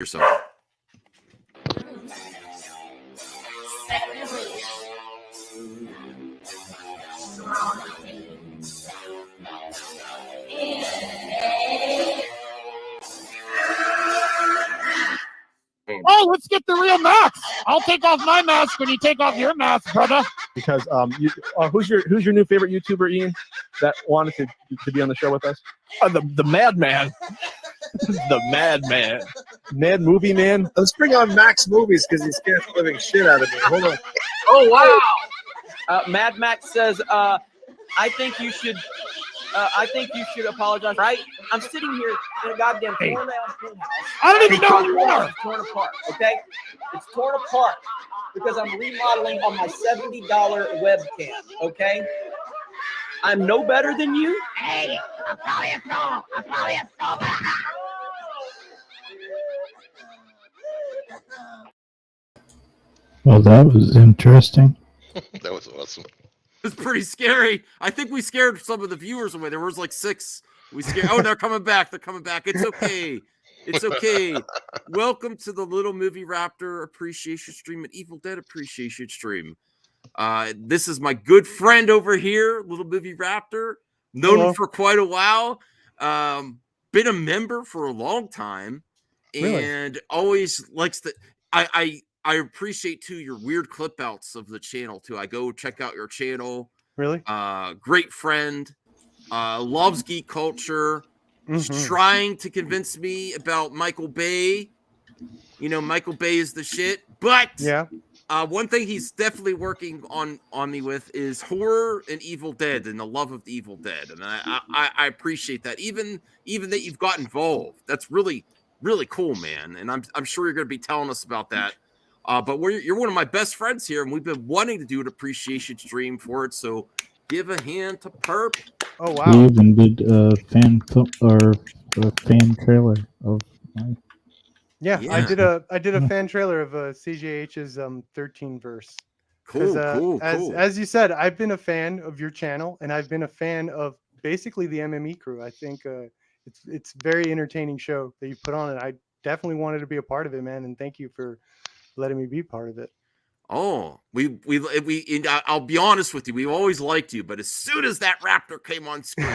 yourself. Oh, let's get the real mask. I'll take off my mask when you take off your mask, brother. Because who's your new favorite YouTuber, Ian, that wanted to be on the show with us? The Madman. The Madman. Mad Movie Man. Let's bring on Max Movies because he scares the living shit out of me. Hold on. Oh wow! Mad Max says, "I think you should. I think you should apologize." Right? I'm sitting here in a goddamn torn down penthouse. I don't even know who you are. It's torn apart. Okay, it's torn apart because I'm remodeling on my $70 webcam. Okay, I'm no better than you. Hey, Well, that was interesting. That was awesome. It's pretty scary. I think we scared some of the viewers away. There was like 6. We scared. Oh, they're coming back. They're coming back. It's okay. It's okay. Welcome to the Little Movie Raptor Appreciation Stream and Evil Dead Appreciation Stream. This is my good friend over here, Little Movie Raptor. Known him for quite a while. Been a member for a long time, and always likes to. I appreciate too your weird clip outs of the channel too. I go check out your channel. Really? Great friend. Loves geek culture. Trying to convince me about Michael Bay. You know, Michael Bay is the shit. But yeah, one thing he's definitely working on me with is horror and Evil Dead and the love of the Evil Dead. And I appreciate that. Even that you've got involved. That's really, really cool, man. And I'm sure you're going to be telling us about that. But you're one of my best friends here, and we've been wanting to do an appreciation stream for it. So give a hand to Perp. Oh wow! We even did a fan trailer of. Yeah, I did a fan trailer of CJH's 13 verse. Cool. As you said, I've been a fan of your channel, and I've been a fan of basically the MME crew. I think it's very entertaining show that you put on, and I definitely wanted to be a part of it, man. And thank you for letting me be part of it. Oh, we I'll be honest with you. We always liked you, but as soon as that Raptor came on screen,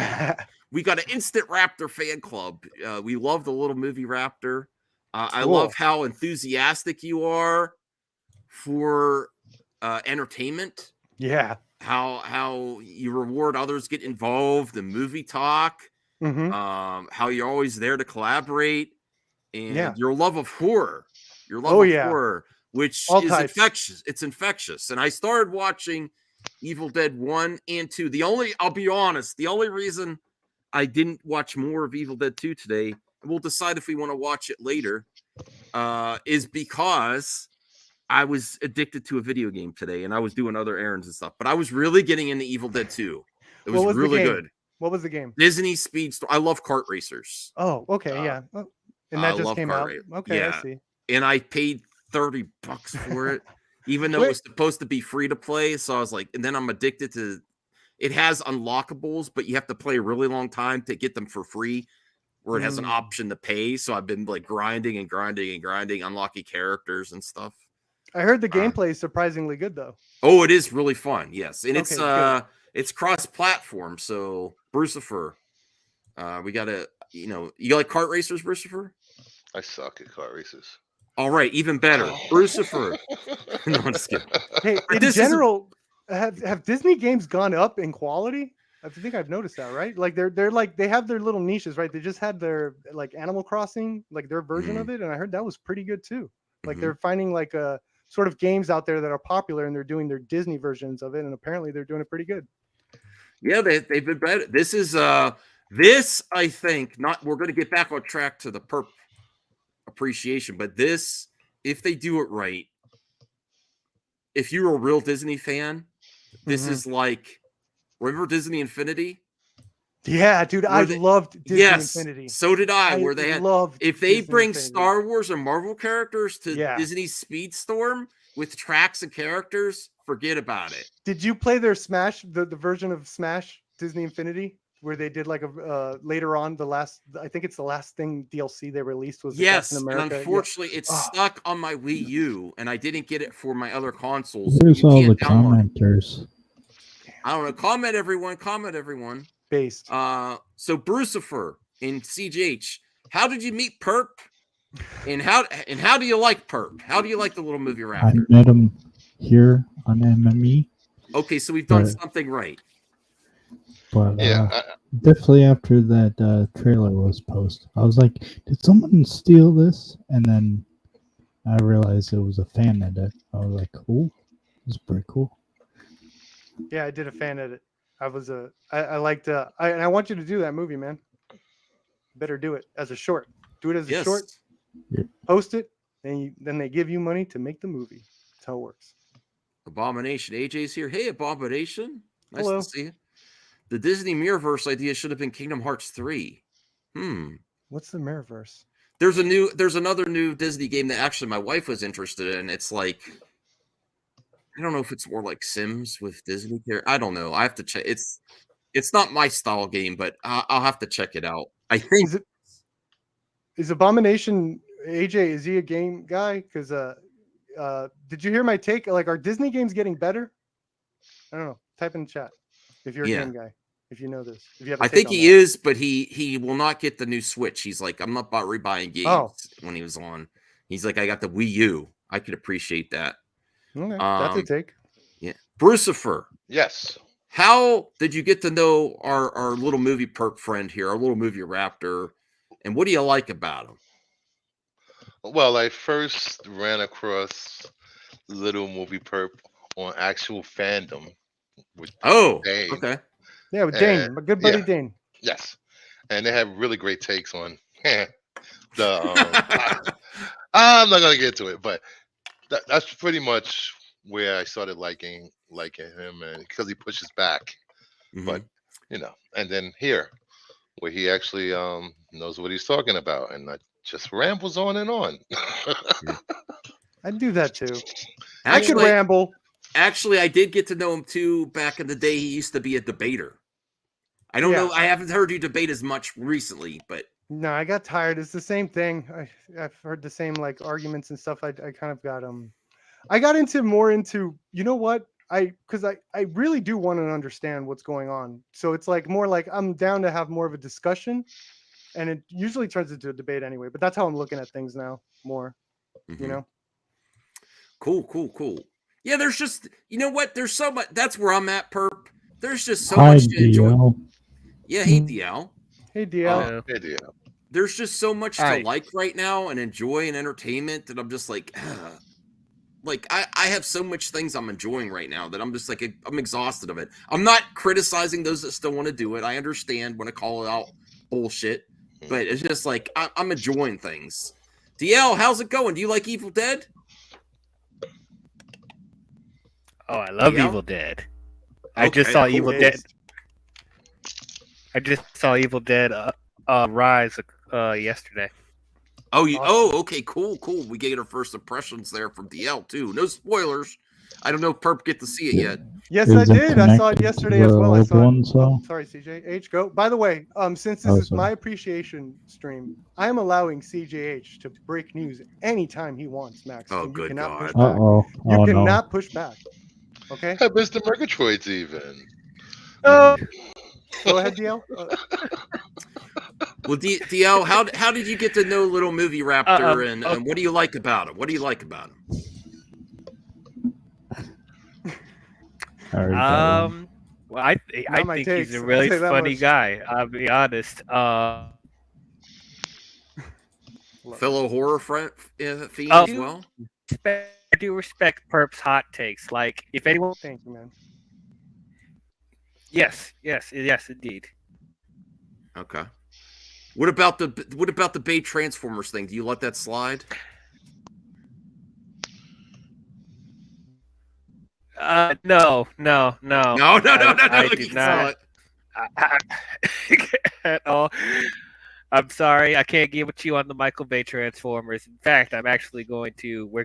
we got an instant Raptor fan club. We love the Little Movie Raptor. I love how enthusiastic you are for entertainment. Yeah. How you reward others, get involved in movie talk. How you're always there to collaborate, and your love of horror. Your love of horror, which is infectious. It's infectious. And I started watching Evil Dead 1 and 2. I'll be honest, the only reason I didn't watch more of Evil Dead 2 today, and we'll decide if we want to watch it later, is because I was addicted to a video game today and I was doing other errands and stuff. But I was really getting into Evil Dead 2. It was really good. What was the game? Disney Speedstorm. I love kart racers. Oh, okay, yeah. And that just came out. Okay, yeah. I see. And I paid $30 for it, even though it was supposed to be free to play. So I was like, and then I'm addicted to it. Has unlockables, but you have to play a really long time to get them for free, where it has an option to pay. So I've been like grinding, unlocking characters and stuff. I heard the gameplay is surprisingly good though. Oh, it is really fun. Yes. And it's cross-platform. So Brucifer, we gotta, you like kart racers, Brucifer? I suck at kart races. All right, even better. Brucifer. No, I'm just kidding. Hey, in general, have Disney games gone up in quality? I think I've noticed that, right? Like they're like they have their little niches, right? They just had their like Animal Crossing, like their version of it, and I heard that was pretty good too. Like they're finding like a sort of games out there that are popular, and they're doing their Disney versions of it, and apparently they're doing it pretty good. Yeah, they've been better. This is this I think not. We're going to get back on track to the Perp appreciation, but this, if they do it right, if you're a real Disney fan, this is like, remember Disney Infinity? Yeah, dude, I loved Disney Infinity. So did I. Where they had, if they bring Star Wars or Marvel characters to Disney Speedstorm with tracks and characters, forget about it. Did you play their Smash, the version of Smash Disney Infinity? where they did like a later on I think it's the last thing DLC they released was the Yes, Captain and America. unfortunately, it's stuck on my Wii U, and I didn't get it for my other consoles. Where's You all the can't download it. commenters? I don't know. Comment everyone. Based. So Brucifer in CGH, how did you meet Perp? And how do you like Perp? How do you like the little movie I Raptor? met him here on MME, Okay, so we've done But- something right. but Yeah, definitely after that trailer was posted, I was like, did someone steal this? And then I realized it was a fan edit. I was like, cool. This is pretty cool. Yeah, I did a fan edit. I liked and I want you to do that movie, man. Better do it as a short. Do it as a short. Yeah. Post it, then they give you money to make the movie. That's how it works. Abomination. AJ's here. Hey, Abomination. Nice Hello. to see you. The Disney Mirrorverse idea should have been Kingdom Hearts 3. What's the Mirrorverse? There's another new Disney game that actually my wife was interested in. It's like, I don't know if it's more like Sims with Disney here. I don't know. I have to check. It's not my style game, but I'll have to check it out. I think Is Abomination AJ? Is he a game guy? Because did you hear my take? Like, are Disney games getting better? I don't know. Type in the chat if you're a game guy. If you know this, if you have. I think he is, but he will not get the new Switch. He's like, I'm not about rebuying games. When he was on, he's like, I got the Wii U. I could appreciate that. Okay, that's a take. Yeah, Brucifer. yes. How did you get to know our little movie perp friend here, our little movie Raptor, and what do you like about him? Well, I first ran across Little Movie Perp on actual fandom. With Dane. Okay. Yeah, with Dane, my good buddy yeah. Dane. Yes, and they have really great takes on the. I'm not gonna get to it, but that's pretty much where I started liking him, and because he pushes back. But and then here, where he actually knows what he's talking about, and just rambles on and on. I do that too. Actually, I could ramble. Actually, I did get to know him too back in the day. He used to be a debater. I don't know. I haven't heard you debate as much recently, but no, I got tired. It's the same thing. I've heard the same like arguments and stuff. I kind of got I got more into you know what because I really do want to understand what's going on. So it's like more like I'm down to have more of a discussion, and it usually turns into a debate anyway. But that's how I'm looking at things now. More, you know. Cool. Yeah, there's just you know what? There's so much. That's where I'm at, Perp. There's just so much to enjoy. Yeah, hey DL. Hey DL. Hey DL. There's just so much to like right now and enjoy and entertainment that I'm just like, like I have so much things I'm enjoying right now that I'm just like I'm exhausted of it. I'm not criticizing those that still want to do it. I understand when I call it out bullshit, but it's just like I'm enjoying things. DL, how's it going? Do you like Evil Dead? Oh, I love Evil Dead. I just saw Evil Dead. I just saw Evil Dead Rise yesterday. Oh, okay, cool. We get our first impressions there from DL too. No spoilers. I don't know if Perp get to see it yet. Yes, I did. I saw it yesterday as well. I saw it. Oh, sorry, CJ. H, go. By the way, since this is my appreciation stream, I am allowing CJH to break news anytime he wants, Max. Oh, good God. You cannot push back. Okay. Mr. Murgatroyd's even. Go ahead, DL. Well, DL, how did you get to know Little Movie Raptor, and what do you like about him? What do you like about him? Well, I think he's a really funny guy. I'll be honest. Fellow horror fiend as well. I do respect Perp's hot takes. Like, if anyone, thank you, man. Yes, indeed. Okay. What about the Bay Transformers thing? Do you let that slide? No. I do not. At all. I'm sorry, I can't get with you on the Michael Bay Transformers. In fact, we're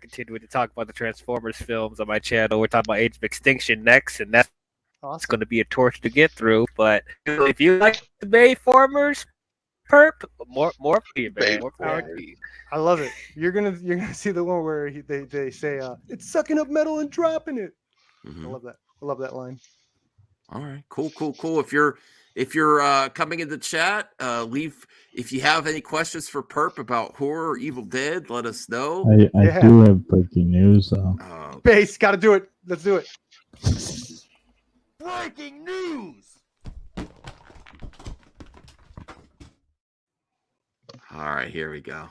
continuing to talk about the Transformers films on my channel. We're talking about Age of Extinction next, and that's Awesome. It's going to be a torch to get through. But if you like the Bayformers, perp, more for you, man. More power to you. I love it. You're gonna see the one where they say it's sucking up metal and dropping it. I love that. I love that line. All right, cool. If you're coming in the chat, leave if you have any questions for Perp about horror or Evil Dead, let us know. I do have breaking news though. Base, got to do it. Let's do it. Breaking news. All right, here we go.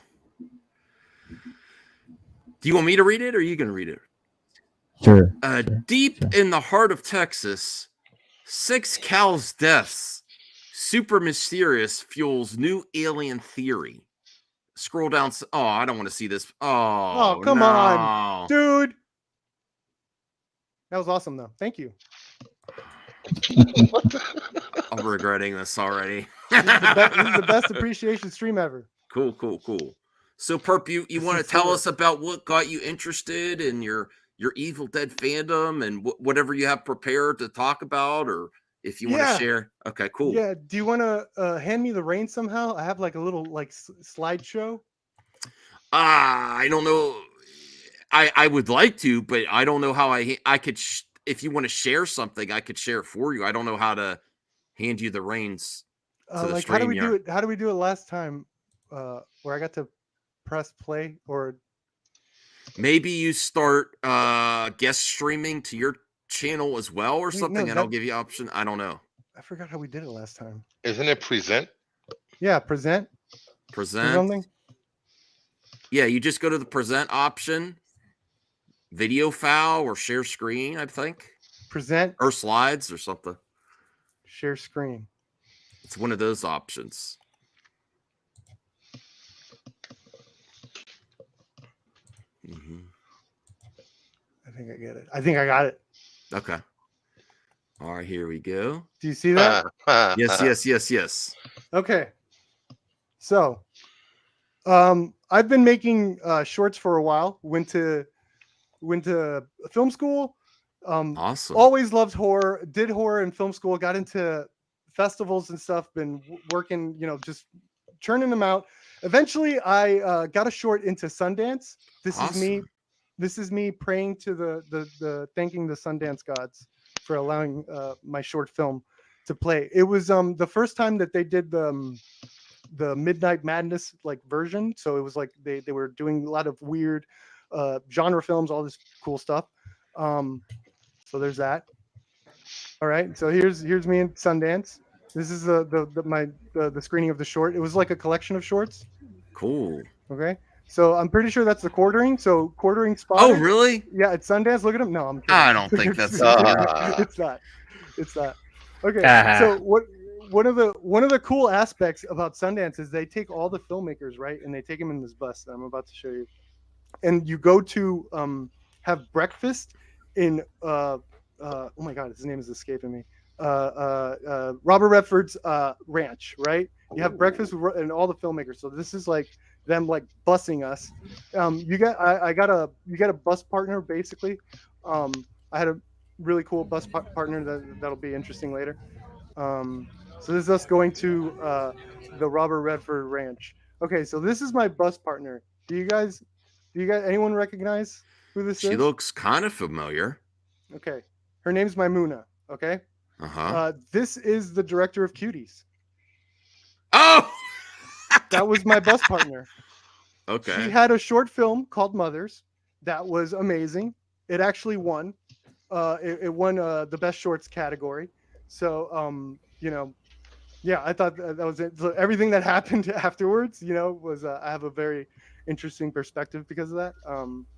Do you want me to read it, or are you going to read it? Sure. Deep in the heart of Texas, 6 cows' deaths. Super mysterious fuels new alien theory. Scroll down. Oh, I don't want to see this. Oh, come on, dude. That was awesome, though. Thank you. I'm regretting this already. This is the best appreciation stream ever. Cool. So, Perp, you want to tell us about what got you interested in your Evil Dead fandom and whatever you have prepared to talk about, or if you want to share? Okay, cool. Yeah. Do you want to hand me the reins somehow? I have like a little slideshow. I don't know. I would like to, but I don't know how I could. If you want to share something, I could share it for you. I don't know how to hand you the reins. Like how do we do it? How do we do it last time? Where I got to press play, or maybe you start guest streaming to your channel as well, or something, and I'll give you option. I don't know. I forgot how we did it last time. Isn't it present? Yeah, present. Something. Yeah, you just go to the present option, video file or share screen, I think. Present or slides or something. Share screen. It's one of those options. I think I get it. I think I got it. Okay. All right, here we go. Do you see that? Yes. Okay. So, I've been making shorts for a while. Went to film school. Awesome. Always loved horror. Did horror in film school. Got into festivals and stuff. Been working, just churning them out. Eventually, I got a short into Sundance. This is me praying to the thanking the Sundance gods for allowing my short film to play. It was the first time that they did the Midnight Madness version. So it was like they were doing a lot of weird genre films, all this cool stuff. So there's that. All right. So here's me in Sundance. This is the screening of the short. It was like a collection of shorts. Cool. Okay. So I'm pretty sure that's the quartering. So quartering spot. Oh, really? Yeah, it's Sundance. Look at him. No, I'm kidding. I don't think that's. It's not. It's not. Okay. So one of the cool aspects about Sundance is they take all the filmmakers, right, and they take them in this bus that I'm about to show you, and you go to have breakfast in oh my god, his name is escaping me. Robert Redford's ranch, right? You have breakfast and all the filmmakers. So this is like them busing us. You get a bus partner basically. I had a really cool bus partner that'll be interesting later. So this is us going to the Robert Redford ranch. Okay, so this is my bus partner. Do you guys anyone recognize who this is? She looks kind of familiar. Okay, her name's Maimuna. Okay. This is the director of Cuties. Oh, that was my bus partner. Okay. She had a short film called Mothers that was amazing. It actually won. It won the best shorts category. So yeah, I thought that was it. So everything that happened afterwards, was I have a very interesting perspective because of that.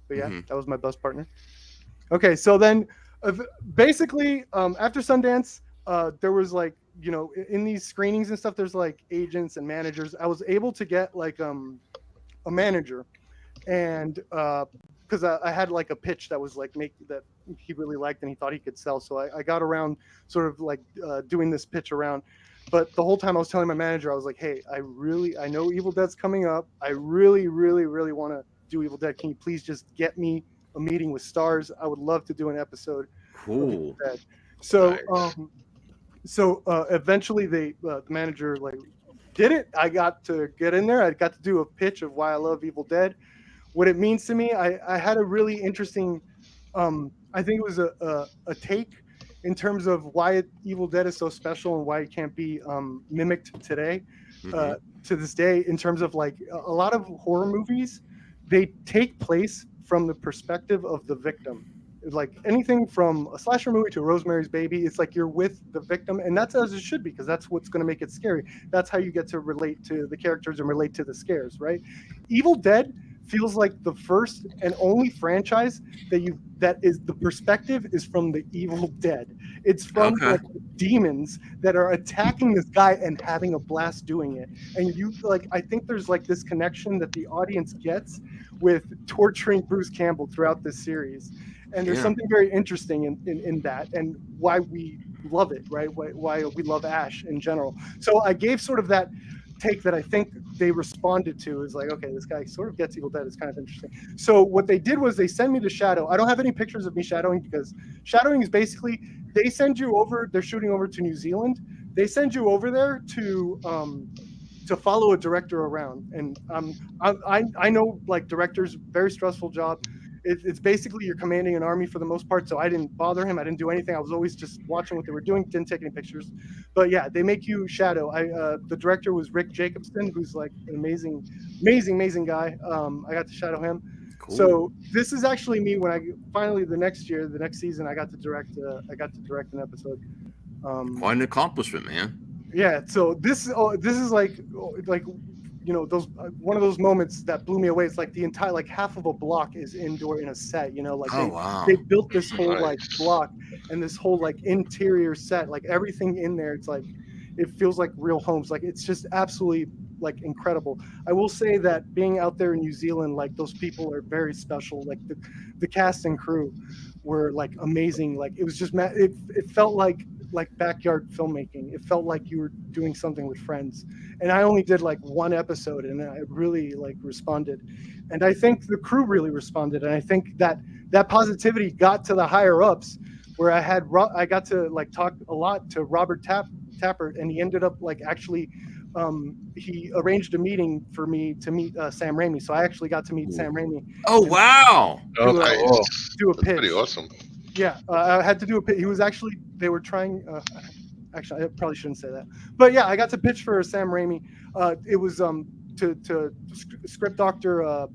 But yeah, that was my bus partner. Okay, so then basically after Sundance, there was in these screenings and stuff, there's agents and managers. I was able to get a manager, and because I had a pitch that was that he really liked and he thought he could sell. So I got around sort of doing this pitch around. But the whole time I was telling my manager, I was like, hey, I know Evil Dead's coming up. I really, really, really want to do Evil Dead. Can you please just get me a meeting with stars? I would love to do an episode. Cool. Of Evil Dead. So Nice. eventually the manager like did it. I got to get in there. I got to do a pitch of why I love Evil Dead, what it means to me. I had a really interesting, I think it was a take in terms of why Evil Dead is so special and why it can't be mimicked today, to this day. In terms of like a lot of horror movies, they take place from the perspective of the victim. Like anything from a slasher movie to Rosemary's Baby, it's like you're with the victim, and that's as it should be, because that's what's going to make it scary. That's how you get to relate to the characters and relate to the scares, right? Evil Dead feels like the first and only franchise that is the perspective is from the Evil Dead. It's from like demons that are attacking this guy and having a blast doing it. And you like, I think there's like this connection that the audience gets with torturing Bruce Campbell throughout this series. And there's something very interesting in that, and why we love it, right? Why we love Ash in general. So I gave sort of that take that I think they responded to, is like, okay, this guy sort of gets Evil Dead. It's kind of interesting. So what they did was they sent me to Shadow. I don't have any pictures of me shadowing, because shadowing is basically they send you over. They're shooting over to New Zealand. They send you over there to follow a director around. And I know like directors, very stressful job. It's basically you're commanding an army for the most part. So I didn't bother him. I didn't do anything. I was always just watching what they were doing. Didn't take any pictures. But yeah, they make you shadow. The director was Rick Jacobson, who's like an amazing guy. I got to shadow him. Cool. So this is actually me when I finally the next season, I got to direct an episode. Quite an accomplishment, man. Yeah. So this is like you know, those one of those moments that blew me away. It's like the entire like half of a block is indoor in a set, you know, like they built this whole like block and this whole like interior set, like everything in there. It's like it feels like real homes. Like it's just absolutely like incredible. I will say that being out there in New Zealand, like those people are very special. Like the cast and crew were like amazing. Like it was just it felt like backyard filmmaking. It felt like you were doing something with friends. And I only did like one episode, and I really like responded. And I think the crew really responded. And I think that positivity got to the higher ups, where I got to like talk a lot to Robert Tappert, and he ended up like actually he arranged a meeting for me to meet Sam Raimi. So I actually got to meet Sam Raimi. Oh wow! Do a pitch. Pretty awesome. Yeah, I had to do a pitch. He was actually, they were trying. Actually, I probably shouldn't say that, but yeah, I got to pitch for Sam Raimi. It was to script doctor a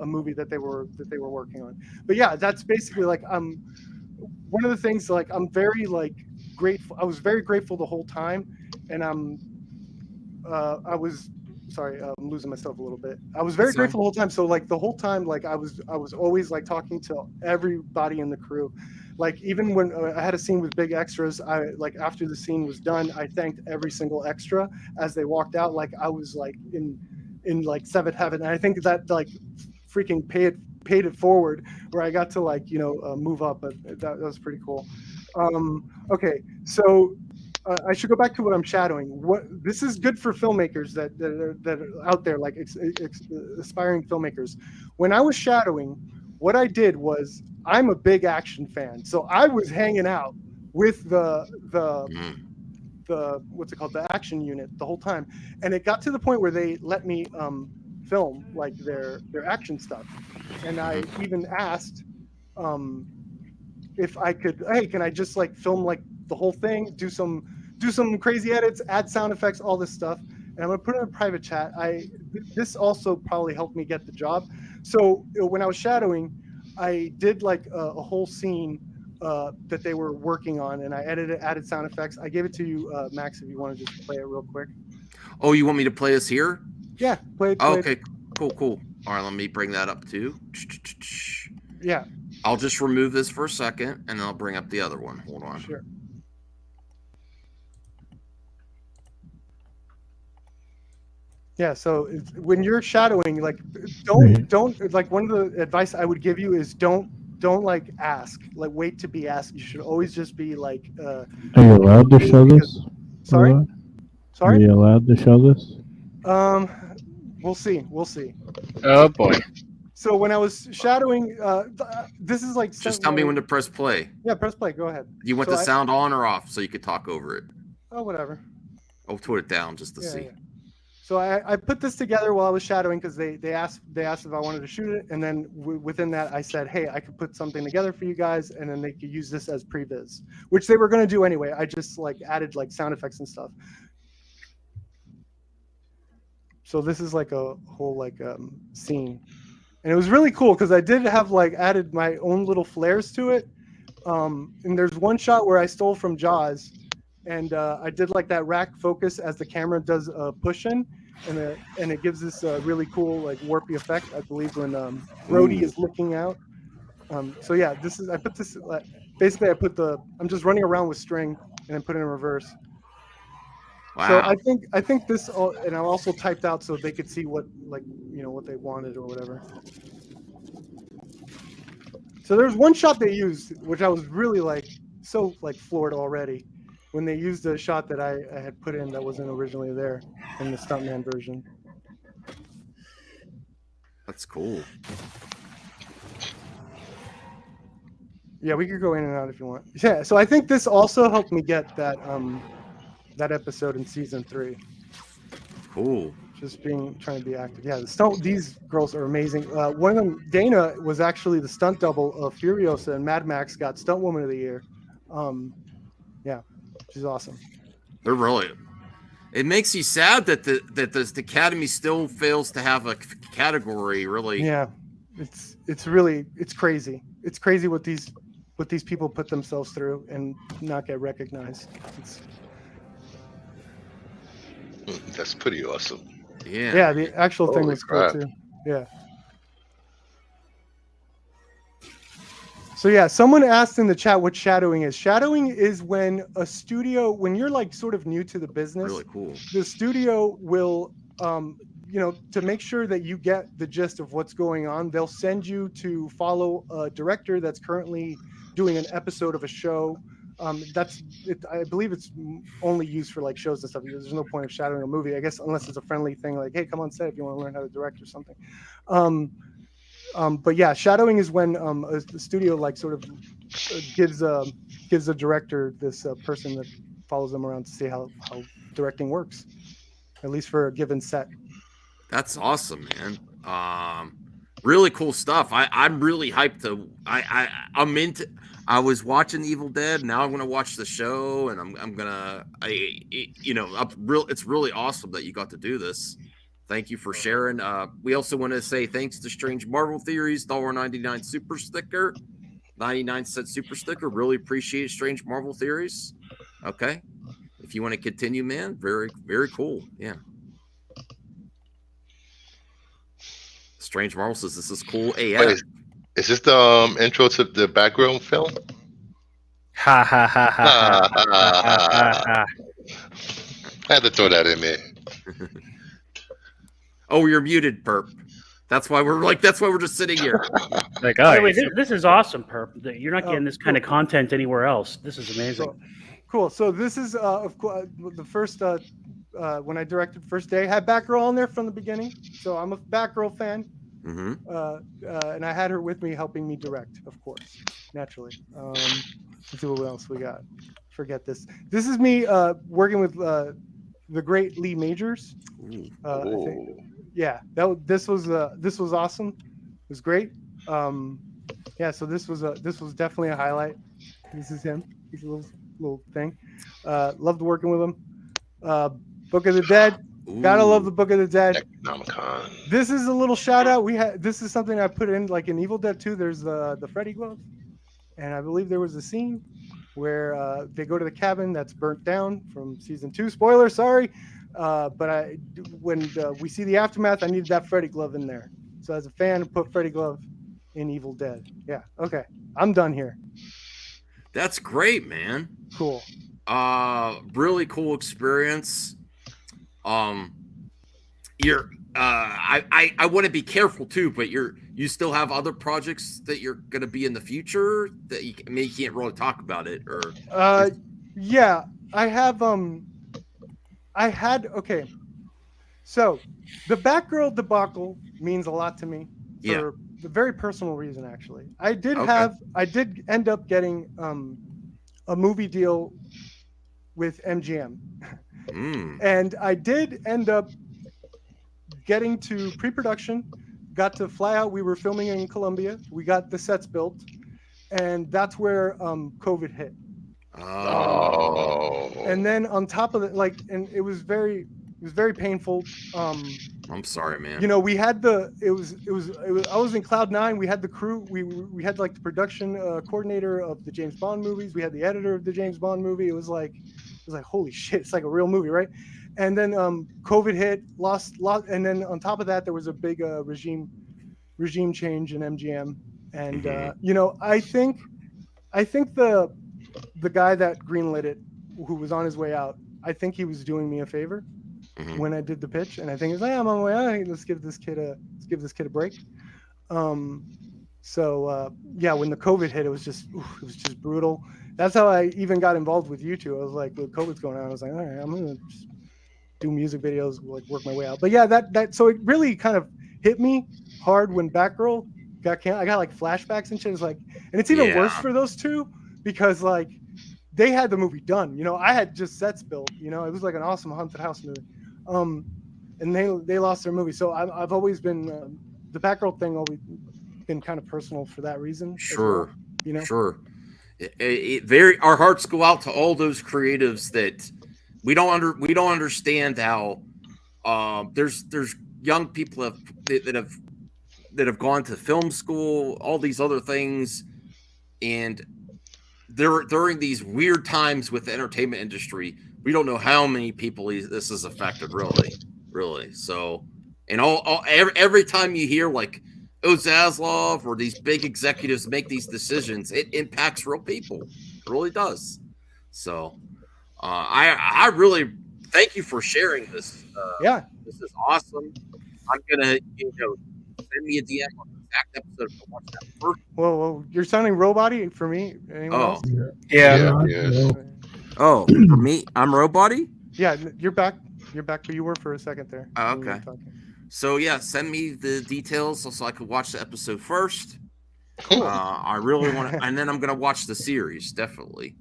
movie that they were working on. But yeah, that's basically like one of the things. Like I'm very like grateful. I was very grateful the whole time, and I was. Sorry, I'm losing myself a little bit. I was very grateful the whole time. So like the whole time, like I was always like talking to everybody in the crew. Like even when I had a scene with big extras, I like after the scene was done, I thanked every single extra as they walked out. Like I was like in like seventh heaven. And I think that like freaking paid it forward, where I got to like, you know, move up. But that was pretty cool. Okay, so. I should go back to what I'm shadowing. This is good for filmmakers that are out there, like aspiring filmmakers. When I was shadowing, what I did was, I'm a big action fan, so I was hanging out with the what's it called, the action unit the whole time, and it got to the point where they let me film like their action stuff, and I even asked if I could, hey, can I just like film like the whole thing, do some crazy edits, add sound effects, all this stuff, and I'm gonna put it in a private chat. This also probably helped me get the job. So when I was shadowing, I did like a whole scene that they were working on, and I added sound effects. I gave it to you, Max, if you want to just play it real quick. Oh, you want me to play this here? Yeah, play it. Okay, cool. All right, let me bring that up too. Yeah. I'll just remove this for a second, and then I'll bring up the other one. Hold on. Sure. Yeah, so when you're shadowing, like don't like, one of the advice I would give you is don't like ask, like wait to be asked. You should always just be like. Are you allowed to show this? Sorry. Are you allowed to show this? We'll see. Oh boy. So when I was shadowing, this is like just tell me when to press play. Yeah, press play. Go ahead. You want the sound on or off so you could talk over it? Oh, whatever. I'll put it down just to see. Yeah. So I put this together while I was shadowing because they asked if I wanted to shoot it, and then within that I said, hey, I could put something together for you guys, and then they could use this as previs, which they were going to do anyway. I just like added like sound effects and stuff. So this is like a whole like scene, and it was really cool because I did have like added my own little flares to it. And there's one shot where I stole from Jaws. And I did like that rack focus as the camera does a push in, and it gives this really cool like warpy effect. I believe when Brody is looking out. So yeah, I put this basically. I'm just running around with string and then put it in reverse. Wow. So I think this and I also typed out so they could see what what they wanted or whatever. So there's one shot they used which I was really so floored already. When they used a shot that I had put in that wasn't originally there in the stuntman version. That's cool. Yeah, we could go in and out if you want. Yeah, so I think this also helped me get that that episode in season 3. Cool. Just trying to be active. Yeah, these girls are amazing. One of them, Dana, was actually the stunt double of Furiosa, and Mad Max got Stunt Woman of the Year. Yeah. She's awesome. They're really. It makes you sad that the Academy still fails to have a category. Really. Yeah, it's crazy. It's crazy what these people put themselves through and not get recognized. That's pretty awesome. Yeah. Yeah, the actual thing was cool too. Yeah. So yeah, someone asked in the chat what shadowing is. Shadowing is when when you're like sort of new to the business. Really cool. The studio will, to make sure that you get the gist of what's going on, they'll send you to follow a director that's currently doing an episode of a show. I believe it's only used for like shows and stuff. There's no point of shadowing a movie, I guess, unless it's a friendly thing like, hey, come on set if you want to learn how to direct or something. But yeah, shadowing is when the studio like sort of gives a director this person that follows them around to see how directing works, at least for a given set. That's awesome, man. Really cool stuff. I'm really hyped to. I'm into. I was watching Evil Dead. Now I'm gonna watch the show, and I'm gonna. It's really awesome that you got to do this. Thank you for sharing. We also want to say thanks to Strange Marvel Theories, $1.99 super sticker, 99-cent super sticker. Really appreciate Strange Marvel Theories. Okay. If you want to continue, man, very, very cool. Yeah. Strange Marvel says this is cool. AF. Wait, is this the intro to the background film? Ha ha ha ha ha. I had to throw that in there. Oh, you're muted, Perp. That's why we're just sitting here. Like, oh, wait, this is awesome, Perp. You're not getting this kind of content anywhere else. This is amazing. Cool. So this is of course the first when I directed First Day, had Batgirl on there from the beginning. So I'm a Batgirl fan. Mm-hmm. And I had her with me helping me direct, of course, naturally. Let's see what else we got. Forget this. This is me working with the great Lee Majors. I think. Yeah, this was awesome. It was great. Yeah, so this was definitely a highlight. This is him. He's a little thing. Loved working with him. Book of the Dead. Gotta love the Book of the Dead. This is a little shout out. This is something I put in like in Evil Dead 2. There's the Freddy glove, and I believe there was a scene where they go to the cabin that's burnt down from season 2. Spoiler, sorry. But when we see the aftermath, I needed that Freddy glove in there. So as a fan, I put Freddy glove in Evil Dead. Yeah. Okay. I'm done here. That's great, man. Cool. Really cool experience. You're I want to be careful too, but you still have other projects that you're going to be in the future that you can't really talk about it or. Yeah, I have. Okay. So the Batgirl debacle means a lot to me for a very personal reason actually. I did end up getting a movie deal with MGM. And I did end up getting to pre-production, got to fly out. We were filming in Colombia. We got the sets built, and that's where COVID hit. And then on top of it, and it was very painful. I'm sorry, man. You know, we had it was I was in Cloud 9. We had the crew. We had like the production coordinator of the James Bond movies. We had the editor of the James Bond movie. It was like holy shit, it's like a real movie, right? And then COVID hit, lost, and then on top of that, there was a big regime change in MGM. And you know, I think the guy that greenlit it, who was on his way out, I think he was doing me a favor when I did the pitch, and I think he's like, I'm on my way out. Hey, let's give this kid a break. So yeah, when the COVID hit, it was just brutal. That's how I even got involved with YouTube. I was like, with COVID's going on, I was like, all right, I'm gonna just do music videos, like work my way out. But yeah, that so it really kind of hit me hard when Batgirl got canceled. I got like flashbacks and shit. It's like, and it's even worse for those two because like they had the movie done. You know, I had just sets built. You know, it was like an awesome haunted house movie. And they lost their movie. So I've always been the Batgirl thing always been kind of personal for that reason. Sure, well, you know, sure. Our hearts go out to all those creatives that we don't understand how there's young people that have gone to film school, all these other things, and during these weird times with the entertainment industry, we don't know how many people this has affected, really. So, and every time you hear like Zaslav or these big executives make these decisions, it impacts real people. It really does. So, I really thank you for sharing this. This is awesome. I'm gonna, send me a DM on the exact episode to watch that first. Whoa, you're sounding robot-y for me. Anyone else? Yeah. Oh, for me, I'm robot-y? Yeah, you're back. But you were for a second there. Okay. So yeah, send me the details so I could watch the episode first. Cool. I really want to, and then I'm gonna watch the series definitely.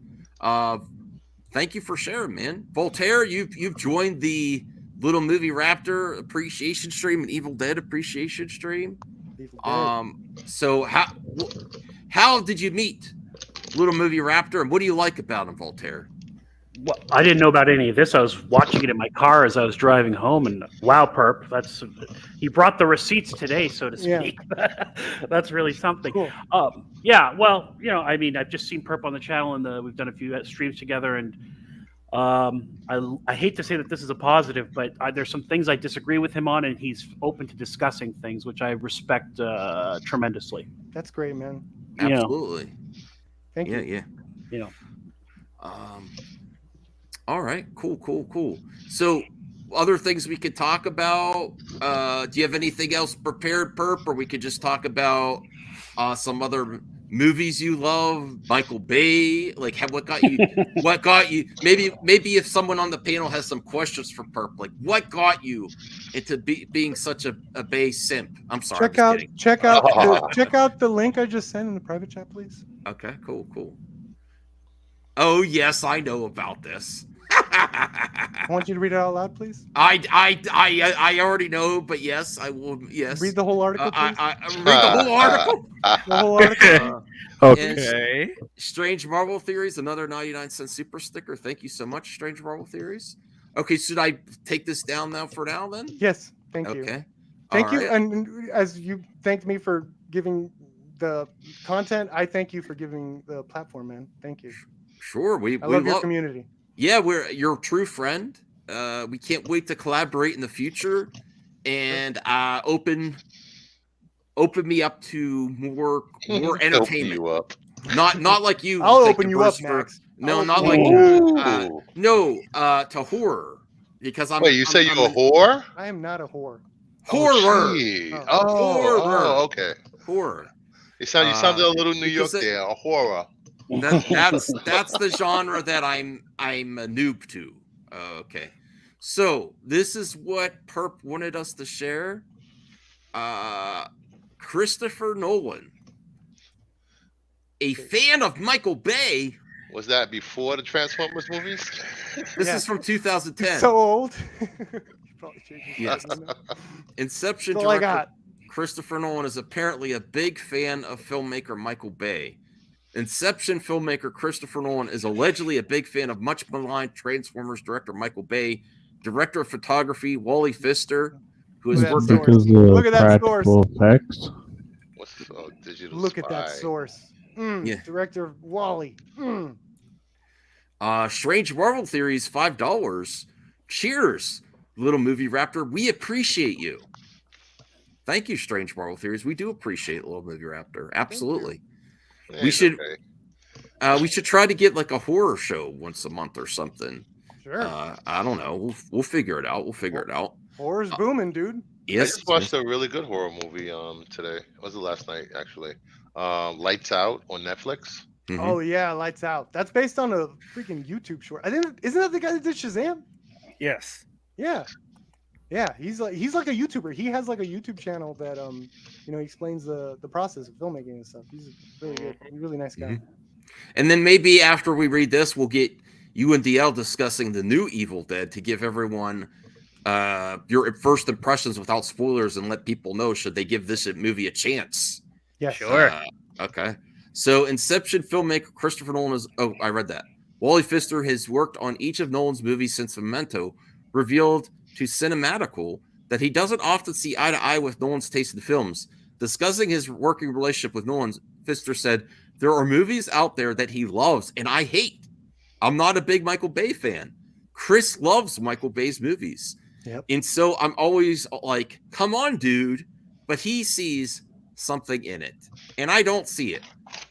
Thank you for sharing, man. Voltaire, you've joined the Little Movie Raptor appreciation stream and Evil Dead appreciation stream. So how did you meet Little Movie Raptor, and what do you like about him, Voltaire? Well, I didn't know about any of this. I was watching it in my car as I was driving home, and wow, Perp, he brought the receipts today, so to speak. Yeah. That's really something. Cool. Yeah, well, I mean, I've just seen Perp on the channel, and we've done a few streams together, and I hate to say that this is a positive, but there's some things I disagree with him on, and he's open to discussing things, which I respect tremendously. That's great, man. Absolutely. Thank you. Yeah. All right, cool. So, other things we could talk about. Do you have anything else prepared, Perp, or we could just talk about some other movies you love? Michael Bay, like what got you? What got you? Maybe if someone on the panel has some questions for Perp, like what got you into being such a Bay simp? I'm sorry. Check out the link I just sent in the private chat, please. Okay, cool. Oh yes, I know about this. I want you to read it out loud, please. I already know, but yes, I will. Yes, read the whole article. Please. Read the whole article. The whole article. Okay. Strange Marvel Theories, another 99-cent super sticker. Thank you so much, Strange Marvel Theories. Okay, should I take this down now? For now, then. Yes. Thank you. Okay. Thank you, and as you thanked me for giving the content, I thank you for giving the platform, man. Thank you. Sure, I love your community. Yeah, we're your true friend. We can't wait to collaborate in the future, and open me up to more entertainment. You up. Not like you. I'll open you up, Max. No, not like you. No, to horror, because I'm. Wait, you say you're a whore? I am not a whore. Horror. Oh, okay. Horror. You sounded a little New York there. A horror. That's the genre that I'm a noob to. Okay, so this is what Perp wanted us to share. Christopher Nolan, a fan of Michael Bay. Was that before the Transformers movies? This is from 2010. He's so old. Yes. Inception That's all I director got. Christopher Nolan is apparently a big fan of filmmaker Michael Bay. Inception filmmaker Christopher Nolan is allegedly a big fan of much maligned Transformers director Michael Bay, director of photography Wally Pfister, who has worked on. Look at that source. Effects. Digital Look Spy. at that source. Yeah. Director Wally. Strange Marvel Theories, $5. Cheers, little movie Raptor. We appreciate you. Thank you, Strange Marvel Theories. We do appreciate Little Movie Raptor. Absolutely. Yeah, we should okay. we should try to get like a horror show once a month or something. Sure. I don't know. We'll figure it out. We'll figure it out. Horror's booming, dude. Yes. I just watched a really good horror movie today. Was it last night actually? Lights Out on Netflix. Mm-hmm. Oh yeah, Lights Out. That's based on a freaking YouTube short. I think isn't that the guy that did Shazam? Yes. Yeah. Yeah, he's like a YouTuber. He has like a YouTube channel that he explains the process of filmmaking and stuff. He's really good. He's a really nice guy. Mm-hmm. And then maybe after we read this, we'll get you and DL discussing the new Evil Dead to give everyone your first impressions without spoilers and let people know should they give this movie a chance. Yeah, sure. Okay. So Inception filmmaker Christopher Nolan is I read that. Wally Pfister has worked on each of Nolan's movies since Memento, revealed to Cinematical that he doesn't often see eye to eye with Nolan's taste in films. Discussing his working relationship with Nolan, Pfister said, "There are movies out there that he loves and I hate. I'm not a big Michael Bay fan. Chris loves Michael Bay's movies. Yep. And so I'm always like, come on, dude." But he sees something in it, and I don't see it.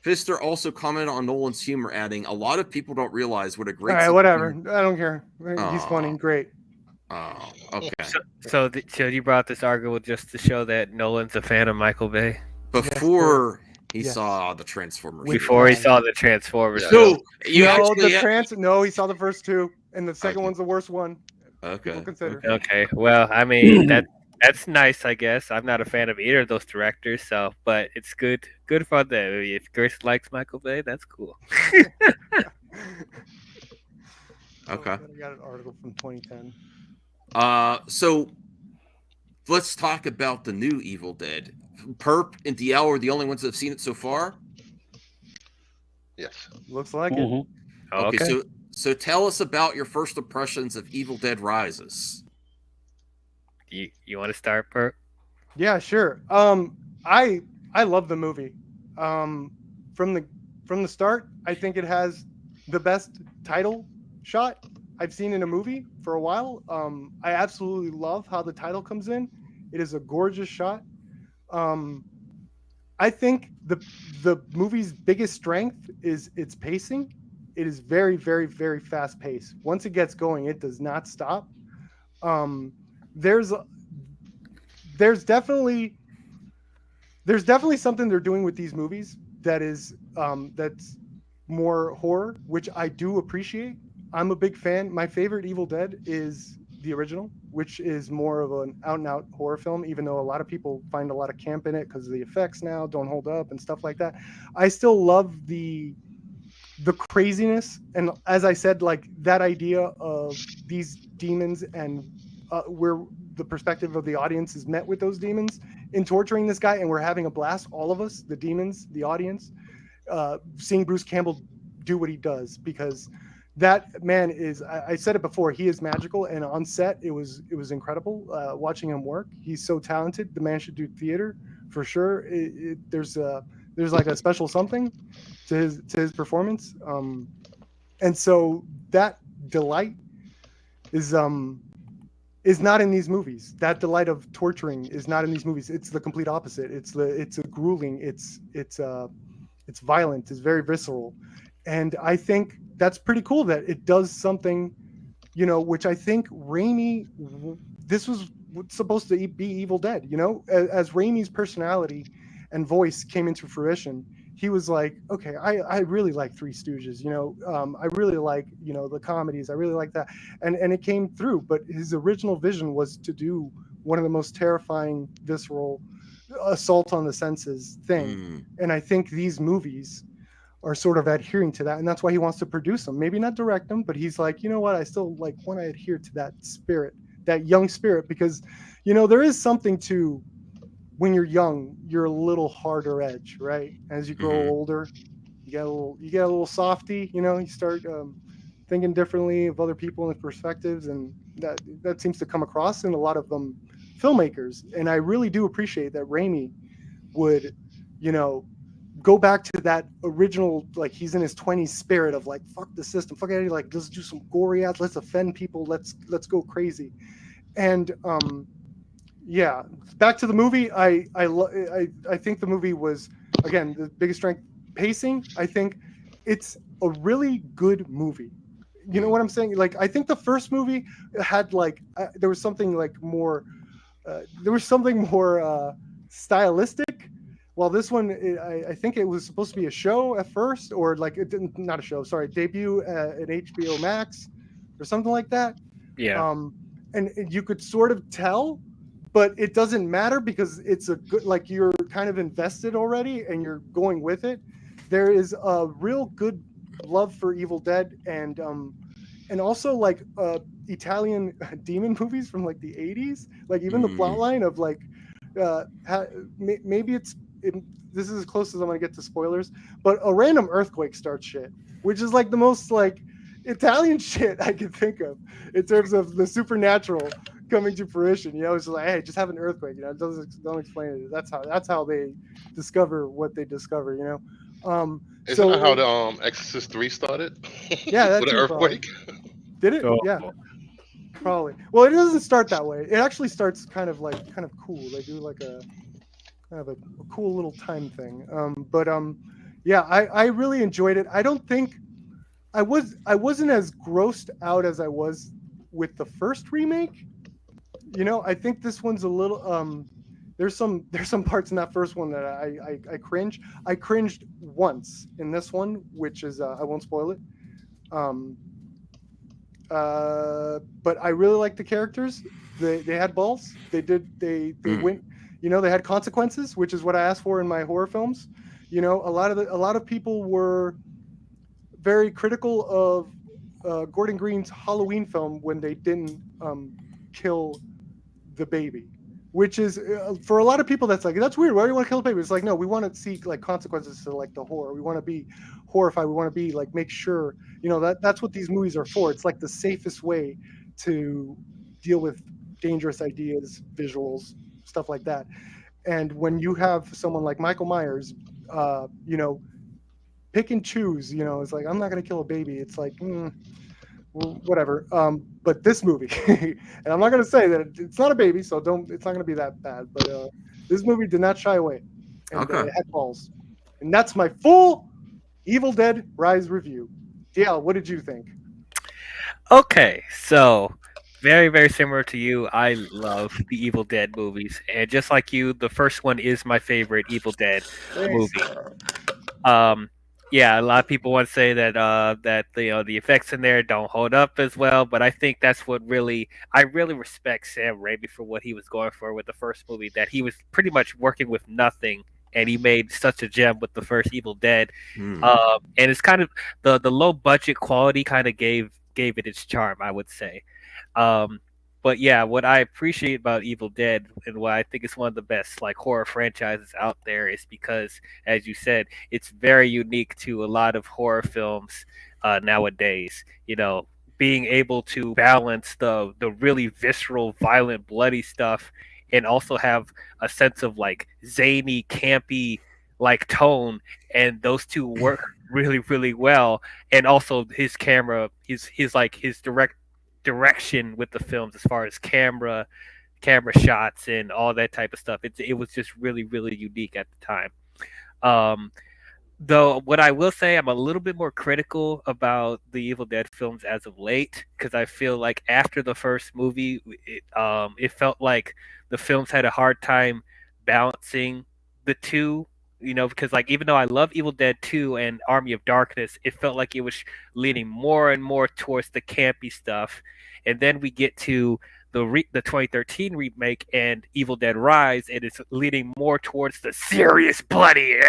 Pfister also commented on Nolan's humor, adding, "A lot of people don't realize what a great..." All right, whatever. I don't care. He's funny. Great. Oh, okay. So you brought this argument just to show that Nolan's a fan of Michael Bay? Before he saw the Transformers. Before he saw the Transformers. So he saw the first two, and the second one's the worst one. Okay. Okay. Well, I mean that's nice, I guess. I'm not a fan of either of those directors, but it's good for them. If Chris likes Michael Bay, that's cool. Okay. I got an article from 2010. So let's talk about the new Evil Dead. Perp and DL are the only ones that have seen it so far. Yes. Looks like it. Okay. So tell us about your first impressions of Evil Dead Rises. You want to start, Perp? Yeah, sure. I love the movie. From the start, I think it has the best title shot I've seen in a movie for a while. I absolutely love how the title comes in. It is a gorgeous shot. I think the movie's biggest strength is its pacing. It is very, very, very fast paced. Once it gets going, it does not stop. There's definitely something they're doing with these movies that is that's more horror, which I do appreciate. I'm a big fan. My favorite Evil Dead is the original, which is more of an out-and-out horror film, even though a lot of people find a lot of camp in it because the effects now don't hold up and stuff like that. I still love the craziness, and as I said, like that idea of these demons and where the perspective of the audience is met with those demons in torturing this guy, and we're having a blast, all of us, the demons, the audience, seeing Bruce Campbell do what he does, because that man is, I said it before, he is magical, and on set it was incredible watching him work. He's so talented. The man should do theater for sure. There's like a special something to his performance, and so that delight is not in these movies. That delight of torturing is not in these movies. It's the complete opposite. It's a grueling. It's violent. It's very visceral, and I think that's pretty cool that it does something, which I think Raimi. This was supposed to be Evil Dead. As Raimi's personality and voice came into fruition, he was like, okay, I really like Three Stooges, I really like, the comedies, I really like that. And it came through, but his original vision was to do one of the most terrifying, visceral assault on the senses thing. And I think these movies are sort of adhering to that, and that's why he wants to produce them. Maybe not direct them, but he's like, you know what, I still like want to adhere to that spirit, that young spirit, because there is something to when you're young, you're a little harder edge, right? As you grow older, you get a little softy, you start thinking differently of other people and perspectives, and that seems to come across in a lot of filmmakers. And I really do appreciate that Raimi would go back to that original, like, he's in his 20s spirit of like, fuck the system, fuck it, like, let's do some gory ads, let's offend people, let's go crazy. And yeah, back to the movie. I think the movie was, again, the biggest strength, pacing. I think it's a really good movie. You know what I'm saying? Like, I think the first movie had like there was something like more stylistic. While this one, I think it was supposed to be a show at first, or like it didn't, not a show, sorry, debut at HBO Max or something like that. Yeah. And you could sort of tell, but it doesn't matter because it's a good, like, you're kind of invested already and you're going with it. There is a real good love for Evil Dead, and also like Italian demon movies from like the 80s, like even the plot line of like maybe this is as close as I'm gonna get to spoilers, but a random earthquake starts shit, which is like the most like Italian shit I can think of in terms of the supernatural coming to fruition. It's just like, hey, just have an earthquake. Don't explain it. That's how they discover what they discover. Isn't that how the Exorcist 3 started? Yeah, that's with an earthquake. Did it? Yeah, probably. Well, it doesn't start that way. It actually starts kind of cool. They do like a kind of a cool little time thing. Yeah, I really enjoyed it. I don't think I wasn't as grossed out as I was with the first remake. I think this one's a little there's some parts in that first one that I cringe. I cringed once in this one, which is I won't spoil it. But I really like the characters. They had balls. They went. They had consequences, which is what I asked for in my horror films. A lot of people were very critical of Gordon Green's Halloween film when they didn't kill the baby, which is for a lot of people that's weird. Why do you want to kill the baby? It's like, no, we want to see like consequences to like the horror. We want to be horrified. We want to be like, make sure that's what these movies are for. It's like the safest way to deal with dangerous ideas, visuals, stuff like that. And when you have someone like Michael Myers, pick and choose, it's like, I'm not going to kill a baby. It's like, whatever. But this movie, and I'm not going to say that it's not a baby, so it's not going to be that bad. But this movie did not shy away. And it had balls. And that's my full Evil Dead Rise review. DL, what did you think? Okay, so very, very similar to you. I love the Evil Dead movies, and just like you, the first one is my favorite Evil Dead movie. Yeah, a lot of people want to say that the effects in there don't hold up as well, but I think that's what I really respect Sam Raimi for what he was going for with the first movie. That he was pretty much working with nothing, and he made such a gem with the first Evil Dead. And it's kind of the low budget quality kind of gave it its charm, I would say. But yeah, what I appreciate about Evil Dead and why I think it's one of the best like horror franchises out there is because, as you said, it's very unique to a lot of horror films nowadays. Being able to balance the really visceral, violent, bloody stuff, and also have a sense of like zany, campy like tone, and those two work really, really well. And also his camera, his direction with the films as far as camera shots and all that type of stuff. It was just really, really unique at the time. Though what I will say, I'm a little bit more critical about the Evil Dead films as of late, because I feel like after the first movie, it felt like the films had a hard time balancing the two. Because like even though I love Evil Dead 2 and Army of Darkness, it felt like it was leaning more and more towards the campy stuff. And then we get to the 2013 remake and Evil Dead Rise, and it's leaning more towards the serious, bloody.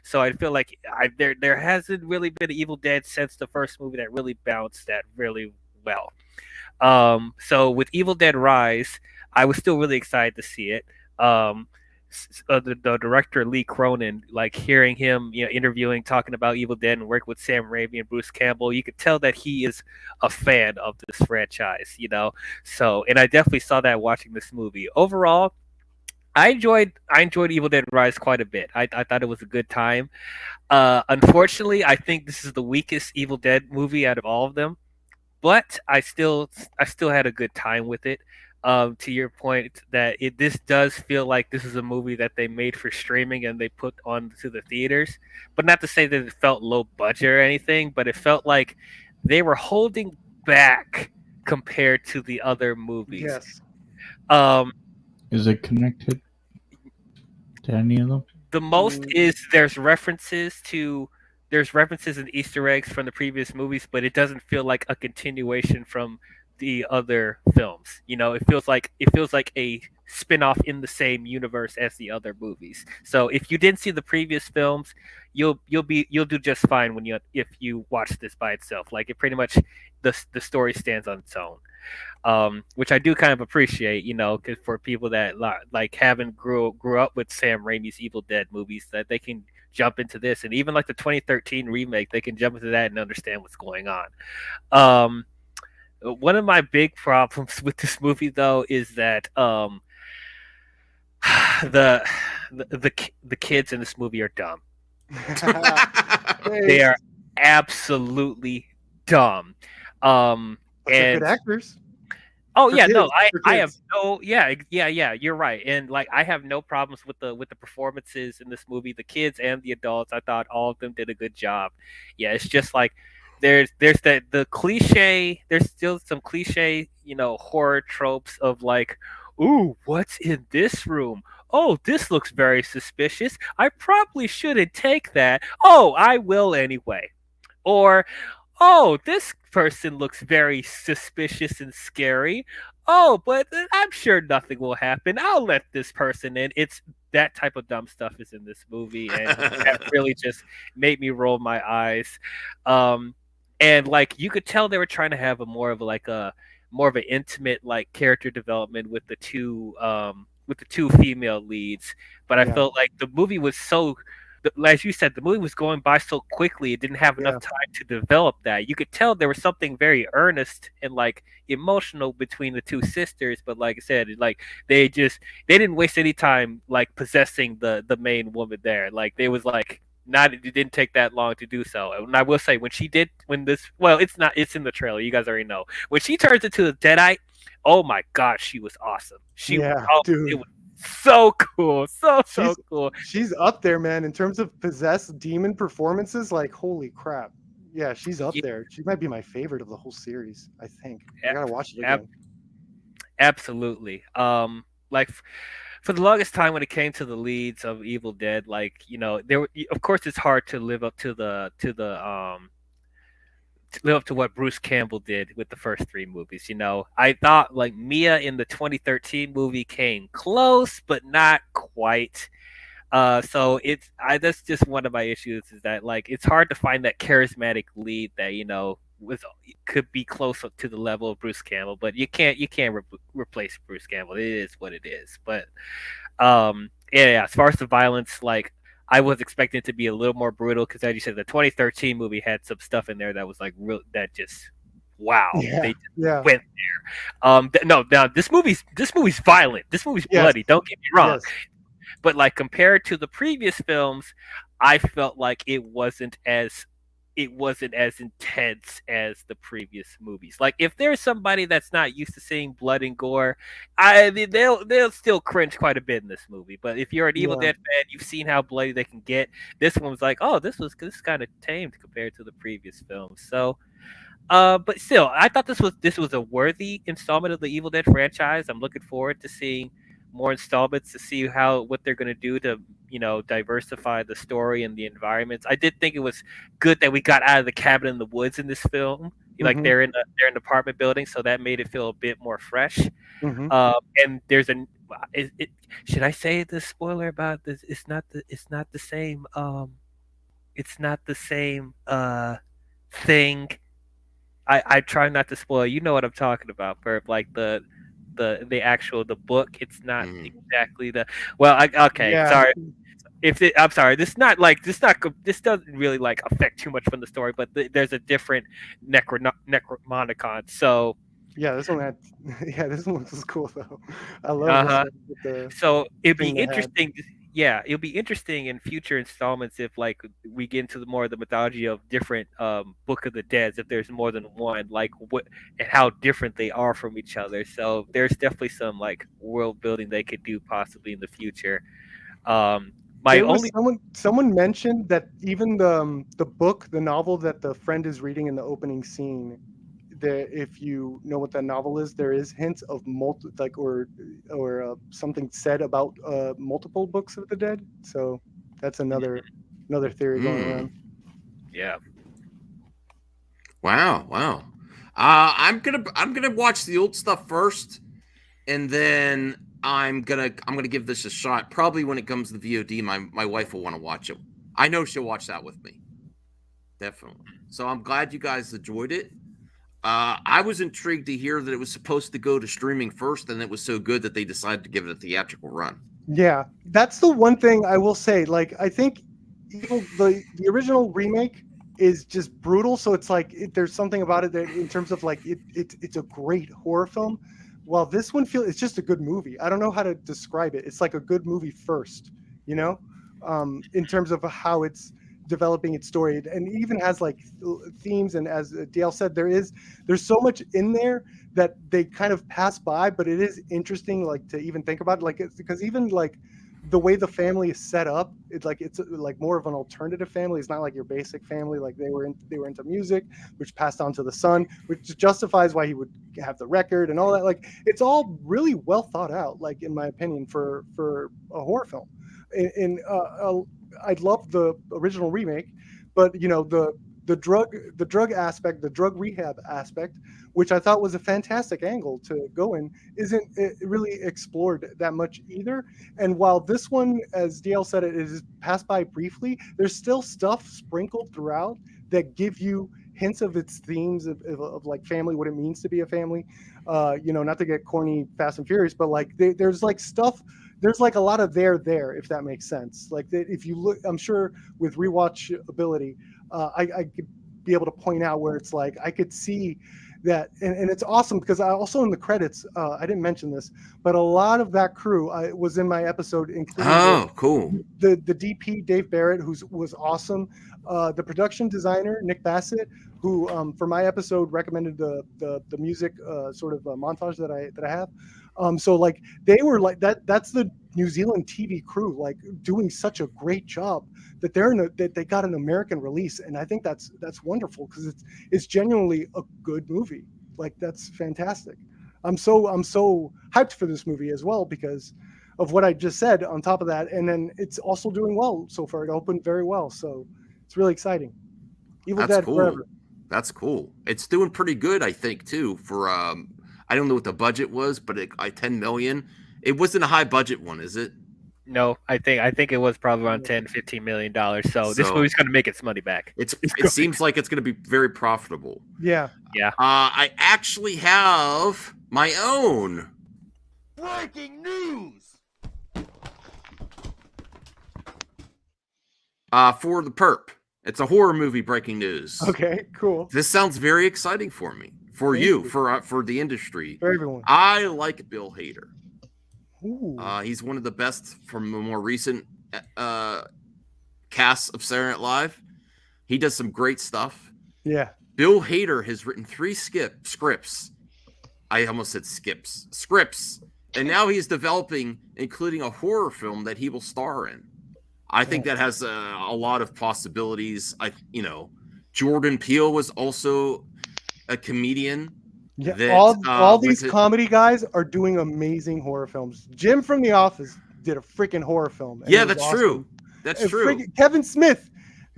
So I feel like there hasn't really been an Evil Dead since the first movie that really bounced that really well. So with Evil Dead Rise, I was still really excited to see it. The director Lee Cronin, like hearing him, interviewing, talking about Evil Dead and working with Sam Raimi and Bruce Campbell, you could tell that he is a fan of this franchise, So, and I definitely saw that watching this movie. Overall, I enjoyed Evil Dead Rise quite a bit. I thought it was a good time. Unfortunately, I think this is the weakest Evil Dead movie out of all of them, but I still had a good time with it. To your point, that this does feel like this is a movie that they made for streaming and they put onto the theaters, but not to say that it felt low budget or anything, but it felt like they were holding back compared to the other movies. Yes. Is it connected to any of them? The most is there's references and Easter eggs from the previous movies, but it doesn't feel like a continuation from the other films. It feels like a spin-off in the same universe as the other movies. So if you didn't see the previous films, you'll do just fine if you watch this by itself. Like, it pretty much the story stands on its own. Which I do kind of appreciate, because for people that like haven't grew up with Sam Raimi's Evil Dead movies, that they can jump into this, and even like the 2013 remake, they can jump into that and understand what's going on. One of my big problems with this movie, though, is that the kids in this movie are dumb. They are absolutely dumb. But they're And good actors. Oh For yeah, kids, no, for I have kids. no, yeah, you're right, and like I have no problems with the performances in this movie, the kids and the adults. I thought all of them did a good job. Yeah, it's just like there's the cliche. There's still some cliche, horror tropes of like, ooh, what's in this room? Oh, this looks very suspicious. I probably shouldn't take that. Oh, I will anyway. Or, oh, this person looks very suspicious and scary. Oh, but I'm sure nothing will happen. I'll let this person in. It's that type of dumb stuff is in this movie, and that really just made me roll my eyes. And like you could tell they were trying to have a more of an intimate like character development with the two female leads, but I Yeah. felt like the movie was so, as you said, the movie was going by so quickly. It didn't have Yeah. enough time to develop that. You could tell there was something very earnest and like emotional between the two sisters, but like I said, they didn't waste any time like possessing the main woman there. Like they was like not it didn't take that long to do so. And I will say it's in the trailer. You guys already know when she turns into a Deadite. Oh my god, she was awesome. Yeah, It dude. was so cool, so She's cool. she's up there, man, in terms of possessed demon performances. Like, holy crap. Yeah, she's up there. She might be my favorite of the whole series, I think. I gotta watch it again. Absolutely. Like for the longest time when it came to the leads of Evil Dead, like there were, of course, it's hard to live up to what Bruce Campbell did with the first three movies. I thought like Mia in the 2013 movie came close, but not quite. So that's just one of my issues, is that like it's hard to find that charismatic lead that could be close up to the level of Bruce Campbell, but you can't replace Bruce Campbell. It is what it is. But yeah, as far as the violence, like I was expecting it to be a little more brutal, because as you said, the 2013 movie had some stuff in there that was like real, that just wow, they just went there. No, now this movie's violent. This movie's bloody. Don't get me wrong. Yes. But like compared to the previous films, I felt like it wasn't as intense as the previous movies. Like if there's somebody that's not used to seeing blood and gore, they'll still cringe quite a bit in this movie. But if you're an Evil Dead fan, you've seen how bloody they can get. This one was like, oh, this is kind of tamed compared to the previous films. So but still, I thought this was a worthy installment of the Evil Dead franchise. I'm looking forward to seeing more installments to see what they're going to do to diversify the story and the environments. I did think it was good that we got out of the cabin in the woods in this film. Like they're in an apartment building, so that made it feel a bit more fresh. Mm-hmm. And there's should I say the spoiler about this? It's not the same. It's not the same thing. I try not to spoil. You know what I'm talking about, Perp. Like the book. It's not exactly the. Well, okay. Yeah. Sorry. I'm sorry. This doesn't really like affect too much from the story, but there's a different Necromonicon. So yeah, this one was cool though. I love it. So it'd be interesting. Yeah, it'll be interesting in future installments if like we get into more of the mythology of different Book of the Dead, if there's more than one, like what and how different they are from each other. So there's definitely some like world building they could do possibly in the future. Someone mentioned that even the book, the novel that the friend is reading in the opening scene, if you know what that novel is, there is hints of something said about multiple books of the dead. So that's another theory going around. Yeah. Wow. I'm gonna watch the old stuff first, and then I'm gonna give this a shot. Probably when it comes to VOD, my wife will want to watch it. I know she'll watch that with me. Definitely. So I'm glad you guys enjoyed it. I was intrigued to hear that it was supposed to go to streaming first, and it was so good that they decided to give it a theatrical run. Yeah, that's the one thing I will say. Like, I think the original remake is just brutal. So it's like there's something about it that, in terms of like it's a great horror film. While this one it's just a good movie. I don't know how to describe it. It's like a good movie first, you know, in terms of how it's developing its story, and even has like themes, and as DL said, there's so much in there that they kind of pass by, but it is interesting like to even think about it, like because even like the way the family is set up, it's like more of an alternative family. It's not like your basic family. Like they were into music, which passed on to the son, which justifies why he would have the record and all that. Like it's all really well thought out, like in my opinion, for a horror film. I love the original remake, but you know the drug aspect, the drug rehab aspect, which I thought was a fantastic angle to go in, isn't really explored that much either. And while this one, as DL said, it is passed by briefly, there's still stuff sprinkled throughout that give you hints of its themes of like family, what it means to be a family. You know, not to get corny, Fast and Furious, but like there's like stuff. There's like a lot of there, if that makes sense. Like if you look, I'm sure with rewatchability, I could be able to point out where it's like I could see that, and it's awesome because I also in the credits, I didn't mention this, but a lot of that crew was in my episode, including cool. The DP Dave Barrett, was awesome, the production designer Nick Bassett, who for my episode recommended the music sort of montage that I have. So like they were like that's the New Zealand TV crew like doing such a great job that that they got an American release, and I think that's wonderful because it's genuinely a good movie. Like that's fantastic. I'm so hyped for this movie as well because of what I just said on top of that, and then it's also doing well so far. It opened very well, so it's really exciting. Evil Dead Forever. That's cool. It's doing pretty good, I think, too. For I don't know what the budget was, but $10 million. It wasn't a high budget one, is it? No, I think it was probably around $10-15 million. So this movie's going to make its money back. It seems like it's going to be very profitable. Yeah. I actually have my own breaking news for the Perp. It's a horror movie breaking news. Okay, cool. This sounds very exciting for me, for the industry, for everyone. I like Bill Hader. Ooh. He's one of the best from the more recent casts of Saturday Night Live. He does some great stuff. Yeah. Bill Hader has written 3 scripts. I almost said scripts. And now he's developing, including a horror film that he will star in. I think that has a lot of possibilities. Jordan Peele was also a comedian. Yeah, all these comedy guys are doing amazing horror films. Jim from The Office did a freaking horror film. Yeah, that's awesome. True. That's true. Kevin Smith,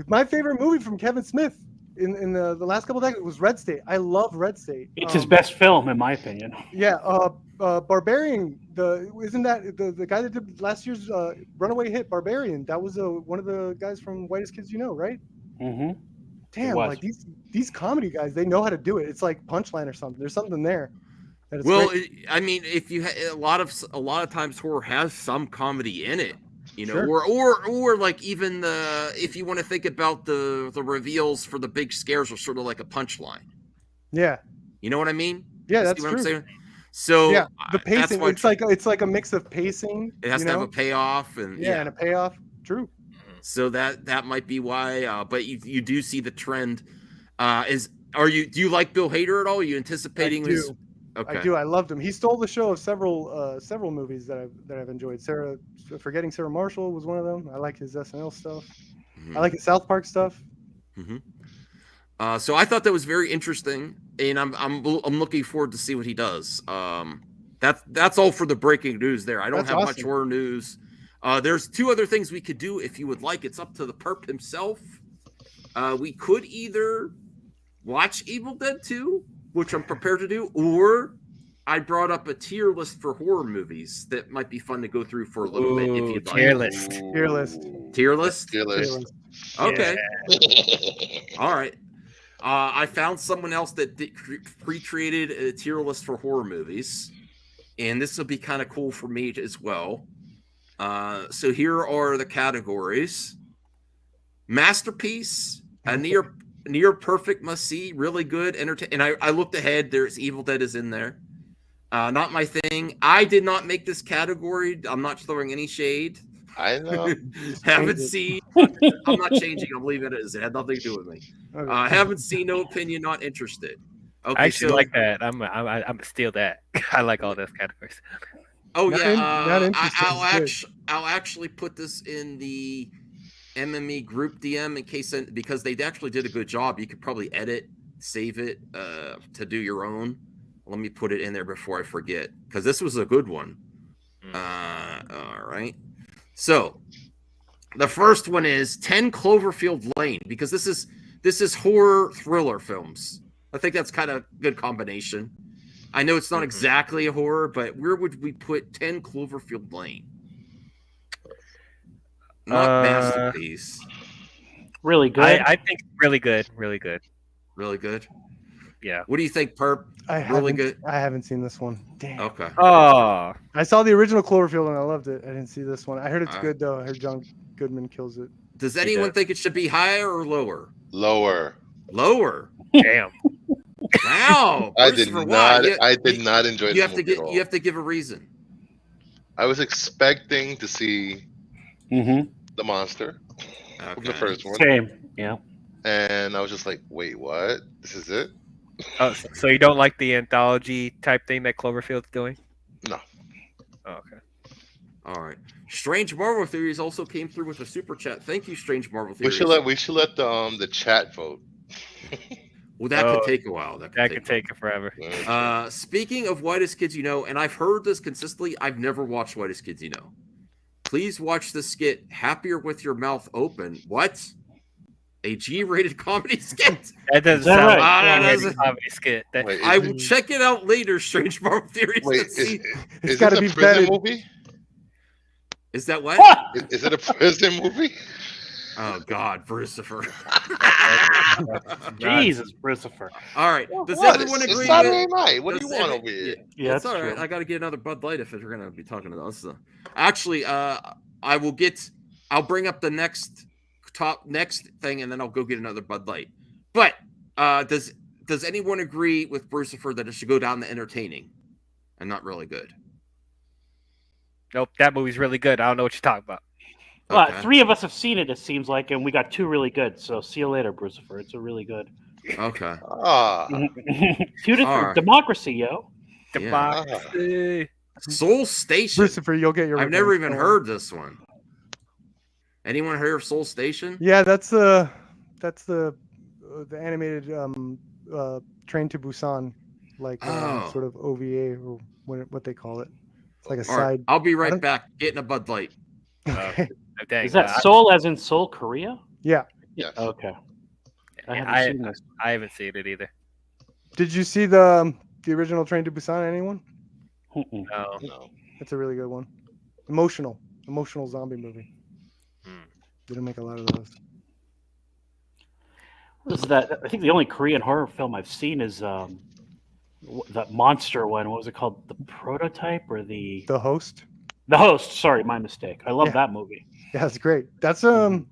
my favorite movie from Kevin Smith in the last couple of decades was Red State. I love Red State. It's his best film, in my opinion. Yeah, Barbarian. Isn't that the guy that did last year's runaway hit Barbarian? That was one of the guys from Whitest Kids You Know, right? Mm-hmm. Damn, like these comedy guys, they know how to do it. It's like Punchline or something. There's something there. Well, I mean, if you a lot of times horror has some comedy in it, you know, Sure. or like even if you want to think about the reveals for the big scares are sort of like a punchline. Yeah. You know what I mean? Yeah, You that's see what true. I'm saying? So yeah, the that's pacing. why It's like a mix of pacing. it has to have a payoff and and a payoff. True. So that might be why. But you do see the trend. Do you like Bill Hader at all? Are you anticipating his? Okay. I do. I loved him. He stole the show of several movies that I've enjoyed. Forgetting Sarah Marshall was one of them. I like his SNL stuff. I like his South Park stuff. So I thought that was very interesting, and I'm looking forward to see what he does. That's all for the breaking news there. I don't have much horror news. There's two other things we could do if you would like. It's up to the perp himself. We could either watch Evil Dead 2, which I'm prepared to do, or I brought up a tier list for horror movies that might be fun to go through for a little bit if you'd like. Tier list. Tier list. Tier list? Tier list. Okay. All right. I found someone else that pre-created a tier list for horror movies, and this will be kind of cool for me as well. So here are the categories: masterpiece, a near perfect must see, really good, entertain. And I looked ahead. There's Evil Dead is in there. Not my thing. I did not make this category. I'm not throwing any shade. I know. Haven't seen. I'm not changing. I'm leaving it as it had nothing to do with me. Okay. Haven't seen, no opinion, not interested. Okay, I actually like that. I'm gonna steal that. I like all those categories. Oh Not yeah, I'll actually put this in the MME group DM in case, because they actually did a good job. You could probably edit, save it to do your own. Let me put it in there before I forget, because this was a good one. All right. So the first one is 10 Cloverfield Lane, because this is horror thriller films. I think that's kind of good combination. I know it's not exactly a horror, but where would we put 10 Cloverfield Lane? Not masterpiece. Really good. I think really good. Really good. Really good. Yeah. What do you think, Perp? Really good. I haven't seen this one. Damn. Okay. Oh. I saw the original Cloverfield and I loved it. I didn't see this one. I heard it's good though. I heard John Goodman kills it. Does anyone think it should be higher or lower? Lower. Lower. Damn. Wow. I did not. I did not enjoy. You have to get. You have to give a reason. I was expecting to see the monster from the first one. Same. Yeah. And I was just like, wait, what? This is it? Oh, so you don't like the anthology type thing that Cloverfield's doing? No. Oh, okay. All right. Strange Marvel Theories also came through with a super chat. Thank you, Strange Marvel Theories. We should let the chat vote. Well, that could take a while. That could take it forever. Speaking of Whitest Kids You Know, and I've heard this consistently, I've never watched Whitest Kids You Know. Please watch the skit "Happier with Your Mouth Open." What? A G-rated comedy skit? That doesn't sound like a comedy skit. I will check it out later. Strange Marvel Theories. Wait, it's got to be a prison vetted. movie? Is that what? Is it a prison movie? Oh God, Christopher. Jesus, Christopher. All right. Does What? everyone It's agree? Saturday night. What do you want over here? Yeah, that's all right. true. I got to get another Bud Light if we're going to be talking about this. Actually, I'll bring up the next thing, and then I'll go get another Bud Light. But does anyone agree with Brucifer that it should go down to entertaining and not really good? Nope, that movie's really good. I don't know what you're talking about. Well, Okay. 3 of us have seen it, it seems like, and we got 2 really good. So see you later, Brucifer. It's a really good. Okay. 2 to 3. All right. Democracy, yo. Democracy. Soul Station. Brucifer, you'll get your. I've never even heard this one. Anyone heard of Soul Station? Yeah, that's the animated Train to Busan, like sort of OVA or what they call it. It's like a All right, side. I'll be right back. Getting a Bud Light. Okay. Is that Seoul as in Seoul, Korea? Yeah. Yes. Okay. I haven't seen this. I haven't seen it either. Did you see the original Train to Busan? Anyone? No. It's a really good one. Emotional zombie movie. Didn't make a lot of those. What is that? I think the only Korean horror film I've seen is that monster one. What was it called? The Prototype or the Host? The Host. Sorry, my mistake. I love that movie. Yeah, it's great. That's oh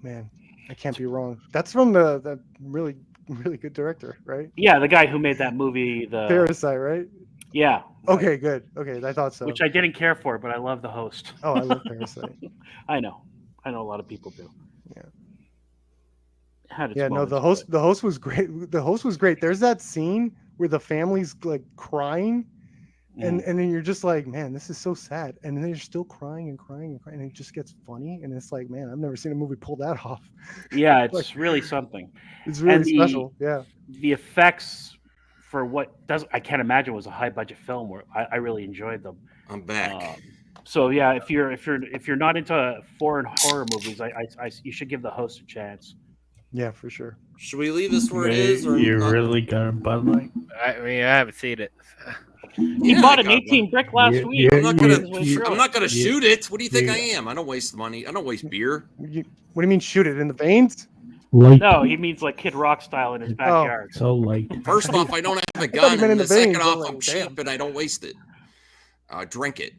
man, I can't be wrong. That's from the really good director, right? Yeah, the guy who made that movie, the Parasite, right? Yeah. Okay, good. Okay, I thought so. Which I didn't care for, but I love The Host. Oh, I love Parasite. I know a lot of people do. Yeah. Yeah, no, the host was great. The Host was great. There's that scene where the family's like crying, and then you're just like, man, this is so sad. And then they're still crying and crying and crying, and it just gets funny. And it's like, man, I've never seen a movie pull that off. Yeah, it's really something. It's really special. Yeah. The effects for what I can't imagine was a high budget film where I really enjoyed them. I'm back. So yeah, if you're not into foreign horror movies, you should give The Host a chance. Yeah, for sure. Should we leave this where it is? Or you not? really got a Bud Light? I mean, I haven't seen it. He bought an 18 brick last week. I'm not gonna shoot it. What do you think I am? I don't waste money. I don't waste beer. What do you mean shoot it in the veins? No, he means like Kid Rock style in his backyard. So light. First off, I don't have a thought he gun, meant in and the the second veins. off, I'm I'm like, cheap and I don't waste it. Drink it.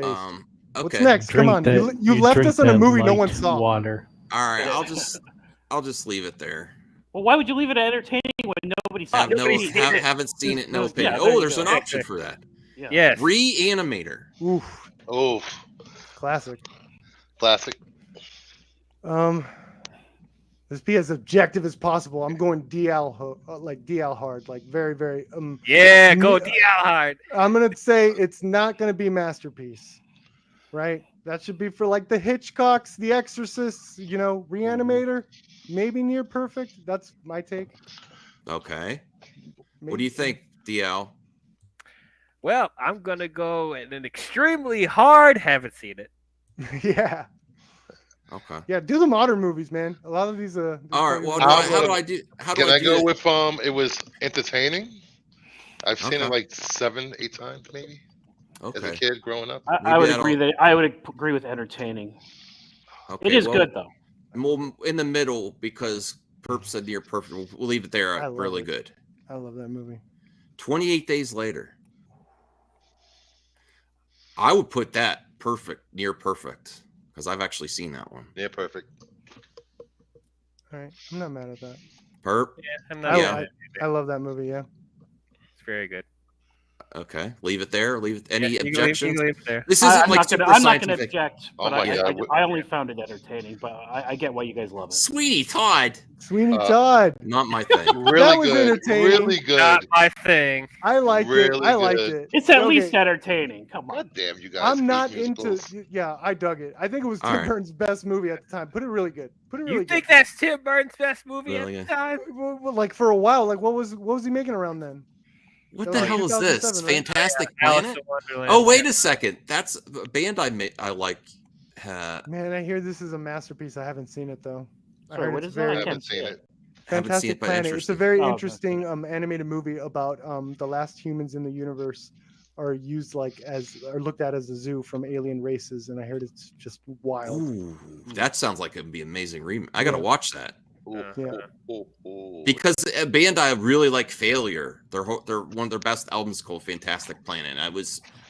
Okay. Okay. What's next? Come on, you left us on a movie no one saw. Water. All right, I'll just leave it there. Well, why would you leave it entertaining when nobody saw it? Haven't seen it. No Yeah, opinion. there There's you an go. option for that. Yeah. Yes. Reanimator. Oof. Classic. Let's be as objective as possible. I'm going DL hard, like very, very. Yeah, go DL hard. I'm gonna say it's not gonna be Masterpiece, right? That should be for like the Hitchcocks, the Exorcists, Reanimator, maybe Near Perfect. That's my take. Okay. What do you think, DL? Well, I'm gonna go in an extremely hard. Haven't seen it. Yeah. Okay. Yeah, do the modern movies, man. A lot of these. All right. Well, how do I do? Can I go with it was entertaining? I've seen it like 7, 8 times, maybe. Okay. As a kid growing up. I would agree I would agree with entertaining. Okay, it is good though. We'll in the middle because Perp said Near Perfect. We'll leave it there. Really good. I love that movie. 28 Days Later. I would put that Near Perfect, because I've actually seen that one. Near Perfect. All right, I'm not mad at that. Perp. Yeah, I'm not. I love that movie. Yeah, it's very good. Okay, leave it there. Any you objections? leave it there. This isn't like super I'm not going to scientific. object, but I only found it entertaining. But I get why you guys love it. Sweeney Todd. Sweeney Todd. Not my thing. Really was good. entertaining. Really good. Not my thing. I liked it. I liked it. It's at least entertaining. Come on. God damn, you guys. I'm not hate into. musicals. Yeah, I dug it. I think it was Tim Burton's best movie at the time. Put it really good. You think that's Tim Burton's best movie Really at the time? Well, like for a while. Like what was he making around then? What the hell is this? 2007, right? Fantastic Alice Planet? in Wonderland. Oh, wait a second. That's a band I like. Man, I hear this is a masterpiece. I haven't seen it though. Sorry, what is I that? haven't seen it. Fantastic but Planet. It's a interesting. very Oh, interesting animated movie about the last humans in the universe are used are looked at as a zoo from alien races, and I heard it's just wild. Ooh, that sounds like it'd be amazing. I gotta watch that. Ooh. Because a band I really like, Failure. They're one of their best albums called Fantastic Planet. I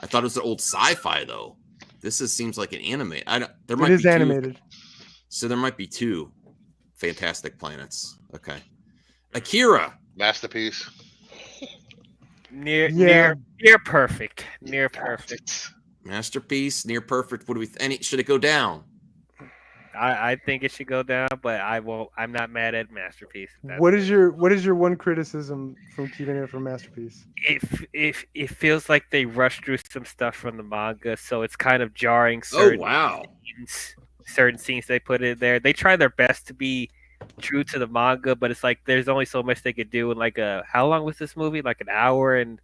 thought it was an old sci-fi though. This seems like an anime. There might It is be animated. So there might be 2 Fantastic Planets. Okay. Akira. Masterpiece. Near perfect. Near perfect. Masterpiece. Near perfect. What do we? Should it go down? I think it should go down, but I won't. I'm not mad at Masterpiece. What is your one criticism from keeping it from Masterpiece? It feels like they rushed through some stuff from the manga, so it's kind of jarring. Certain scenes they put in there. They try their best to be true to the manga, but it's like there's only so much they could do in how long was this movie? Like an hour and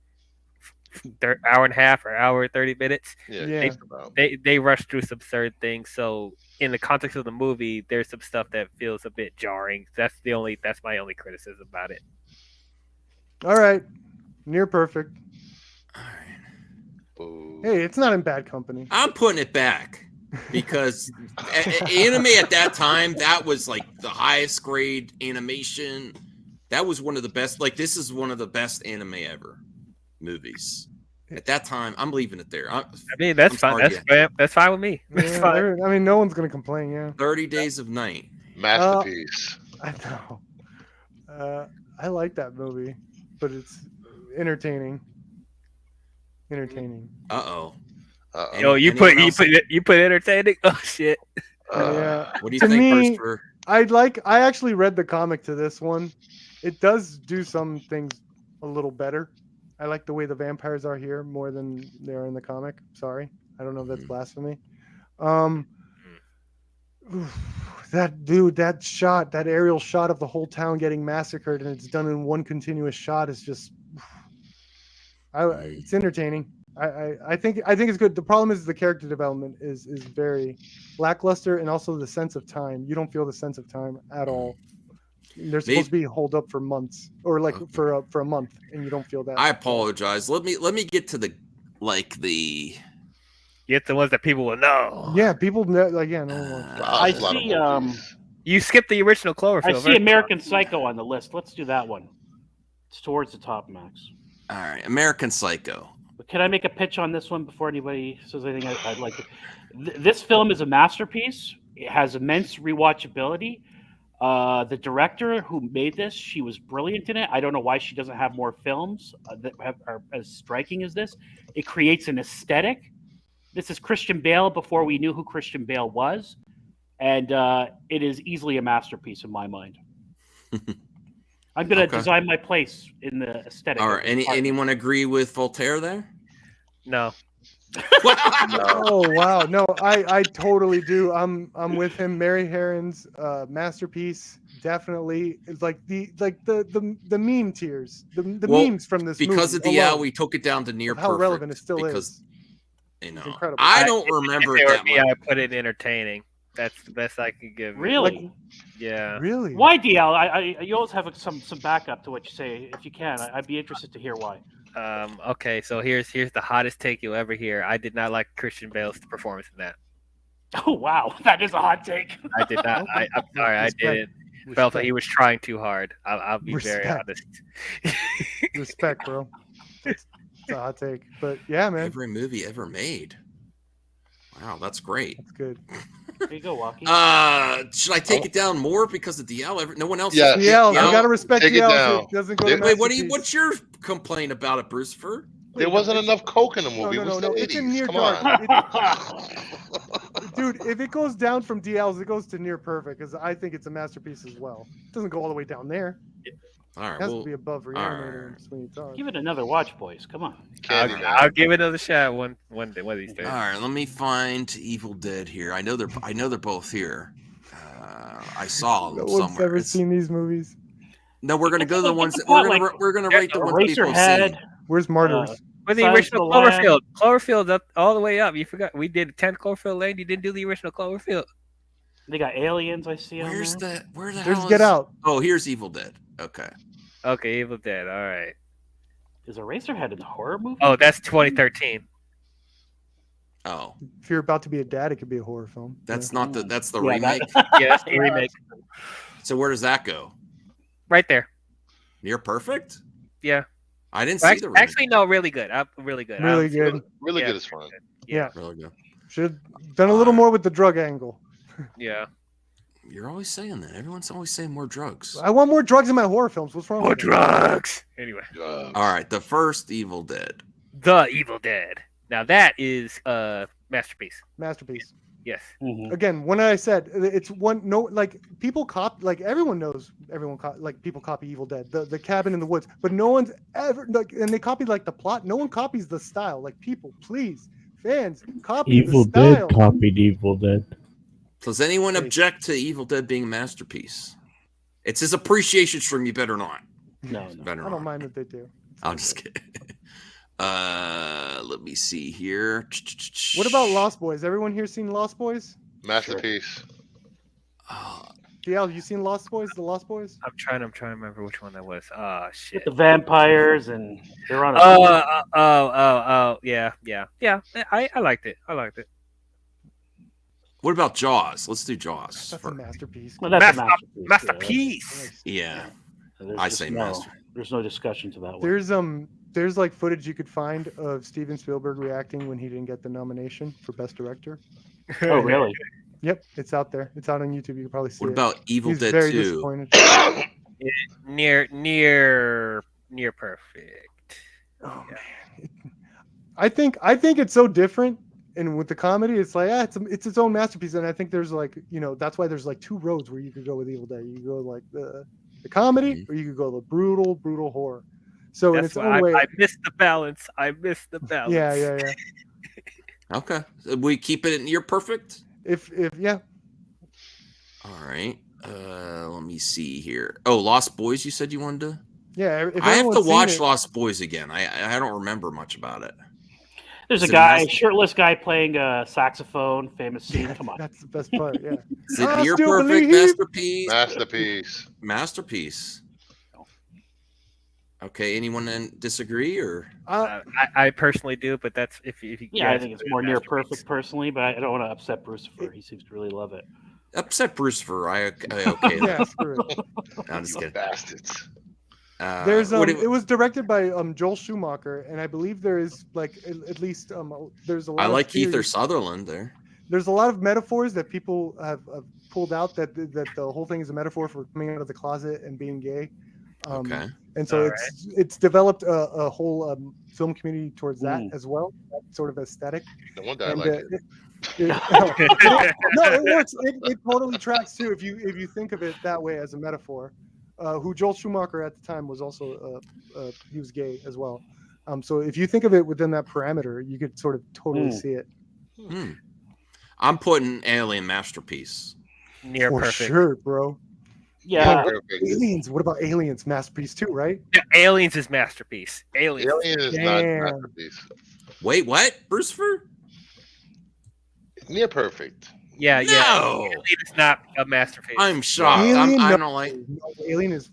hour and a half or hour 30 minutes. Yeah. They rush through some certain things. So in the context of the movie, there's some stuff that feels a bit jarring. That's my only criticism about it. All right, near perfect. All right. Boo. Hey, it's not in bad company. I'm putting it back because anime at that time, that was like the highest grade animation. That was one of the best. Like, this is one of the best anime ever movies. At that time, I'm leaving it there. That's fine. That's fine with me. That's fine. I mean, no one's gonna complain. Yeah. 30 Days of Night. Masterpiece. I know. I like that movie, but it's entertaining. Uh-oh. Yo, you put entertaining. Oh shit. Yeah. What do you To think, me, Christopher? I actually read the comic to this one. It does do some things a little better. I like the way the vampires are here more than they are in the comic. Sorry, I don't know if that's blasphemy. That aerial shot of the whole town getting massacred, and it's done in one continuous shot is just. It's entertaining. I think it's good. The problem is the character development is very lackluster, and also the sense of time. You don't feel the sense of time at all. They're supposed to be holed up for months, or like for a month, and you don't feel that. I apologize. Let me get to the get the ones that people will know. Yeah, people know. Like, yeah, no one. I see. You skipped the original Cloverfield. I see right? American Psycho on the list. Let's do that one. It's towards the top, Max. All right, American Psycho. But can I make a pitch on this one before anybody says anything? I'd like to. This film is a masterpiece. It has immense rewatchability. The director who made this, she was brilliant in it. I don't know why she doesn't have more films that are as striking as this. It creates an aesthetic. This is Christian Bale before we knew who Christian Bale was, and it is easily a masterpiece in my mind. I'm going to design my place in the aesthetic. All right. Anyone agree with Voltaire there? No. Oh wow, no, I totally do. I'm with him. Mary Herron's masterpiece, definitely. It's like the meme tiers, the memes from this because movie of DL, we took it down to near how perfect relevant it still because, is. You know, incredible. I don't remember it that much. I put it entertaining. That's the best I could give. Really? Yeah. Really? Why DL? You always have some backup to what you say. If you can, I'd be interested to hear why. Okay, so here's the hottest take you'll ever hear. I did not like Christian Bale's performance in that. Oh wow, that is a hot take. I did not. I'm sorry, I didn't. Felt that he was trying too hard. I'll be very honest. Respect, bro. It's a hot take, but yeah, man. Every movie ever made. Wow, that's great. That's good. There you go, Walkie. Should I take it down more because of DL? No one else. Yeah, DL. You gotta respect DL. It doesn't go. Wait, what's your complaint about it, Brucifer? There wasn't enough coke in the movie. No. It's in near Come dark. on. Dude, if it goes down from DL's, it goes to near perfect because I think it's a masterpiece as well. It doesn't go all the way down there. All right, it has to be above Reanimator and Sweeney Todd. Give it another watch, boys. Come on. I'll give it another shot one of these days. All right, let me find Evil Dead here. I know they're both here. I saw them somewhere. No one's ever seen these movies. No, we're gonna go to the ones that we're gonna rate the ones people have seen. Where's Martyrs? With the original Cloverfield. Cloverfield's up all the way up. You forgot we did 10 Cloverfield Lane. You didn't do the original Cloverfield. They got aliens. I see. Where the There's hell Get Out. Oh, here's Evil Dead. Okay, Evil Dead. All right. Is Eraserhead in the horror movie? Oh, that's 2013. Oh, if you're about to be a dad, it could be a horror film. That's not the. That's the remake. Yes, the remake. So where does that go? Right there. Near perfect. Yeah. I didn't see the remake. Actually, no, really good. Really good. Really good. Really good is fun. Yeah. Really good. Should have done a little more with the drug angle. Yeah. You're always saying that. Everyone's always saying more drugs. I want more drugs in my horror films. What's wrong? More with drugs. Anyway. All right, the first Evil Dead. The Evil Dead. Now that is masterpiece. Masterpiece. Yes. Mm-hmm. Again, when I said it's one, no, like people copy, like everyone knows, like people copy Evil Dead, the cabin in the woods, but no one's ever like, and they copied like the plot. No one copies the style. Like people, please, fans, copy Evil the style. Dead copied Evil Dead. Does anyone object to Evil Dead being a masterpiece? It's his appreciation stream. You better not. No. Better I don't not. mind that they do. I'm just kidding. Let me see here. What about Lost Boys? Everyone here seen Lost Boys? Masterpiece. DL, you seen Lost Boys? The Lost Boys? I'm trying to remember which one that was. Oh shit. With the vampires and they're on a. Yeah. I liked it. What about Jaws? Let's do Jaws. That's a masterpiece. Well, that's a masterpiece. Masterpiece. Yeah. There's I just say no, master. There's no discussion to that one. There's like footage you could find of Steven Spielberg reacting when he didn't get the nomination for Best Director. Oh, really? Yep, it's out there. It's out on YouTube. You can probably see it. What about Evil He's Dead very 2? disappointed. Near perfect. Oh man, I think it's so different. And with the comedy, it's like it's its own masterpiece. And I think there's like that's why there's like two roads where you could go with Evil Dead. You could go like the comedy, or you could go the brutal horror. So in its own way, I missed the balance. Yeah. Okay, so we keep it near perfect. If yeah. All right. Let me see here. Oh, Lost Boys. You said you wanted to. Yeah. I have to watch Lost Boys again. I don't remember much about it. There's a guy, shirtless guy playing a saxophone. Famous scene. Come on. That's the best part. Yeah. Is it near perfect? Masterpiece. Masterpiece. Okay. Anyone then disagree or? I personally do, but that's if you. Yeah, I think it's more near perfect personally, but I don't want to upset Brucifer. He seems to really love it. Upset Brucifer. I okay. Yeah, screw it. I'm just kidding. Bastards. There's it was directed by Joel Schumacher, and I believe there is like at least there's a lot. I like theories. Kiefer Sutherland there. There's a lot of metaphors that people have pulled out that the whole thing is a metaphor for coming out of the closet and being gay. Okay. And so it's developed a whole film community towards that as well, that sort of aesthetic. No wonder I like it. No, it works. It totally tracks too if you think of it that way as a metaphor. Who Joel Schumacher at the time was also he was gay as well. So if you think of it within that parameter, you could sort of totally see it. I'm putting Alien masterpiece. Near For perfect. sure, bro. Yeah. Aliens. What about Aliens? Masterpiece too, right? Yeah, Aliens is masterpiece. Aliens. Alien is not masterpiece. Wait, what? Brucifer? Near perfect. Yeah. No. Alien is not a masterpiece. I'm shocked. I don't like. Alien is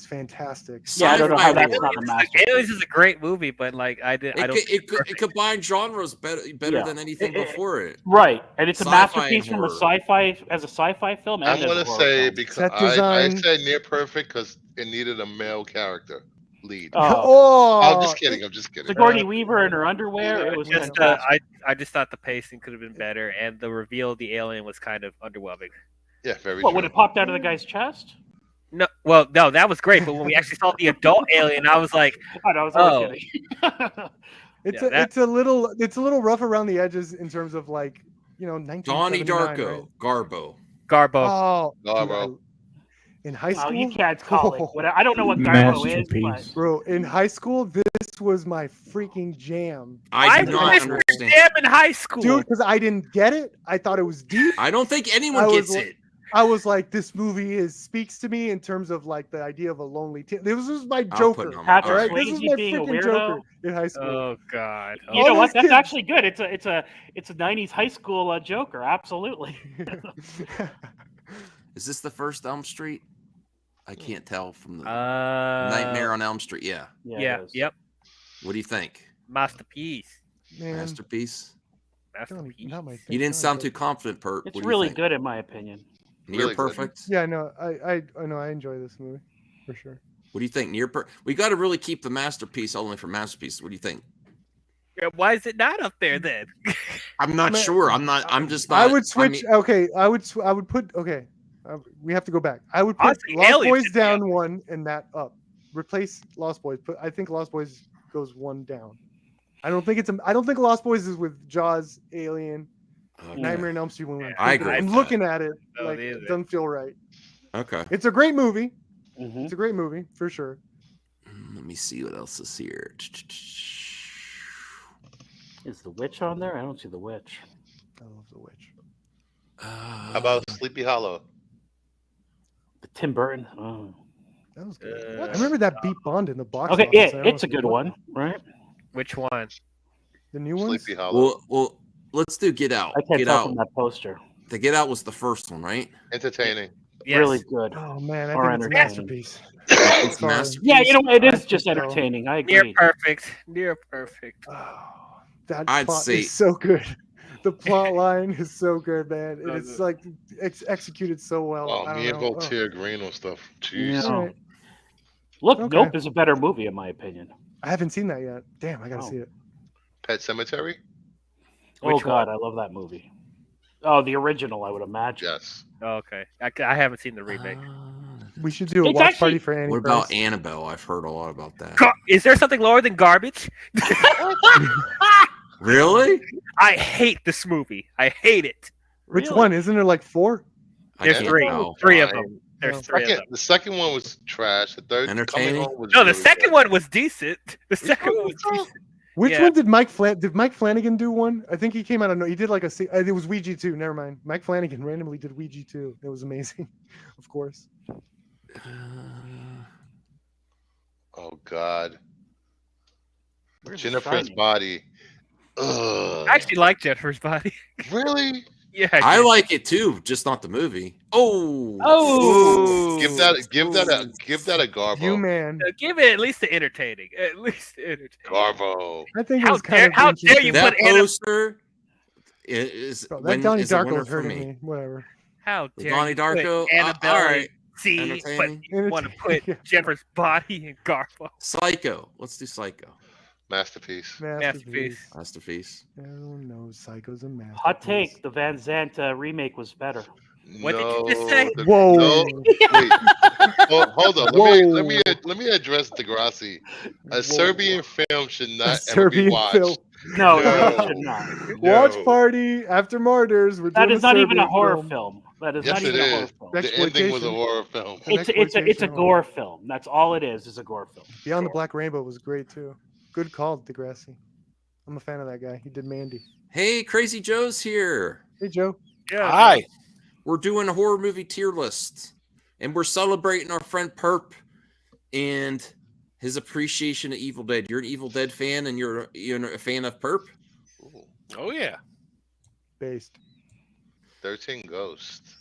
fantastic. Yeah, I don't know how that's not a masterpiece. Aliens is a great movie, but like I don't. It combines genres better than anything before it. Right, and it's a Sci-fi masterpiece and from a sci-fi film. I'm going to say because I said near perfect because it needed a male character lead. I'm just kidding. Sigourney Weaver in her underwear. It was fantastic. I just thought the pacing could have been better, and the reveal of the alien was kind of underwhelming. Yeah, very. What, when it popped out of the guy's chest? No, that was great. But when we actually saw the adult alien, I was like, I was only kidding. It's a little rough around the edges in terms of like 1979. Donnie Darko, right? Garbo. Oh, Garbo. In high school, you can't call it. I don't know what Garbo is, but... Bro, in high school, this was my freaking jam. I do not understand. Jam in high school, dude, because I didn't get it. I thought it was deep. I don't think anyone gets it. I was like, this movie speaks to me in terms of like the idea of a lonely teen. This was my Joker. Patrick This was my freaking Joker in high school. Oh God! You know what? That's actually good. It's a '90s high school Joker. Absolutely. Is this the first Elm Street? I can't tell from the Nightmare on Elm Street. Yeah. Yep. What do you think? Masterpiece. Man. Masterpiece. You didn't sound too confident, Pert. It's really good in my opinion. Near really perfect. Yeah, no, I know I enjoy this movie for sure. What do you think? Near perfect. We got to really keep the masterpiece only for masterpieces. What do you think? Yeah, why is it not up there then? I'm not sure. I'm just not. I would switch. Okay, I would put. Okay, we have to go back. I would put Lost Boys down one and that up. Replace Lost Boys. I think Lost Boys goes one down. I don't think Lost Boys is with Jaws, Alien, Nightmare on Elm Street. I agree. I'm looking at it. Like it doesn't feel right. Okay. It's a great movie. It's a great movie for sure. Let me see what else is here. Is the witch on there? I don't see the witch. I love the witch. How about Sleepy Hollow? The Tim Burton. Oh. That was good. I remember that beat Bond in the box. Okay, yeah, it's a good one, right? Which one? The new ones? Sleepy Hollow. Well, let's do Get Out. I can't Get tell Out. from that poster. The Get Out was the first one, right? Entertaining. Yes. Really good. Oh man, I Or think it's a entertaining. masterpiece. It's Sorry. masterpiece. Yeah, you know, it I is just think so. entertaining. I Near agree. perfect. Near perfect. Oh, that I'd plot say- is so good. The plot line is so good, man. And it's like executed so well. Oh, I me and don't know. Voltaire agreeing on stuff. Jeez. Yeah. Alright. Look, Okay. Nope is a better movie in my opinion. I haven't seen that yet. Damn, I gotta Oh. see it. Pet Cemetery? Oh Which God, I love that movie. Oh, the original, I would imagine. Yes. Oh, okay. I haven't seen the remake. We should do a It's watch actually- party for Annie. What about Price. Annabelle? I've heard a lot about that. Is there something lower than garbage? Really? I hate this movie. I hate it. Which Really? one? Isn't there like 4? I There's can't three. tell. Three of Fine. them. There's No. three of them. The second one was trash. The third Coming Entertaining? Home was No, the really second good. one was decent. The second one was decent. Which Yeah. one did Mike Flanagan do one? I think he came out of he did like it was Ouija 2. Never mind. Mike Flanagan randomly did Ouija 2. It was amazing. Of course. Oh God. Where's Jennifer's Shining? body. Ugh. I actually like Jennifer's Body. Really? Yeah, I do. like it too, just not the movie. Oh. Oh, Give that a Garbo. You man. Give it at least the entertaining. At least the entertaining. Garbo. I think it How was kind dare- of how dare you interesting. That put Anna- poster is Bro, that when Donnie is a Darko winner was for hurting me. me. Whatever. How The dare Donnie you Darko, put Annabelle all right. C, but Entertaining. you want to put Yeah. Jennifer's Body in Garbo. Psycho. Let's do Psycho. Masterpiece. Masterpiece. Masterpiece. Everyone knows Psycho's a masterpiece. hot take. The Van Zandt remake was better. What did you just No, say? Whoa. No, wait. Hold on. Let me address Degrassi. A Serbian film should not ever Serbian be watched. film. No, No. it should not. Watch No. party after Martyrs. We're That doing is not even a Serbian horror film. film. That is Yes, not it even a horror is. film. The ending was a Exploitation. horror film. It's an It's a exploitation gore film. That's all it is a gore film. Beyond the Black Rainbow was great too. Good call, Degrassi. I'm a fan of that guy. He did Mandy. Hey, Crazy Joe's here. Hey Joe. Yeah. Hi. We're doing a horror movie tier list, and we're celebrating our friend Perp and his appreciation of Evil Dead. You're an Evil Dead fan, and you're a fan of Perp. Ooh, Oh yeah. Based. 13 Ghosts.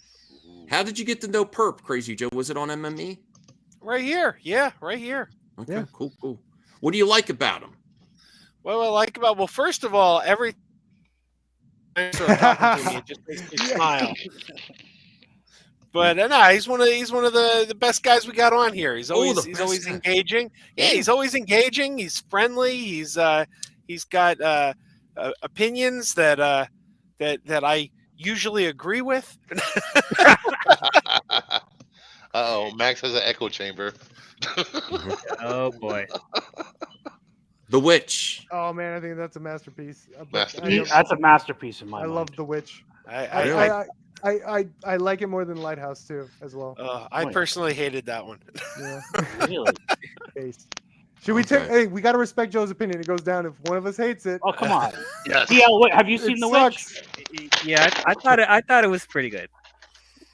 Ooh. How did you get to know Perp, Crazy Joe? Was it on MME? Right here. Yeah, right here. Okay, Yeah. cool. What do you like about him? What I like about first of all, every time you start talking to me, it just makes me smile. But no, he's one of the best guys we got on here. He's Oh, always the he's best always guy. engaging. Yeah, he's always engaging. He's friendly. He's got opinions that I usually agree with. Uh-oh, Max has an echo chamber. Oh boy. The Witch. Oh man, I think that's a masterpiece. But Masterpiece. That's a masterpiece in my I mind. love The Witch. I Really? I like it more than Lighthouse too, as well. I personally hated that one. Yeah. Really? Based. Should we take? Okay. Hey, we got to respect Joe's opinion. It goes down if one of us hates it. Oh, come on. Yes. DL, have you seen It The sucks. Witch? Yeah, I thought it was pretty good.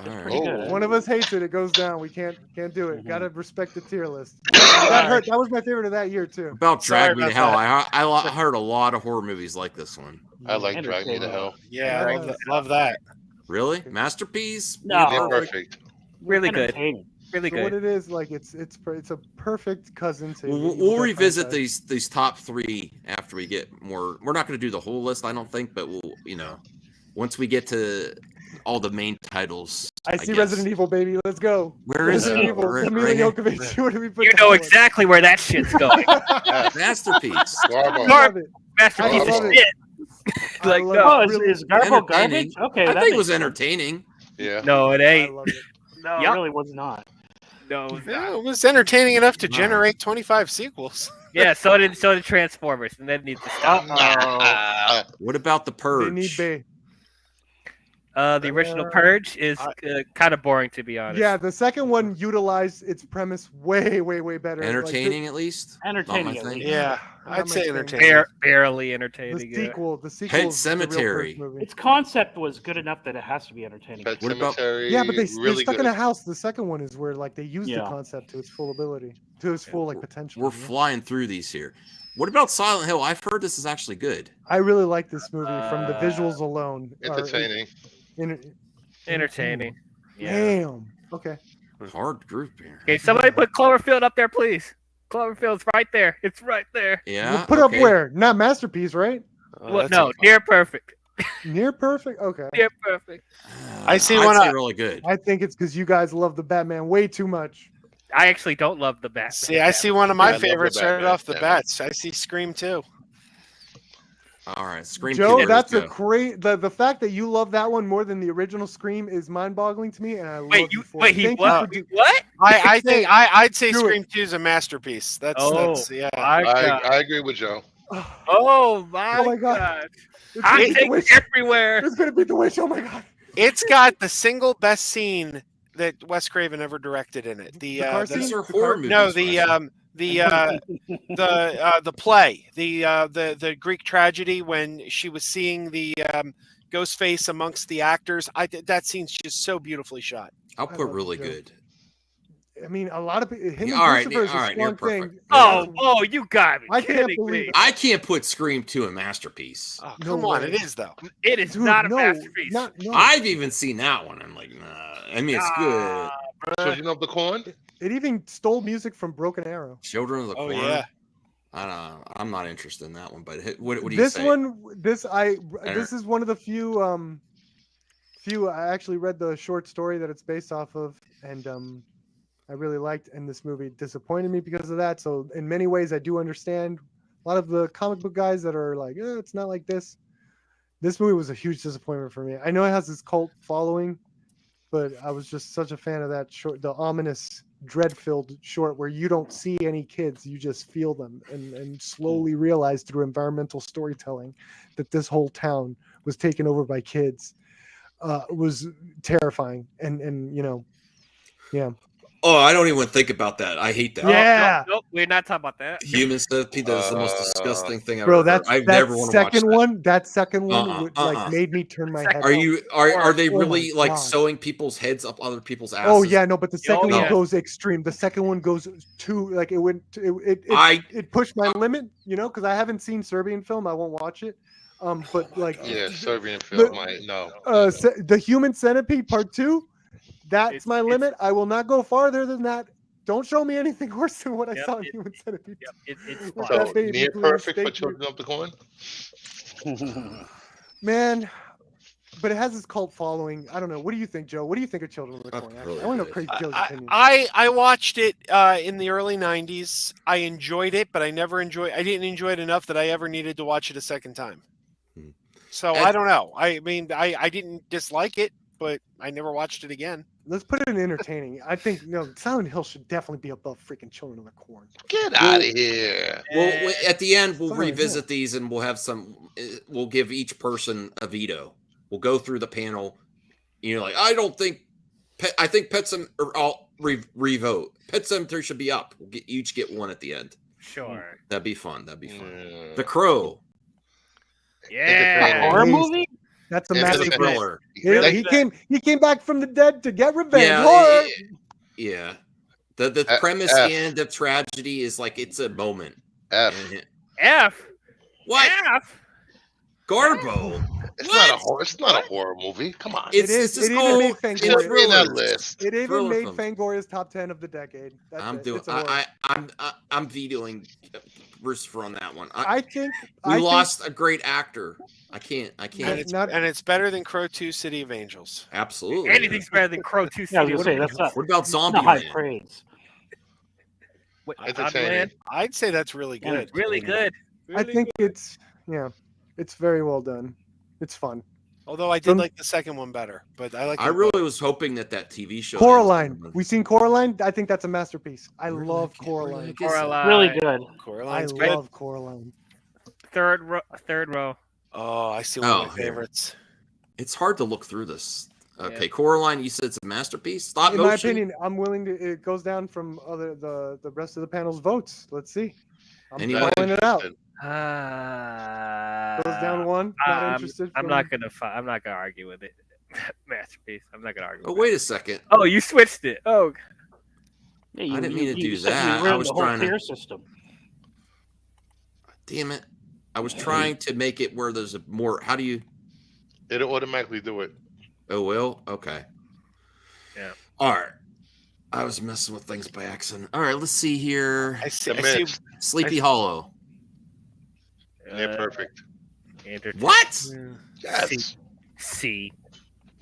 All right. Pretty good. One of us hates it. It goes down. We can't do it. Mhm. Got to respect the tier list. That hurt. That was my favorite of that year too. About Sorry Drag Me to about Hell. I heard a lot of horror movies like this one. I like Drag Me to Entertaining. Hell. Yeah, I I love that. Really? Masterpiece? No. They're Oh. perfect. Really good. Entertaining. Really For what good. it is, like it's a perfect cousin to. We'll, the Evil we'll Dead revisit franchise. these top three after we get more. We're not going to do the whole list, I don't think, but we'll once we get to all the main titles. I see guess. Resident Evil, baby. Let's go. Where is Resident it? Evil. Right- Mila right here. Jovovich. What do we put You that know one? exactly where that shit's going. Masterpiece. Garbo. I love it. Masterpiece I love of it. shit. I Like, love no. Oh, it. Really- is Garbo Entertaining. garbage? Okay, I that think it was makes sense. entertaining. Yeah. No, it I ain't. love it. No, Yup. it really was not. No, it was Yeah, not. it was entertaining enough to No. generate 25 sequels. Yeah, so did Transformers, and that needs to stop. Ah, What about the Purge? They need Bay. The original Purge is kind of boring, to be honest. Yeah, the second one utilized its premise way better. Entertaining, at least. Entertaining, Not my at thing. least. Yeah, Not I'd my say thing. entertaining. Barely The entertaining. sequel. The sequel. Pet is the real Purge Cemetery. movie. Its concept was good enough that it has to be entertaining. Pet What about- Cemetery. Yeah, but they're really stuck good. in a house. The second one is where like they use the Yeah. concept to its full ability, to its full like potential. We're you know? flying through these here. What about Silent Hill? I've heard this is actually good. I really like this movie from the visuals alone. Entertaining. Entertaining. Yeah. Damn. Okay. Hard group here. Okay, somebody put Cloverfield up there, please. Cloverfield's right there. It's right there. Yeah. Put up where? Not masterpiece, right? Well, no, near perfect. Near perfect. Okay. Near perfect. I see I'd one. say really good. I think it's because you guys love the Batman way too much. I actually don't love the Batman. See, I see one of my I love the favorites right Batman. off the bats. I see Scream 2. All right, Scream. Joe, 2, that's let's a go. great. The fact that you love that one more than the original Scream is mind-boggling to me, and I love you for wait, it. he Thank what? you for What? I think I'd say Do it. Scream 2 is a masterpiece. That's yeah. I agree with Joe. Oh my, Oh my God. It's gonna I beat the take witch. everywhere. It's gonna beat the witch. Oh my God. It's got the single best scene that Wes Craven ever directed in it. The car the- scene? These are The horror car- movies. no, Wes. the play, the Greek tragedy when she was seeing the ghost face amongst the actors. That scene's just so beautifully shot. I'll I put love really Joe. good. I mean, a lot of him and All right, Christopher is all a right, you're strong thing. perfect. Oh, you got me. I can't kidding believe me. it. I can't put Scream 2 a masterpiece. Oh, No come on, way. it is though. It is Dude, not a no, masterpiece. no. I've even seen that one. I'm like, nah. I mean, it's good. Children of the Corn. It even stole music from Broken Arrow. Children of the Oh Corn. yeah. I don't know. I'm not interested in that one. But what do you This say? one, this is one of the few. I actually read the short story that it's based off of, and I really liked. And this movie disappointed me because of that. So in many ways, I do understand a lot of the comic book guys that are like, it's not like this. This movie was a huge disappointment for me. I know it has this cult following, but I was just such a fan of that short, the ominous, dread-filled short where you don't see any kids, you just feel them, and slowly realize through environmental storytelling that this whole town was taken over by kids. Was terrifying, and yeah. Oh, I don't even think about that. I hate that. Yeah. Nope, we're not talking about that. Human centipede is the most disgusting thing I've Bro, ever heard. I've never want to watch second that. one. That second one would, like made me turn my head. Are you are they Oh really my like God. sewing people's heads up other people's asses? Oh yeah, no, but the second one no. goes extreme. The second one goes too like it went. It pushed my limit, because I haven't seen Serbian film. I won't watch it. But like Yeah, Serbian film. No. The Human Centipede Part 2. That's my limit. I will not go farther than that. Don't show me anything worse than what I saw in Human Centipede. It's With So that baby, near please, perfect for thank you. Children of the Corn. Man, but it has this cult following. I don't know. What do you think, Joe? What do you think of Children of the Corn? Actually, I want to know Crazy Joe's opinion. I watched it in the early '90s. I enjoyed it, but I didn't enjoy it enough that I ever needed to watch it a second time. So I don't know. I mean, I didn't dislike it, but I never watched it again. Let's put it in entertaining. I think Silent Hill should definitely be above freaking Children of the Corn. Get out of here. Well, at the end, we'll Silent revisit these and we'll have some. We'll give each person a veto. We'll go through the panel. Like I don't think. I think Pet Sematary. Or I'll revote. Pet Sematary should be up. We'll each get one at the end. Sure. That'd be fun. The Crow. Yeah. Horror movie? That's a It's massive a thriller. He came back from the dead to get revenge. Yeah, Horror. yeah. The premise F. and of tragedy is like it's a moment. F. F. What? F. Garbo. It's not a horror. It's not a horror movie. Come on. It is. just It even made It should be in that Fangoria. list. It even Thriller made films. Fangoria's top 10 of the decade. That's I'm it. doing. It's a horror. I'm vetoing Lucifer on that one. I think we I think- lost a great actor. I can't. And it's better than Crow 2: City of Angels. Absolutely. Anything's better than Crow 2 Yeah, I was City. gonna say that's not. What about it's not high Zombieland? praise. Entertaining. I'd say that's really good. Really good. I think it's very well done. It's fun. Although I did like the second one better, but I like. I really was hoping that TV show. Coraline. We seen Coraline. I think that's a masterpiece. I love Coraline. Really good. Coraline's I good. love Coraline. Third row. Oh, I see one of my here. favorites. It's hard to look through this. Okay, Coraline. You said it's a masterpiece. Stop In motion. my opinion, I'm willing to. It goes down from the rest of the panel's votes. Let's see. I'm Anyone calling it out. Goes Goes down one. Not interested. I'm from- not gonna. I'm not gonna argue with it. Masterpiece. I'm not gonna argue. Oh, with wait a second. Oh, you switched it. Oh. Yeah, I didn't mean to do said that. You ruined I was the whole trying to- tier system. Damn it! I was trying to make it where there's a more. How do you? It'll automatically do it. Oh, will? Okay. Yeah. All right. I was messing with things by accident. All right, let's see here. I see. The I see. Mist. Sleepy Hollow. Near perfect. What? Yes. C.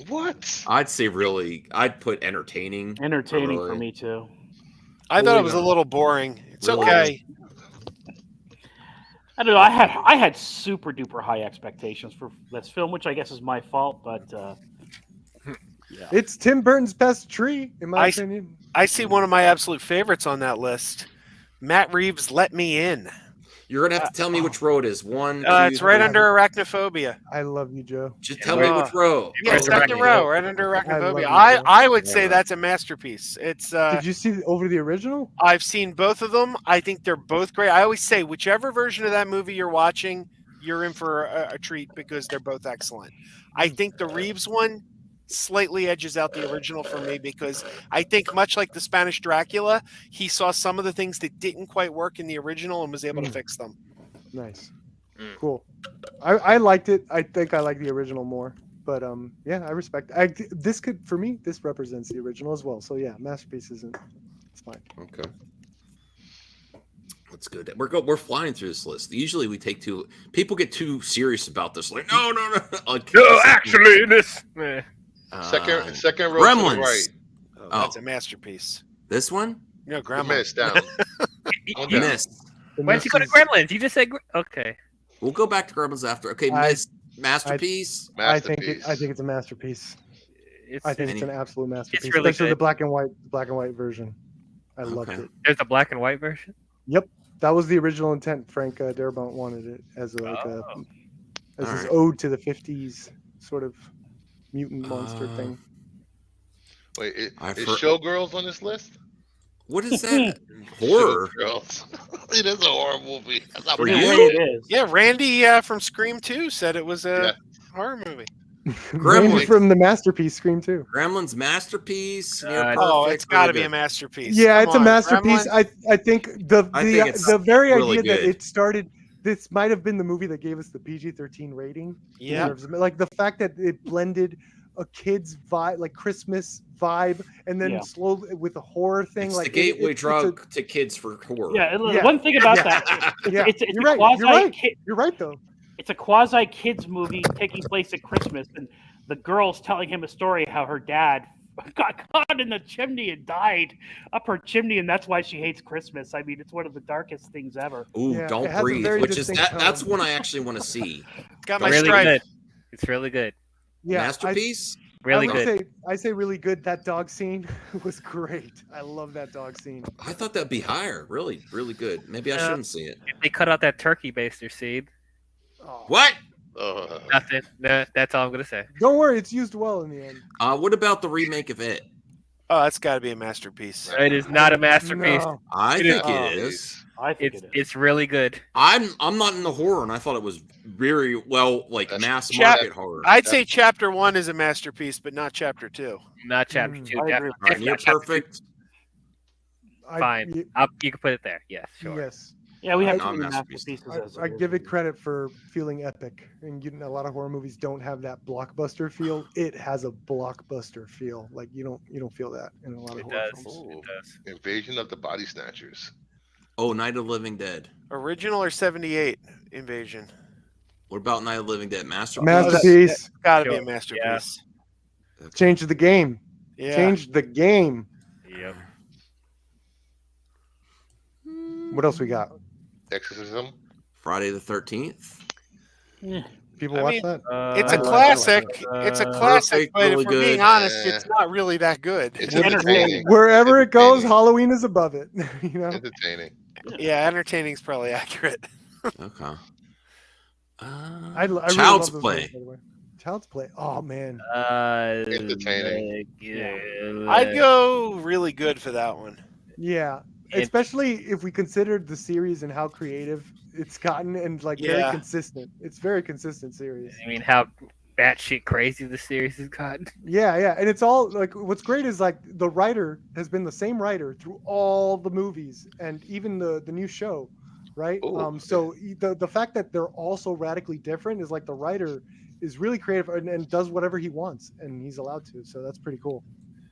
What? I'd say really. I'd put entertaining. Entertaining really. for me too. I thought it was a little boring. It's Really? okay. I don't know. I had super duper high expectations for this film, which I guess is my fault. But yeah, It's Tim Burton's best tree, in my opinion. I see one of my absolute favorites on that list. Matt Reeves' "Let Me In." You're gonna have to tell me which row it is. One, two. It's right three. under Arachnophobia. I love you, Joe. Just tell me which row. Yeah, second row, right under I love Arachnophobia. you, I would Joe. say that's a masterpiece. It's. Did you see over the original? I've seen both of them. I think they're both great. I always say whichever version of that movie you're watching, you're in for a treat because they're both excellent. I think the Reeves one slightly edges out the original for me because I think much like the Spanish Dracula, he saw some of the things that didn't quite work in the original and was able to fix them. Nice. Cool. I liked it. I think I like the original more. But yeah, I respect. This could for me. This represents the original as well. So yeah, masterpiece isn't. It's fine. Okay. That's good. We're flying through this list. Usually we take too. People get too serious about this. Like no. Like, No, actually, this. Second row Gremlins. to the right. Oh, that's a masterpiece. This one? No, The Gremlins. Mist down. One You down. missed. Why did you go to Gremlins? You just said okay. We'll go back to Gremlins after. Okay, Miss Masterpiece. I think it's a masterpiece. I think it's an absolute masterpiece, really especially good. the black and white version. I loved it. There's a black and white version. Yep, that was the original intent. Frank Darabont wanted it as like as his Alright. ode to the '50s sort of mutant monster thing. Wait, is heard- Showgirls on this list? What is that? Horror. Showgirls. It is a horror movie. That's not For pretty you? good. it is. Yeah, Randy from Scream 2 said it was a horror movie. Randy from the masterpiece Scream 2. Gremlins masterpiece. Near Oh, perfect, it's got to really be a good. masterpiece. Yeah, Come it's a on, masterpiece. Gremlins. I think I think it's the very really idea that good. it started. This might have been the movie that gave us the PG-13 rating. Yeah. Like the fact that it blended a kid's vibe, like Christmas vibe, and then Yeah. slowly with a horror thing. It's like the gateway it's drug to kids for horror. Yeah, Yeah. one thing about Yeah. that, Yeah, it's you're a right. quasi You're right. kid, You're right, though. it's a quasi kids movie taking place at Christmas, and the girl's telling him a story how her dad got caught in the chimney and died up her chimney, and that's why she hates Christmas. I mean, it's one of the darkest things ever. Ooh, Yeah, it don't has a breathe. very Which is distinct that's tone. one I actually want to see. Got my Really stripe. good. It's really good. Yeah, Masterpiece. Really I good. would say I say really good. That dog scene was great. I love that dog scene. I thought that'd be higher. Really, really good. Maybe I shouldn't see it. If they cut out that turkey baster seed. Oh. What? Nothing. No, that's all I'm gonna say. Don't worry, it's used well in the end. What about the remake of it? Oh, that's got to be a masterpiece. It is not a masterpiece. No. I It think is- it is. I think It's it is. it's really good. I'm not in the horror, and I thought it was very well, like That's mass Chap- market horror. I'd say chapter 1 is a masterpiece, but not chapter 2. Not chapter two. I agree. Definitely. All right, near Chapter two, perfect. Fine. You can put it there. Yes, sure. Yes. Yeah, we have I- too many masterpiece. masterpieces. as I it is. give it credit for feeling epic, and a lot of horror movies don't have that blockbuster feel. It has a blockbuster feel. Like you don't feel that in a lot of It horror does. films. It does. Invasion of the Body Snatchers. Oh, Night of the Living Dead. Original or 78 Invasion? What about Night of the Living Dead? Masterpiece. Masterpiece Got to be Sure. a masterpiece. changed the game. Yeah. Changed the game. Yep. What else we got? Exorcism. Friday the 13th. People I watch mean, that? It's I a like classic. that. It's a classic, Perfect, but really if we're being good. honest, it's not really that good. It's entertaining. entertaining. Wherever it goes, Entertaining. Halloween is above it. You know. Entertaining. Yeah, entertaining is probably accurate. Okay. I really Child's love those Play. movies, by the way. Child's Play. Oh man. Entertaining. I'd go really good for that one. Yeah. It- Especially if we considered the series and how creative it's gotten and like very Yeah. consistent. It's very consistent series. I mean, how batshit crazy the series has gotten. Yeah, yeah. And it's all like what's great is like the writer has been the same writer through all the movies and even the new show. right? So the fact that they're all so radically different is like the writer is really creative and does whatever he wants, and he's allowed to. So that's pretty cool.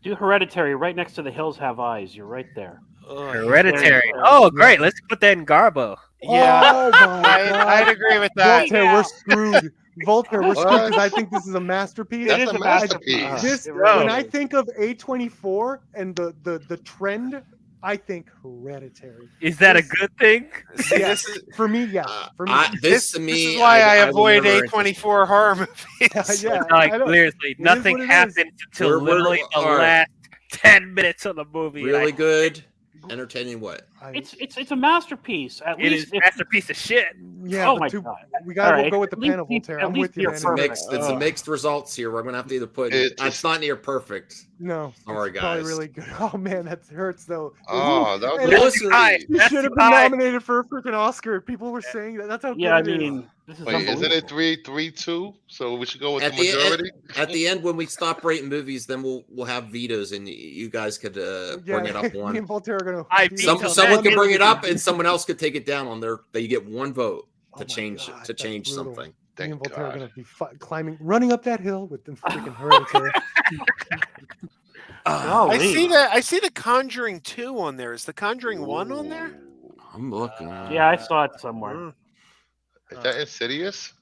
Do Hereditary right next to The Hills Have Eyes. You're right there. Hereditary. Oh, great. Let's put that in Garbo. Yeah, Oh my God. I'd agree with that. Voltaire, we're screwed. Voltaire, we're screwed because I think this is a masterpiece. That's a masterpiece. When I think of A24 and the trend, I think Hereditary. Is that a good thing? Yes, for me, yes. For me, This is why I avoid A24 horror movies. Yeah, like seriously, nothing happens until literally the last 10 minutes of the movie. Really good, entertaining. What? It's a masterpiece. At It least is a masterpiece of shit. Yeah. Oh my God. We gotta All go with the At least panel, you- Voltaire. at I'm least with you, you're man. It's a mixed results here. We're gonna have to either put it's not near perfect. No, Sorry, it's probably guys. really good. Oh man, that hurts though. Oh, that And was you should have been nominated for a freaking Oscar. People were saying that. That's how Yeah, I good it is. mean, this is Wait, isn't unbelievable. it 3-3-2? So we should go with At the the majority. at the end, when we stop rating movies, then we'll have vetoes, and you guys could bring it up Me one. and Voltaire are gonna. Someone could bring it up, and someone else could take it down on their. You get one vote to change brutal. something. Me and Voltaire are gonna be running up that hill with them freaking Hereditary. I see that. I see the Conjuring 2 on there. Is the Conjuring 1 on there? I'm looking. Yeah, I saw it somewhere. Is that Insidious?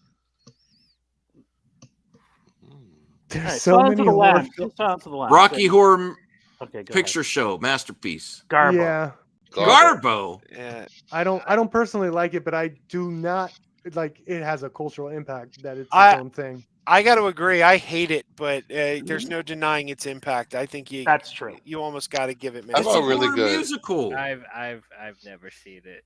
There's All right, so many to the horror left. Just on to the left. Rocky Horror Okay, go Picture Show masterpiece. Garbo. Yeah. Garbo. Yeah. I don't personally like it, but I do not like it has a cultural impact that it's its own thing. I got to agree. I hate it, but there's no denying its impact. I think that's true. You almost got to give it. It's a really good musical. I've never seen it.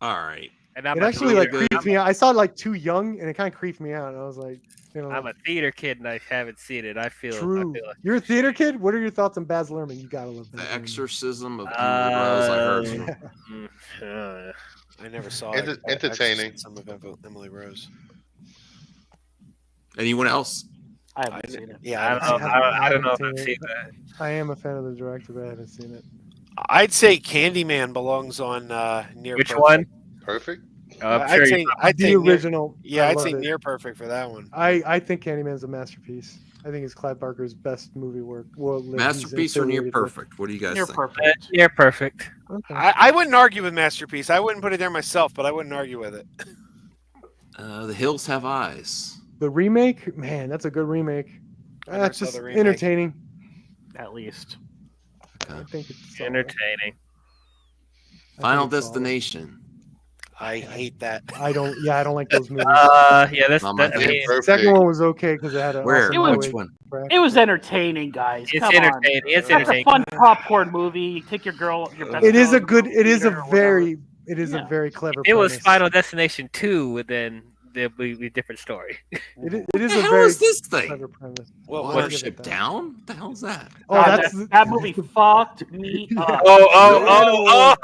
All right. And I'm It actually like creeped me out. I saw it like too young, and it kind of creeped me out. And I was like, I'm a theater kid, and I haven't seen it. I feel true. I feel like, You're a theater kid. What are your thoughts on Baz Luhrmann? You gotta love The Exorcism of Emily Rose. I heard. I never saw it. Entertaining. Some of Emily Rose. Anyone else? I haven't seen it. Yeah, I don't know if I've seen that. I am a fan of the director, but I haven't seen it. I'd say Candyman belongs on Near Which Perfect. one? Perfect. I'd say the original. Yeah, I I'd love say it. Near Perfect for that one. I think Candyman's a masterpiece. I think it's Clive Barker's best movie work. Well, Masterpiece or Near Perfect? What do you guys Near think? Perfect. Near Perfect. Okay. I wouldn't argue with Masterpiece. I wouldn't put it there myself, but I wouldn't argue with it. The Hills Have Eyes. The remake, man, that's a good remake. That's saw just the remake. entertaining. At least. I think it's Entertaining. Final Destination. I hate that. I don't like those movies. Yeah, that's Not my that, I mean, The second one was okay because it had a Where? awesome Which highway one? crash. It was entertaining, guys. It's Come entertaining. On. It's That's a entertaining. fun popcorn movie. You take your girl, your best It is girl a to good. the It is a theater or very. whatever. It is a very clever. It was premise. Final Destination 2, then there'll be a different story. It is What a the hell very is this thing? clever premise. Well, I'll give it Watership that. Down? What the hell is that? Oh, God, that's that movie fucked me up. Oh!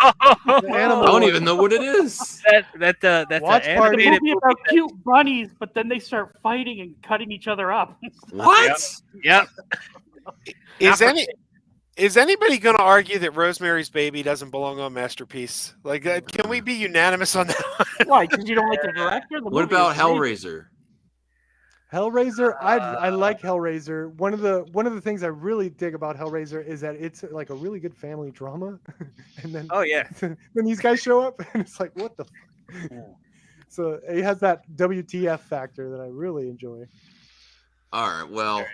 The animal I don't one. even know what it is. That's Watch an party. It's a animated movie about cute bunnies, but then they start fighting and cutting each other up. What? Yep. Is anybody going to argue that Rosemary's Baby doesn't belong on Masterpiece? Like, can we be unanimous on that? Why? Because you don't like the director? The What movie about is great. Hellraiser? Hellraiser, I like Hellraiser. One of the things I really dig about Hellraiser is that it's like a really good family drama, and then Oh yeah. then these guys show up and it's like what the fuck? So it has that WTF factor that I really enjoy. All right. Well,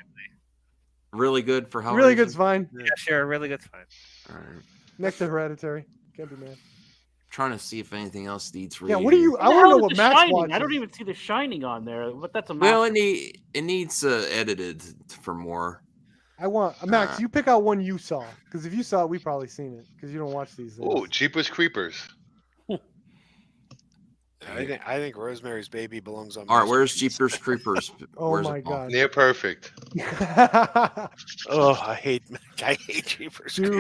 really good for Hellraiser. Really good's fine. Yeah, sure. Really good. Fine. All right. Next to Hereditary, can't be mad. Trying to see if anything else needs Yeah, reading. what do you? I What the want to hell know is what The Max Shining? watches. I don't even see The Shining on there, but that's a Well, masterpiece. it needs edited for more. I want Max. You pick out one you saw because if you saw it, we probably seen it because you don't watch these things. Oh, Jeepers Creepers. I think Rosemary's Baby belongs on. All right, where's Jeepers Creepers? Oh Where's my it? god. Near Perfect. Oh, I hate Jeepers. Dude,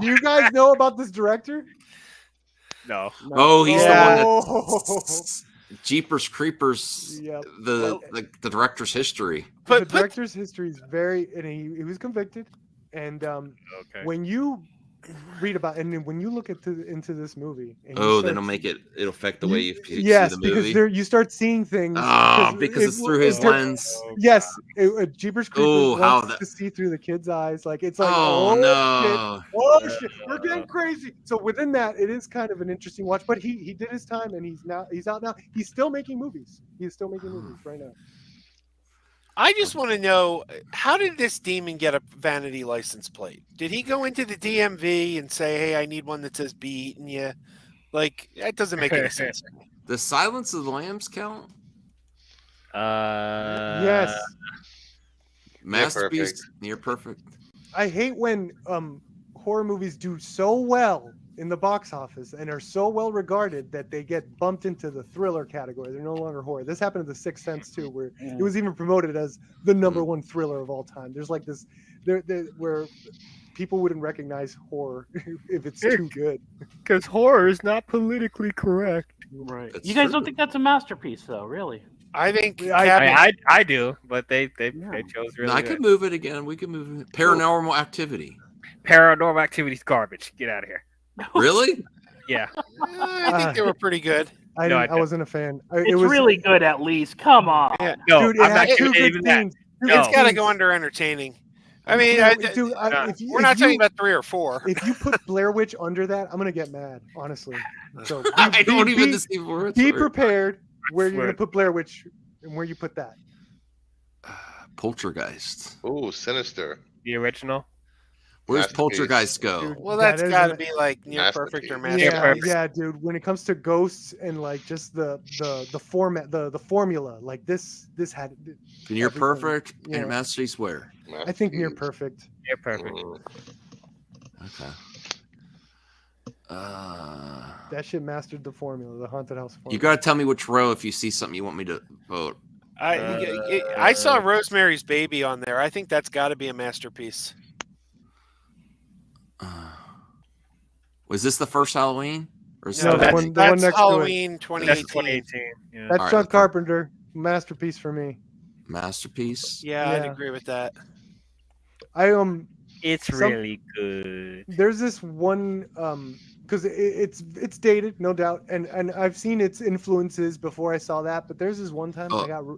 do you guys know about this director? No. Oh, he's Yeah. the one that Jeepers Creepers. Yep. The director's history. The director's history is very, and he was convicted, and Okay. when you read about, and then when you look into this movie, and then it'll affect the way you see yes, the because movie. you start seeing things because it's through his lens. Yes, Jeepers Creepers Oh, wants to see through the kid's eyes. Like it's like, oh no, no, shit, we're getting crazy. So within that, it is kind of an interesting watch. But he did his time, and he's out now. He's still making movies. He's still making movies right now. I just want to know, how did this demon get a vanity license plate? Did he go into the DMV and say, "Hey, I need one that says "Be eating you"? Like that doesn't make any sense to me. The Silence of the Lambs count? Yes. Masterpiece, near perfect. I hate when horror movies do so well in the box office and are so well regarded that they get bumped into the thriller category. They're no longer horror. This happened to The Sixth Sense too, where it was even promoted as the #1 thriller of all time. There's like this where people wouldn't recognize horror if it's too good. Because horror is not politically correct. Right. That's You guys true. don't think that's a masterpiece, though? Really? I think I do, but they chose really. No, I could move it again. We could move it. Paranormal Activity. Paranormal Activity's garbage. Get out of here. Really? Yeah. I think they were pretty good. I wasn't a fan. It's really good, at least. Come on. Yeah. No, dude, it I'm had not two giving it good even that. scenes. It's got to go under entertaining. I mean, Dude, we're not talking about 3 or 4. If you put Blair Witch under that, I'm gonna get mad, honestly. So I don't even deceive words. Be prepared where you're gonna put Blair Witch and where you put that. Poltergeist. Ooh, Sinister. The original. Where's Masterpiece. Poltergeist go? Dude, Well, that's that got to isn't- be like near perfect or Masterpiece. masterpiece. Yeah, dude. When it comes to ghosts and like just the format, the formula, like this had. Near everything. perfect Yeah. and Masterpiece where? I think near perfect. Near perfect. Okay. That shit mastered the formula, the haunted house formula. You got to tell me which row if you see something you want me to vote. I saw Rosemary's Baby on there. I think that's got to be a masterpiece. Was this the first Halloween? Or is No, that the one That's next Halloween to it. 2018. That's 2018. Yeah. That's All right, John let's go. Carpenter, masterpiece for me. Masterpiece? Yeah, I'd Yeah. agree with that. It's really good. There's this one because it's dated, no doubt, and I've seen its influences before I saw that. But there's this one time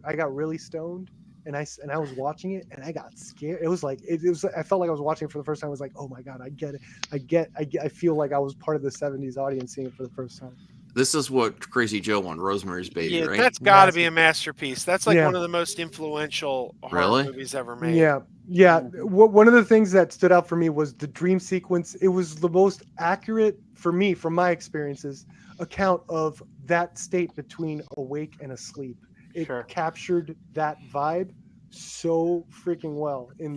I got really stoned, and I was watching it, and I got scared. It was like it was. I felt like I was watching it for the first time. I was like, oh my god, I get it. I feel like I was part of the '70s audience seeing it for the first time. This is what Crazy Joe won, Rosemary's Baby, Yeah, right? that's got to be a masterpiece. That's like Yeah. one of the most influential horror Really? movies ever made. Yeah. One of the things that stood out for me was the dream sequence. It was the most accurate for me, from my experiences, account of that state between awake and asleep. It captured that vibe so freaking well in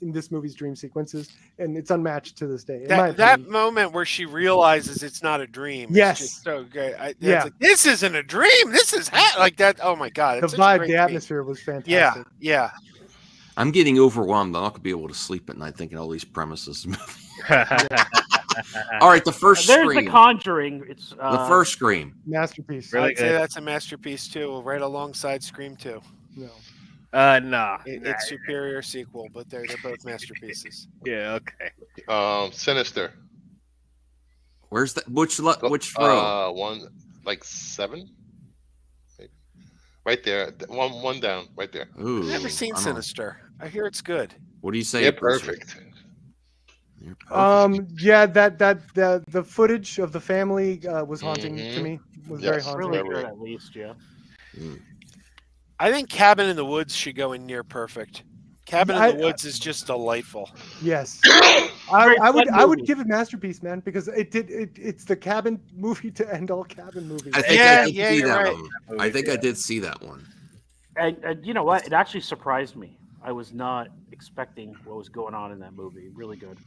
this movie's dream sequences, and it's unmatched to this day. in my That opinion. moment where she realizes it's not a dream. Yes. It's just so great. Yeah. It's like, this isn't a dream. This is like that. Oh my god. The It's such a vibe, great the scene. atmosphere was fantastic. Yeah. I'm getting overwhelmed. I'm not going to be able to sleep at night thinking all these premises. All right, the first There's Scream. The Conjuring. It's The first Scream. Masterpiece. I'd say that's a masterpiece too, right alongside Scream 2. No. No. It's superior sequel, but they're both masterpieces. Yeah, okay. Sinister. Where's that? Which row? One, like 7. Maybe. Right there. One down. Right there. Ooh, I've never seen I don't- Sinister. I hear it's good. What do you say? Yeah, Bruce? perfect. Yeah, the footage of the family was haunting to me. Was very haunting. Really good, at least. Yeah. I think Cabin in the Woods should go in near perfect. Cabin in the Woods is just delightful. Yes, I would give it masterpiece, man, because it's the Cabin movie to end all Cabin movies. I think I did see you're that right. one. I think I did see that one. And you know what? It actually surprised me. I was not expecting what was going on in that movie. Really good.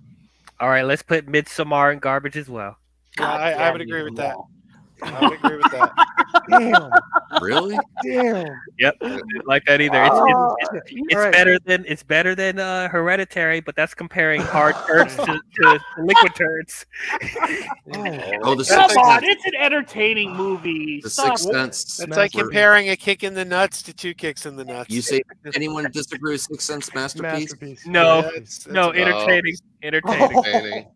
All right, let's put Midsommar in garbage as well. Yeah, I would agree with that. I would agree with that. Damn. Really? Damn. Yep. Didn't like that either. It's better than Hereditary, but that's comparing hard turds to liquid turds. Oh, the Come Sixth on, Sense. it's an entertaining movie. The Stop. Sixth Sense. It's like comparing a kick in the nuts to 2 kicks in the nuts. You say anyone disagree with Sixth Sense masterpiece? Masterpiece. No, Yeah, it's no, entertaining. Entertaining.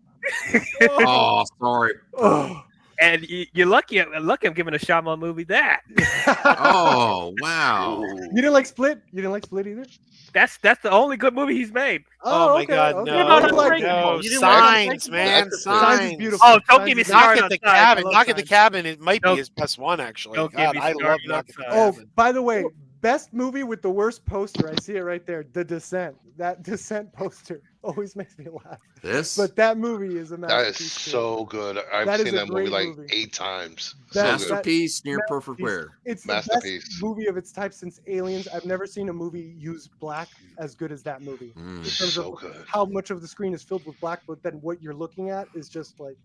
Oh, sorry. And you're lucky. I'm giving a Shyamalan movie that. Oh, wow. You didn't like Split? You didn't like Split either? That's the only good movie he's made. Oh, my okay, God, okay. no, What about no, You didn't like Signs, Unbreakable? man, That's Signs is Signs. beautiful. Oh, don't Signs get me is Knock started at on the Signs. Cabin. I love Knock at the Signs. Cabin. It might be Don't- his best one, actually. don't get God, me I love started on Knock at the Signs. Oh, Cabin. by the way, best movie with the worst poster. I see it right there. The Descent. That Descent poster always makes me laugh. This But that movie is a That masterpiece. is too. so good. I've That is seen a that movie great like movie. 8 times. That- So good. masterpiece, near perfect Masterpiece. wear. It's the best Masterpiece. movie of its type since Aliens. I've never seen a movie use black as good as that movie. In terms So of good. how much of the screen is filled with black, but then what you're looking at is just like.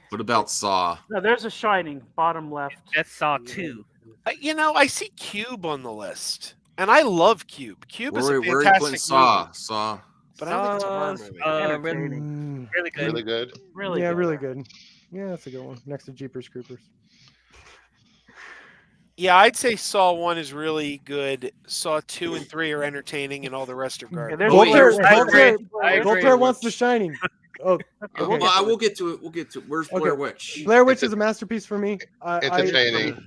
What about Saw? No, there's a Shining, bottom left. That's Saw 2. I see Cube on the list, and I love Cube. Cube is a Where are you putting fantastic Saw? movie, Saw. but I don't think it's a horror Saw's, movie. Entertaining. really good. Really good. Really Yeah, good. really good. Yeah, that's a good one. Next to Jeepers Creepers. Yeah, I'd say Saw 1 is really good. Saw 2 and 3 are entertaining, and all the rest are garbage. there's Voltaire, Blair I Voltaire, agree. I agree. Voltaire wants The Shining. Oh, Well, okay. I will get to it. We'll get to it. Where's Okay. Blair Witch? Blair Witch is a masterpiece for me. Entertaining.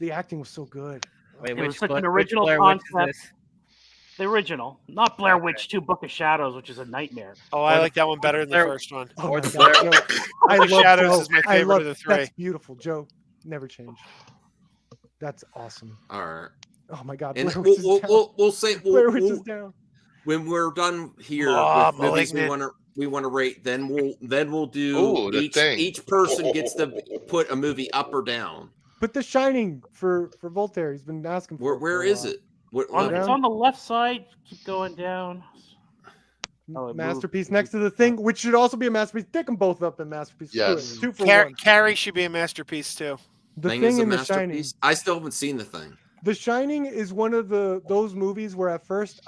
The acting was so good. Wait, It was which such Blair- an which original Blair Witch is concept. this? The original, not Blair Witch 2: Book of Shadows, which is a nightmare. Oh, I like that one better than the Blair- first one. Oh Or my the God, Blair- Joe. I Book of love Shadows Joe. is my I favorite love, of the three. That's beautiful, Joe. Never change. That's awesome. All right. Oh my God, And Blair Witch is down. we'll say Blair Witch is down. when we're done here Oh, with movies Malignant. we want to rate, then we'll do Ooh, the thing. each person gets to put a movie up or down. Put The Shining for Voltaire. He's been asking for. Where it for a is while. it? What On, level? it's on the left side. Keep going down. Oh, it Masterpiece moved. next to The Thing, which should also be a masterpiece. Stick them both up in masterpiece. Screw it. Yes. 2 for 1. Carrie should be a masterpiece too. The Thing Thing is a and The Shining. masterpiece. I still haven't seen the thing. The Shining is one of those movies where at first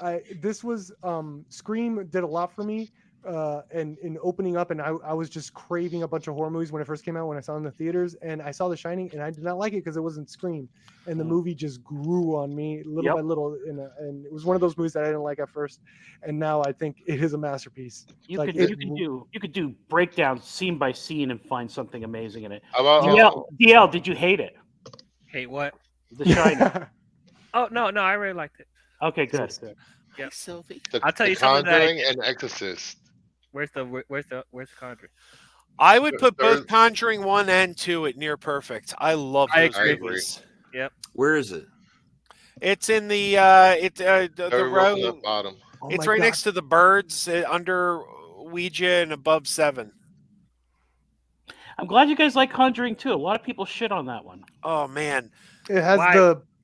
Scream did a lot for me, and in opening up, and I was just craving a bunch of horror movies when it first came out when I saw it in the theaters, and I saw The Shining and I did not like it because it wasn't Scream, and the movie just grew on me little by little, and it was one of those movies that I didn't like at first, and now I think it is a masterpiece. You Like, could do breakdowns scene by scene and find something amazing in it. How about DL, did you hate it? Hate what? The Shining. Oh no, I really liked it. Okay, good. Yep. Sylvie. I'll tell The you something that Conjuring and Exorcist. Where's the Conjuring? I would put There's- both Conjuring 1 and 2 at near perfect. I love I those agree. movies. Yep. Where is it? It's in the the Very rough on the row. bottom. Oh It's my right God. next to the birds, under Ouija and above 7. I'm glad you guys like Conjuring too. A lot of people shit on that one. Oh man, It has Why?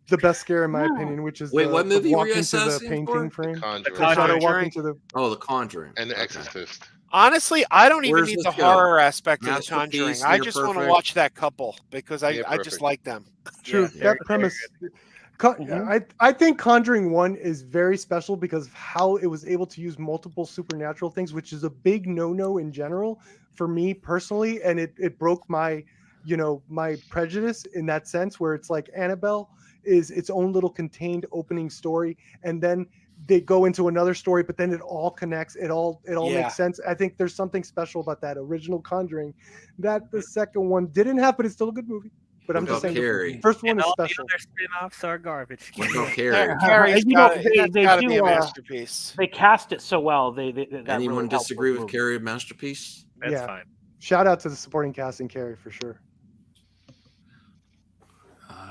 the best scare in my No. opinion, which is Wait, the, what the movie were walking you to the asking painting for? frame. Conjuring. The shadow Conjuring. walking to the. Oh, The Conjuring. And The Okay. Exorcist. honestly, I don't even Where's need this the go? horror aspect of the Masterpiece, Conjuring. I Near just want to Perfect? watch that couple because Near I just Perfect. like them. True, Yeah, that very premise. Mhm. I think Conjuring 1 is very special because of how it was able to use multiple supernatural things, which is a big no-no in general for me personally, and it broke my my prejudice in that sense, where it's like Annabelle is its own little contained opening story, and then they go into another story, but then it all connects. It all Yeah. makes sense. I think there's something special about that original Conjuring that the second one didn't have, but it's still a good movie. But I'm What just about saying, the Carrie? first one And is all special. the other spin-offs are garbage. What about Carrie? Carrie's You know, got they to do, be a uh, masterpiece. They cast it so well. That Anyone really helped disagree those with movies. Carrie masterpiece? That's Yeah. fine. Shout out to the supporting cast in Carrie for sure.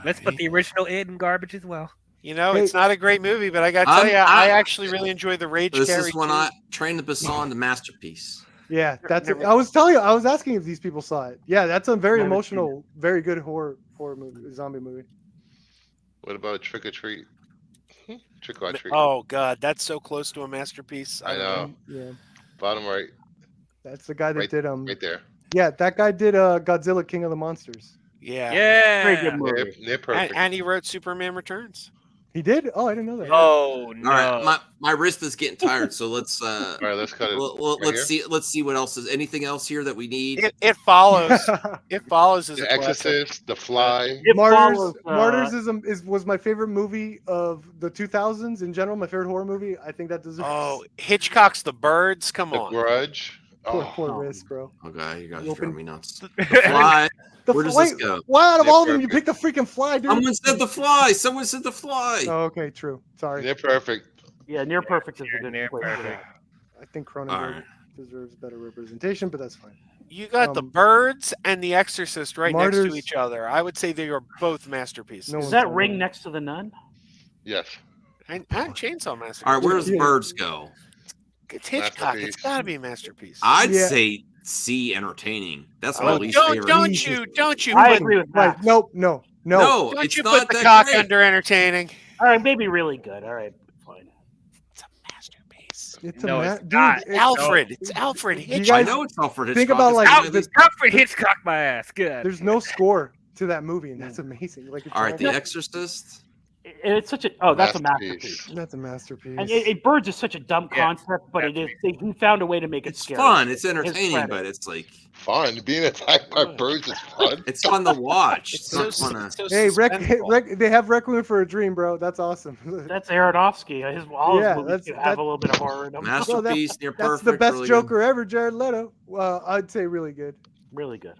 Let's put the original in garbage as well. You know, Hey. it's not a great movie, but I got to tell you, I actually really enjoy the Rage This Carrie is when too. I Train to Busan, the masterpiece. Yeah, that's it. Never- I was telling you, I was asking if these people saw it. Yeah, that's a very Never seen emotional, very good horror movie, zombie movie. What about Trick or Treat? Trick or Treat. Oh God, that's so close to a masterpiece. I know. Yeah, Bottom right, that's the guy that Right- did right there. Yeah, that guy did Godzilla King of the Monsters. Yeah. Yeah. Very good Near, movie. near perfect. And he wrote Superman Returns. He did? Oh, I didn't know that. Oh no. All right, my wrist is getting tired, so let's All right, let's cut it. let's see what else is. Anything else here that we need? It follows. It follows as The a classic. Exorcist, The Fly. It Martyrs, follows, Martyrs was my favorite movie of the 2000s in general. My favorite horror movie. I think that deserves. Oh, Hitchcock's The Birds. Come The on. Grudge. Poor Riz, bro. Okay, you guys You drove open- me nuts. The Fly. Where does this wait, go? why out of Near all of them you perfect. picked the freaking Fly, dude? Someone said The Fly. Someone said The Fly. Oh, okay, true. Sorry. Near perfect. Yeah, near perfect is a good Near place for perfect. that. I think Cronenberg right. deserves better representation, but that's fine. You got the Um, Birds and The Exorcist right next Martyrs- to each other. I would say they are both masterpieces. No Is one's that on Ring that. next to the Nun? Yes. And Chainsaw Massacre. All right, where does Yeah. Birds go? It's Hitchcock. It's Masterpiece. got to be a masterpiece. I'd Yeah. say C, entertaining. That's Oh, my least don't favorite. don't you I put, agree with Right? that. No. No, don't it's you not put the that cock great. under entertaining. All right, maybe really good. All right, fine. It's a masterpiece. It's No, a it's dude. not. Alfred. It's Alfred You Hitchcock. I guys know it's Alfred Hitchcock. think about, It's like, not my the- least- Alfred Hitchcock, my ass. Good. There's no score to that movie, and that's amazing. Like, it's All right, all- The Exorcist. And it's such a that's a Masterpiece. masterpiece. That's a masterpiece. And Birds is such a dumb Yeah, concept, but he found a way to make it It's scary. fun. It's His entertaining, credit. but it's like Fun. Being attacked by birds is fun. it's fun to watch. It's It's so, not fun to. so Hey, suspenseful. they have Requiem for a Dream, bro. That's awesome. That's Aronofsky. All Yeah, his movies that's- do have a little bit of horror in them. Masterpiece, near That's perfect. the best really Joker ever, Jared Leto. Well, I'd say really good. Really good.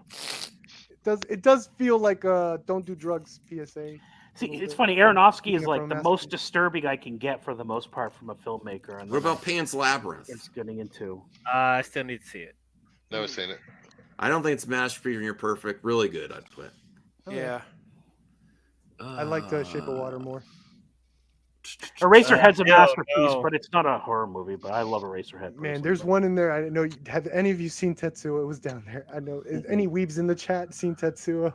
It does feel like don't do drugs PSA. See, little it's bit. funny. Aronofsky Speaking is of like from the a most masterpiece. disturbing I can get for the most part from a filmmaker. And What about Pan's Labyrinth? it's getting into? I still need to see it. Never seen it. I don't think it's masterpiece or near perfect. Really good, I'd put. Yeah. I like the Shape of Water more. Eraserhead's a no, masterpiece, no. but it's not a horror movie. But I love Eraserhead. Man, personally, there's but- one in there. I didn't know. Have any of you seen Tetsuo? It was down there. I know. Is any weebs in the chat seen Tetsuo?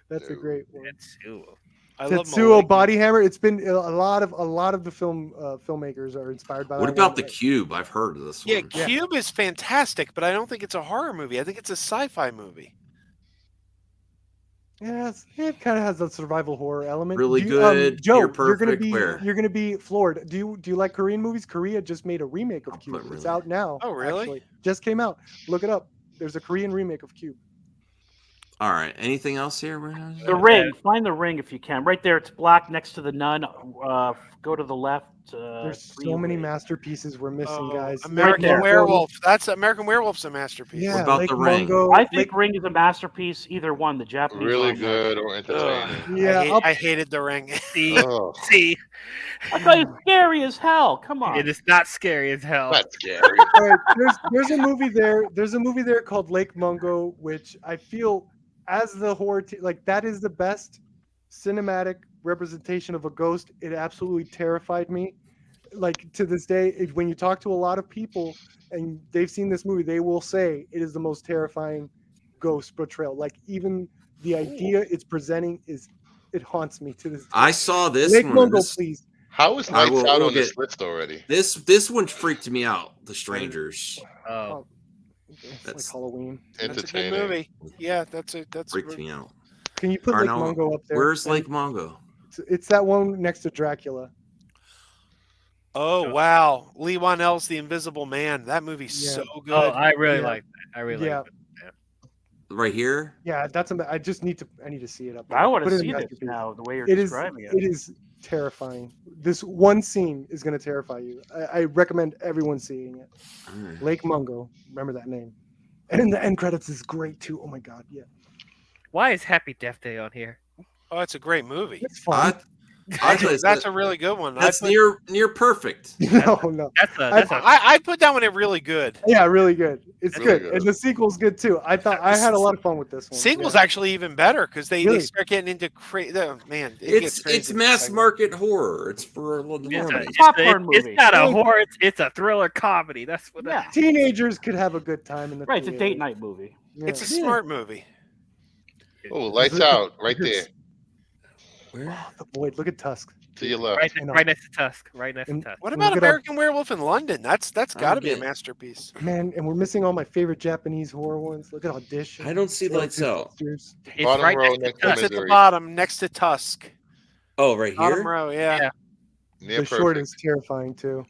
That's a No. great one. It's too. I love Tetsuo Malignant. Body Hammer. It's been a lot of the filmmakers are inspired by What that about one. The Cube? I've heard of this Yeah, one. Yeah. Cube is fantastic, but I don't think it's a horror movie. I think it's a sci-fi movie. Yeah, it kind of has a survival horror element. Really Do you- good, Joe, near you're gonna perfect, be where? you're gonna be floored. Do you like Korean movies? Korea just made a remake of Oh, Cube. but It's really? out now. Oh, really? Actually. Just came out. Look it up. There's a Korean remake of Cube. All right. Anything else here? The Ring. Find the Ring if you can. Right there, it's black next to the Nun. Go to the left. There's three so many away. masterpieces we're missing, Oh, guys. American there. Werewolf. That's American Werewolf's a masterpiece. Yeah, about Lake The Ring? Mungo. I think Lake- Ring is a masterpiece. Either one, the Japanese. Really or good or Ugh. entertaining. Yeah, I hated The Ring. See, Oh, see, I thought it's scary as hell. Come on. it is not scary as hell. that's scary. All right, there's a movie there. There's a movie there called Lake Mungo, which I feel as the horror like that is the best cinematic representation of a ghost. It absolutely terrified me. Like to this day, when you talk to a lot of people and they've seen this movie, they will say it is the most terrifying ghost portrayal. Like even the idea it's presenting it haunts me to this day. I saw this Lake one. Mungo, This, please. How is I Nights will- Out we'll on this get- list already? this one freaked me out. The Strangers Oh, It's like That's- Halloween. That's a good Entertaining. movie. Yeah, that's freaked me out. Can you put Lake Arno, Mungo up there? where's And Lake Mungo? It's that one next to Dracula. Oh wow, Lee Wanell's The Invisible Man. That movie's Yeah. so good. oh, I really Yeah. like that. I really Yeah. like that. Right here. Yeah, I just need to see it up there. I want Put to it in see this masterpiece. now. The way you're It is describing it. it is terrifying. This one scene is going to terrify you. I recommend everyone seeing it. All right. Lake Mungo, remember that name. And in the end credits is great too. Oh my god, yeah, Why is Happy Death Day on here? Oh, it's a great movie. it's fun. I thought That's a really good one. that's I near perfect. No, That's a I put that one at really good. yeah, really good. It's Really good. good. And the sequel's good too. I thought I had a lot of fun with this one. Sequel's yeah. actually even better because they Really? start getting into crazy. Man, it gets It's crazy. mass market horror. It's for a little it's, a, normie. it's, popcorn it's movie. not a Really? horror. It's a thriller comedy. That's what. Yeah. Teenagers could have a good time in the Right, it's a theater. date night movie. Yeah. It's a smart movie. Oh, Lights Out, right there. Where? Boy, look at Tusk. To your left. Right, I know. right next to Tusk. Right next to And- Tusk. What Look about at our- American Werewolf in London? That's got to be a get- masterpiece. Man, and we're missing all my favorite Japanese horror ones. Look at Audition. I don't see Tale of Lights Two Out. Sisters. It's Bottom right row next to next to Tusk. It's at the Misery. bottom next to Tusk. Oh, right Bottom here. row, yeah. Near The short perfect. is terrifying too.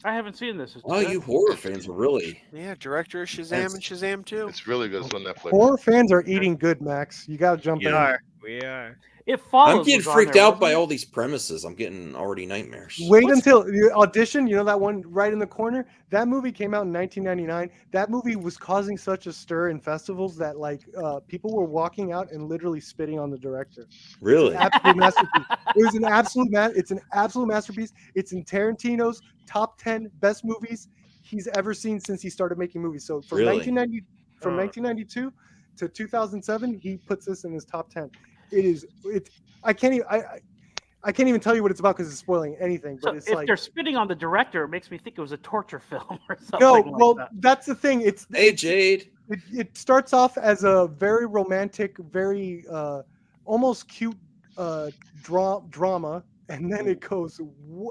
I haven't seen this. Oh, you horror fans are really. Yeah, director of Shazam That's- and Shazam 2. It's really good. It's on Netflix. Horror fans are eating good, Max. You got to jump We in. are. We are. It Follows. I'm getting was on freaked there, out by wasn't it? all these premises. I'm getting already nightmares. Wait until you audition. You know that one right in the corner. That movie came out in 1999. That movie was causing such a stir in festivals that people were walking out and literally spitting on the director. Really? It's an absolute masterpiece. It was an absolute It's an absolute masterpiece. It's in Tarantino's top 10 best movies he's ever seen since he started making movies. So from Really? 1992 to 2007, he puts this in his top 10. I can't even tell you what it's about because it's spoiling anything. But So it's if they're spitting on the director, it makes me think it was a torture film or something. no. like Well, that. that's the thing. Hey, Jade. It starts off as a very romantic, very almost cute drama, and then it goes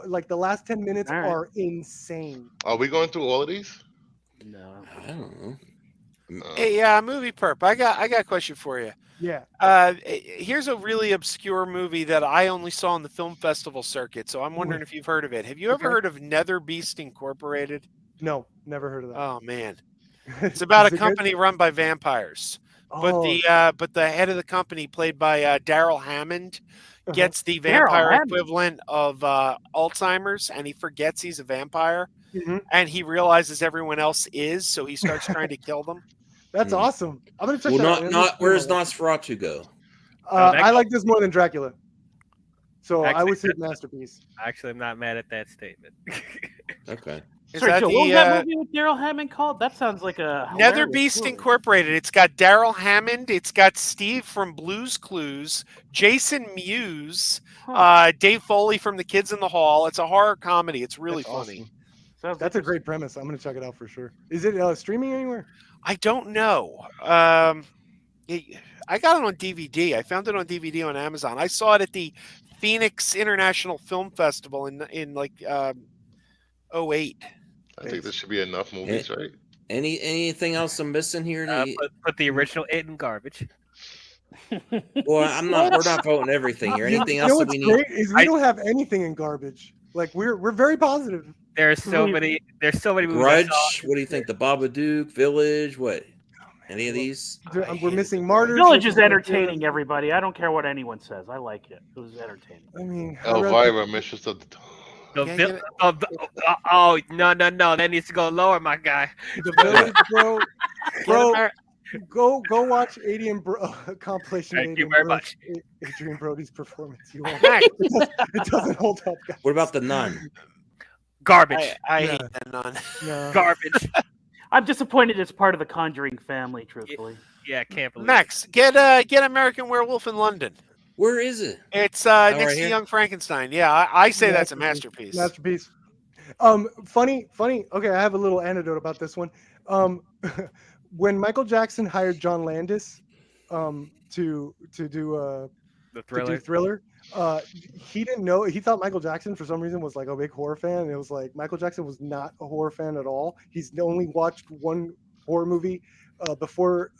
like the last 10 minutes All right. are insane. Are we going through all of these? No. I don't know. Hey, movie perp. I got a question for you. Yeah. Here's a really obscure movie that I only saw on the film festival circuit, so I'm wondering if you've heard of it. Have you ever heard of Nether Beast Incorporated? No, never heard of that. Oh man, it's about Is a it company run by vampires. But the head of the company, played by Daryl Hammond, gets the vampire equivalent of Alzheimer's, and he forgets he's a vampire, and he realizes everyone else is, so he starts trying to kill them. That's awesome. I'm gonna check Well, that out. not where does Nosferatu go? I like this more than Dracula. So I would say masterpiece. Actually, I'm not mad at that statement. Okay. Sorry, Joe, what was that movie with Daryl Hammond called? That sounds like a Nether Beast Incorporated. It's got Daryl Hammond. It's got Steve from Blue's Clues, Jason Mewes, Dave Foley from The Kids in the Hall. It's a horror comedy. It's really funny. Awesome. That's a great premise. I'm gonna check it out for sure. Is it streaming anywhere? I don't know. I got it on DVD. I found it on DVD on Amazon. I saw it at the Phoenix International Film Festival in like 08. I think this should be enough movies, right? Anything else I'm missing here? Put the original in garbage. Well, we're not voting everything here. Anything else that we need? Great is we don't have anything in garbage. Like we're very positive. There's so many movies. Grudge. What do you think? The Babadook, Village. What? Any of these? We're missing Martyrs. Village is entertaining, everybody. I don't care what anyone says. I like it. It was entertaining. I mean, Elvira, Mistress of the Oh no! That needs to go lower, my guy. The Village, bro. Go watch Adrian compilation. Thank you very much. Adrian Brody's performance. You won't. It doesn't hold up, guys. What about The Nun? Garbage. I hate The Nun. No. Garbage. I'm disappointed it's part of the Conjuring family, truthfully. Yeah, I can't believe Max, get American Werewolf in London. Where is it? It's right next to here? Young Frankenstein. Yeah, I say that's a masterpiece. Masterpiece. Funny. Okay, I have a little anecdote about this one. When Michael Jackson hired John Landis to do Thriller, he didn't know. He thought Michael Jackson for some reason was like a big horror fan. And it was like Michael Jackson was not a horror fan at all. He's only watched one horror movie before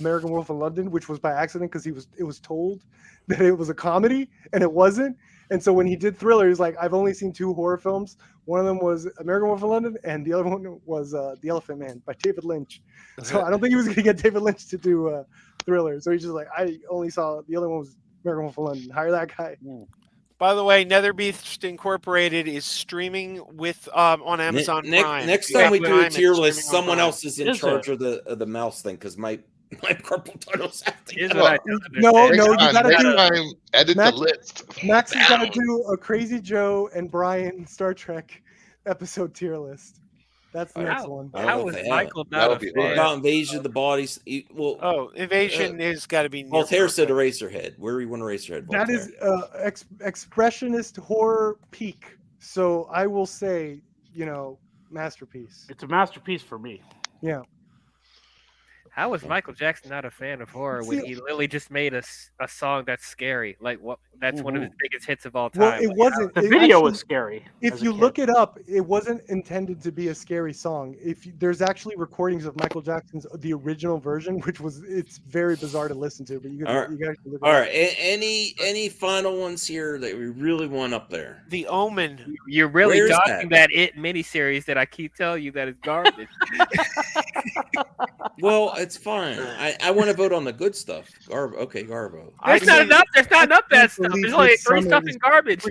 American Werewolf in London, which was by accident because it was told that it was a comedy and it wasn't. And so when he did Thriller, he's like, I've only seen 2 horror films. One of them was American Werewolf in London, and the other one was The Elephant Man by David Lynch. So I don't think he was going to get David Lynch to do Thriller. So he's just like, I only saw the other one was American Werewolf in London. Hire that guy. By the way, Nether Beast Incorporated is streaming with on Amazon Prime. Next time we do a tier list, someone else is in charge of the mouse thing because my carpal tunnel's acting. No, you gotta do. Edit the list. Max has got to do a Crazy Joe and Brian Star Trek episode tier list. That's the next one. How is Michael not a fan? What about Invasion of the Bodies? Well, Invasion has got to be. Voltaire said Eraserhead. Where do you want Eraserhead? That is expressionist horror peak. So I will say, masterpiece. It's a masterpiece for me. Yeah. How is Michael Jackson not a fan of horror when he literally just made a song that's scary? Like what? That's one of his biggest hits of all time. Well, it wasn't. The video was scary. If you look it up, it wasn't intended to be a scary song. There's actually recordings of Michael Jackson's the original version, it's very bizarre to listen to. But you guys look it up. All right. Any final ones here that we really want up there? The Omen. You're really dodging that It miniseries that I keep telling you that is garbage. Well, it's fine. I want to vote on the good stuff. Okay, Garbo. There's not enough. There's not enough bad stuff. There's only 3 stuff in garbage.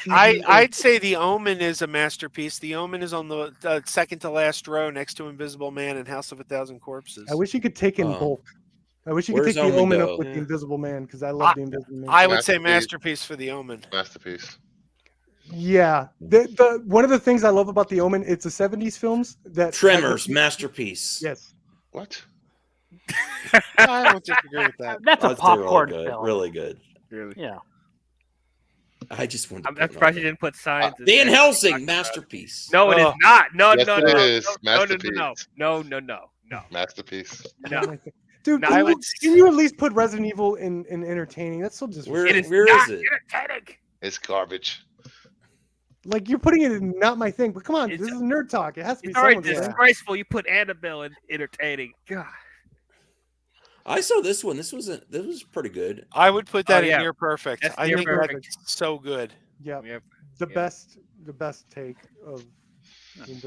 I'd say The Omen is a masterpiece. The Omen is on the second to last row next to Invisible Man and House of a Thousand Corpses. I wish you could take in bulk. I wish you could where's take The Omen Omen go? up with The Invisible Man because I love The Invisible Man. I would say masterpiece for The Omen. Masterpiece. Yeah, the one of the things I love about The Omen, it's a '70s films that Tremors, masterpiece. Yes. What? I don't disagree with that. That's a They're popcorn really good. film. Really good. Really? Yeah. I just want to. I'm surprised you didn't put Signs. as Van there. Helsing, masterpiece. No, it is not. No, Yes, no, it no, is. no, Masterpiece. no. Masterpiece. No. Dude, can you at least put Resident Evil in entertaining? That's still just Where It is is not it? entertaining. It's garbage. like you're putting it in not my thing. But come on, this is nerd talk. It has to be It's already someone's thing. disgraceful. You put Annabelle in entertaining. God. I saw this one. This was pretty good. I would put that Oh, in yeah. near perfect. That's I near think perfect. that's so good. Yeah, Yep. the best take of.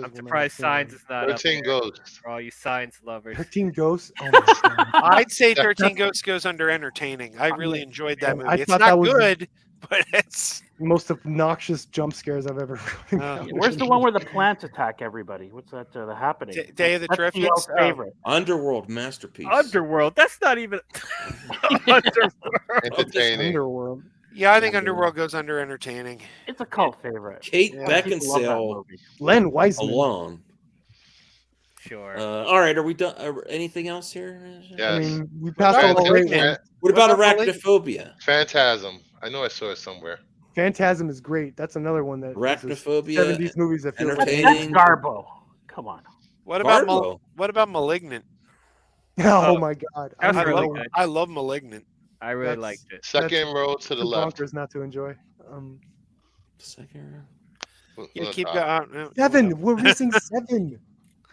I'm surprised Signs is not up 13 there Ghosts. for all you Signs lovers. 13 Ghosts. Oh my god. I'd say 13 Ghosts goes under entertaining. I really enjoyed that movie. I It's thought not that was good, but it's most obnoxious jump scares I've ever. Where's the one where the plants attack everybody? What's that? The Happening. Day of the That's Triffids? DL's favorite. Underworld, masterpiece. Underworld. That's not even Underworld. Entertaining. Underworld. yeah. I think Underworld goes under entertaining. It's a cult favorite. Kate People love that Beckinsale movie. Len Wiseman. alone. Sure. All right, are we done? Anything else here? Yes. I mean, we passed all the great ones. What about about arachnophobia? Phantasm. I know I saw it somewhere. Phantasm is great. That's another one that Arachnophobia, 70s movies that feel entertaining. That's Garbo. Come on. What about Garbo. what about Malignant? Oh my god. That was I really love, good. I love Malignant. I really That's- liked it. Second row to the Too left. bonkers not to enjoy. Second. Yeah, On keep top. going. Seven. We're missing seven.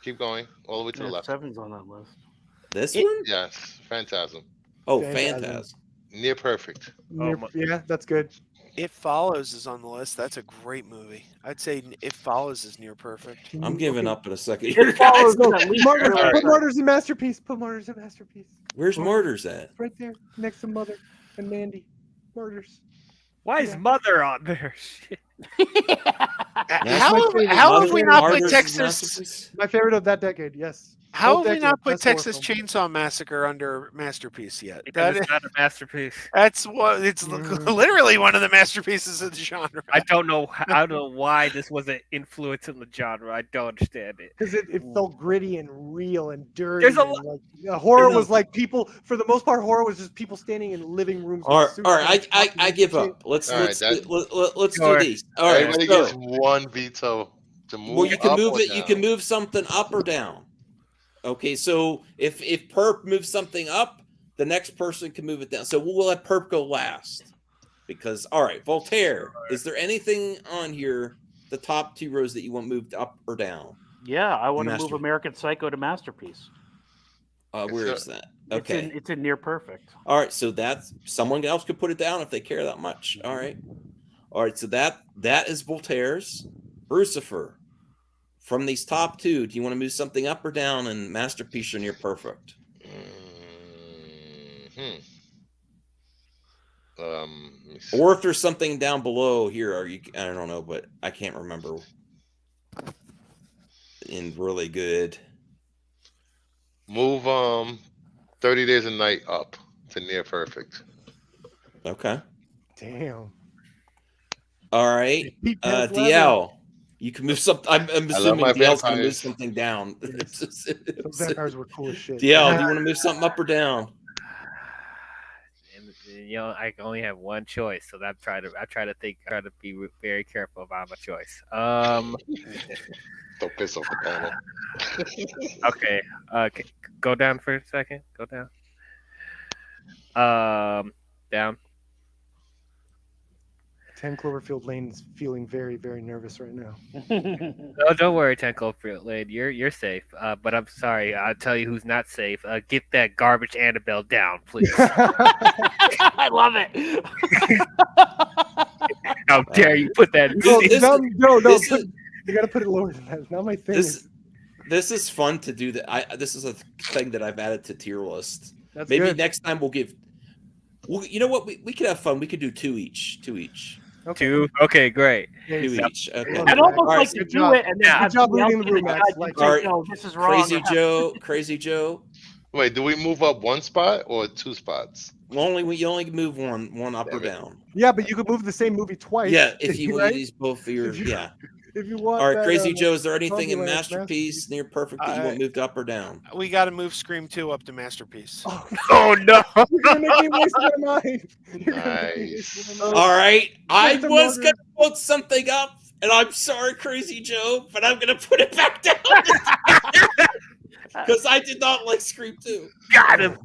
Keep going all the way to the Yeah, left. 7's on that list. This one? Yes. Phantasm. Oh, Phantasm. Phantasm. Near perfect. Yeah, that's good. It Follows is on the list. That's a great movie. I'd say It Follows is near perfect. I'm giving up in a second. It follows Go. at least Martyrs, really put good. Martyrs in Masterpiece. Put Martyrs in Masterpiece. Where's Martyrs at? Right there, next to Mother and Mandy. Martyrs. Why is Mother on there? Shit. How favorite. have we not put Martyrs is Texas? masterpiece? My favorite of that decade. Yes. How Both have we not decades, put best horror Texas film. Chainsaw Massacre under masterpiece yet? Because That it's not a masterpiece. that's what it's literally one of the masterpieces of the genre. I don't know. I don't know why this was an influence in the genre. I don't understand it. Because it felt gritty and real and dirty. There's a and, like, horror was like people. For the most part, horror was just people standing in living rooms. All with right, suits all right. on, I give up. Let's All right, let's that- let's Sure. do these. All right. Everybody So, gets one veto to move. well, you can up move or it. You down. can move something up or down. Okay, so if Perp moves something up, the next person can move it down. So we'll let Perp go last. Because all right, Voltaire, is there anything on here, the top 2 rows that you want moved up or down? Yeah, I want to Master- move American Psycho to Masterpiece. Where is that? Okay. It's in near perfect. All right, so that's someone else could put it down if they care that much. All right. So that is Voltaire's. Lucifer. From these top 2, do you want to move something up or down and masterpiece or near perfect? Let me see. Or if there's something down below here, are you? I don't know, but I can't remember. In really good. Move 30 Days a Night up to near perfect. Okay. Damn. All right. Pete Penn's DL. You can move something. I'm assuming my DL's going to move vampires. something down. Those vampires were cool as shit. DL, do you want to move something up or down? And, you know, I only have one choice, so I try to be very careful about my choice. Don't piss off the panel. Okay. Go down for a second. Go down. Down. 10 Cloverfield Lane's feeling very, very nervous right now. No, don't worry, 10 Cloverfield Lane. You're safe. But I'm sorry. I'll tell you who's not safe. Get that garbage Annabelle down, please. I love it. How dare you put that? No, This- no, this put, is- you got to put it lower than that. It's not my thing. This This is fun to do. This is a thing that I've added to tier list. That's Maybe good. next time we'll give. Well, you know what? We could have fun. We could do two each. Okay. Two. Okay, great. Two each. Okay. I'd almost All right, like so- to do it and then Good have job somebody else reading the give room, it a Max. judge Like and All say, right, no, this is wrong. Crazy Joe. Wait, do we move up one spot or two spots? You only move one up or down. Yeah, but you could move the same movie twice. Yeah, if you right? these both your If you- yeah. If you want. All right, that, Crazy Joe. Is there anything in Zombieland Masterpiece near perfect that you want moved up or down? We got to move Scream 2 up to Masterpiece. Oh no! You're gonna make me waste my mind. Nice. All right, I Phantom was Murder. gonna put something up, and I'm sorry, Crazy Joe, but I'm gonna put it back down because I did not like Scream 2. Got him.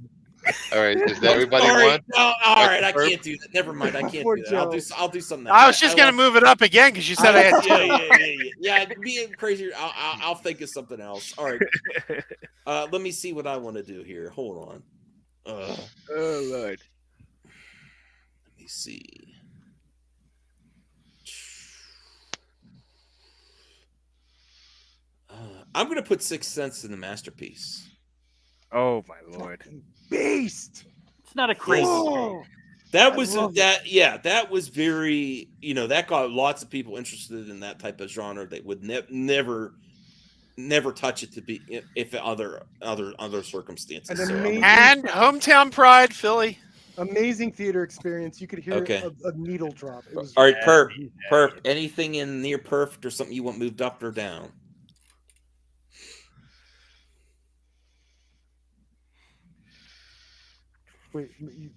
All right, does everybody Sorry. want? No, all right, I Perfect. can't do that. Never mind, I can't Poor do that. I'll Joe. do something. I was just going to move it up again because you said I had two. Yeah. Me and Crazy. I'll think of something else. All right. Let me see what I want to do here. Hold on. Oh Lord. Let me see. I'm gonna put Sixth Sense in the Masterpiece. Oh my Lord. Beast. It's not a crazy Oh, That I was love that was very, that got lots of people interested in that type of genre. They would never touch it to be if other circumstances. An So, amazing- And Hometown Pride, Philly. amazing theater experience. You could hear Okay. a needle drop. It was all right, perp. Anything in near perfect or something you want moved up or down? Wait,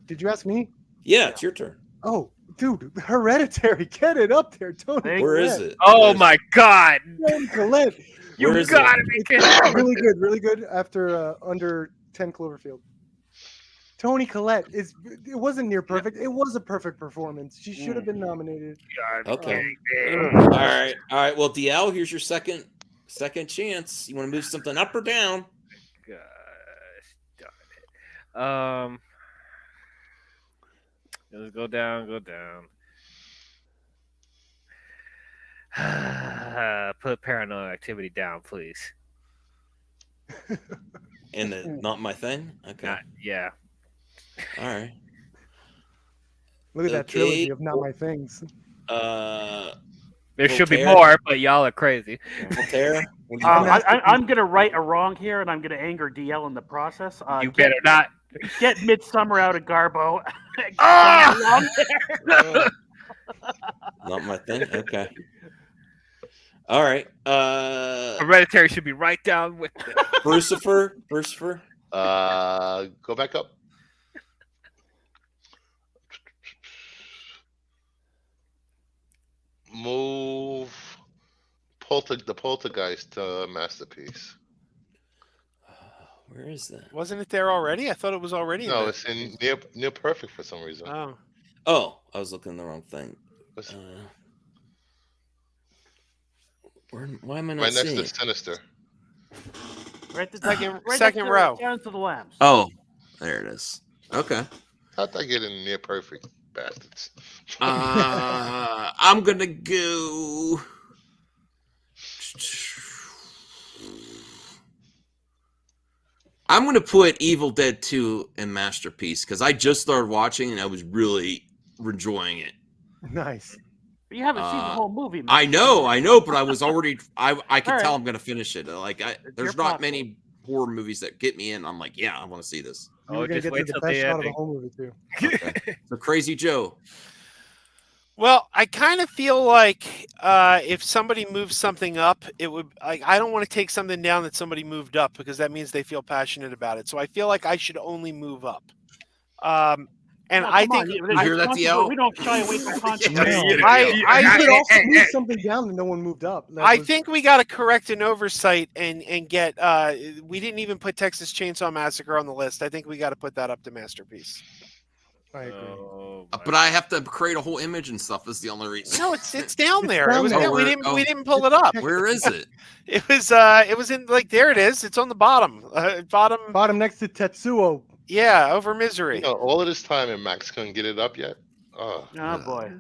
did you ask me? Yeah, it's your turn. Oh, dude, Hereditary, get it up there, Tony. Where is Collette. it? Oh my God! Tony Collette. Where is gotta it? be kidding! Really good. After under 10 Cloverfield. Tony Collette it wasn't near perfect. It was a perfect performance. She should have been nominated. God, Okay. dang. All right. Well, DL, here's your second chance. You want to move something up or down? Gosh darn it. Let's go down. Put Paranormal Activity down, please. And not my thing. Okay. Yeah. All right. Look at that Okay. trilogy of Not My Things. There should be Voltaire? more, but y'all are crazy. Voltaire. I'm going to right a wrong here, and I'm going to anger DL in the process. You better not. Get Midsummer out of Garbo. Ah! Not my thing. Okay. All right. Hereditary should be right down with it. Brucifer. Go back up. Move the Poltergeist to Masterpiece. Where is that? Wasn't it there already? I thought it was already. No, in it's in near perfect for some reason. Oh. Oh, I was looking at the wrong thing. Why am I not Right next seeing to it? Sinister. Right, Second row. Down to the lambs. Oh, there it is. Okay. How'd I get in near perfect, bastards? I'm gonna go. I'm gonna put Evil Dead 2 in Masterpiece because I just started watching and I was really enjoying it. Nice. But you haven't seen the whole movie, man. I know, but I was already. I could tell I'm gonna finish it. There's not many horror movies that get me in. I'm like, yeah, I want to see this. You're gonna get to the best shot of the whole movie too. Okay. So Crazy Joe. Well, I kind of feel like if somebody moves something up, it would. I don't want to take something down that somebody moved up because that means they feel passionate about it. So I feel like I should only move up. And I think you hear that, DL? We don't shy away from controversy. I could also move something down that no one moved up. I think we got to correct an oversight and get. We didn't even put Texas Chainsaw Massacre on the list. I think we got to put that up to Masterpiece. I agree. But I have to create a whole image and stuff. Is the only reason. No, it's down there. down It was there. down. We didn't pull it up. Where is it? It was in there. It is. It's on the bottom. Bottom next to Tetsuo. Yeah, over Misery. You know, all of this time and Max couldn't get it up yet. Oh boy.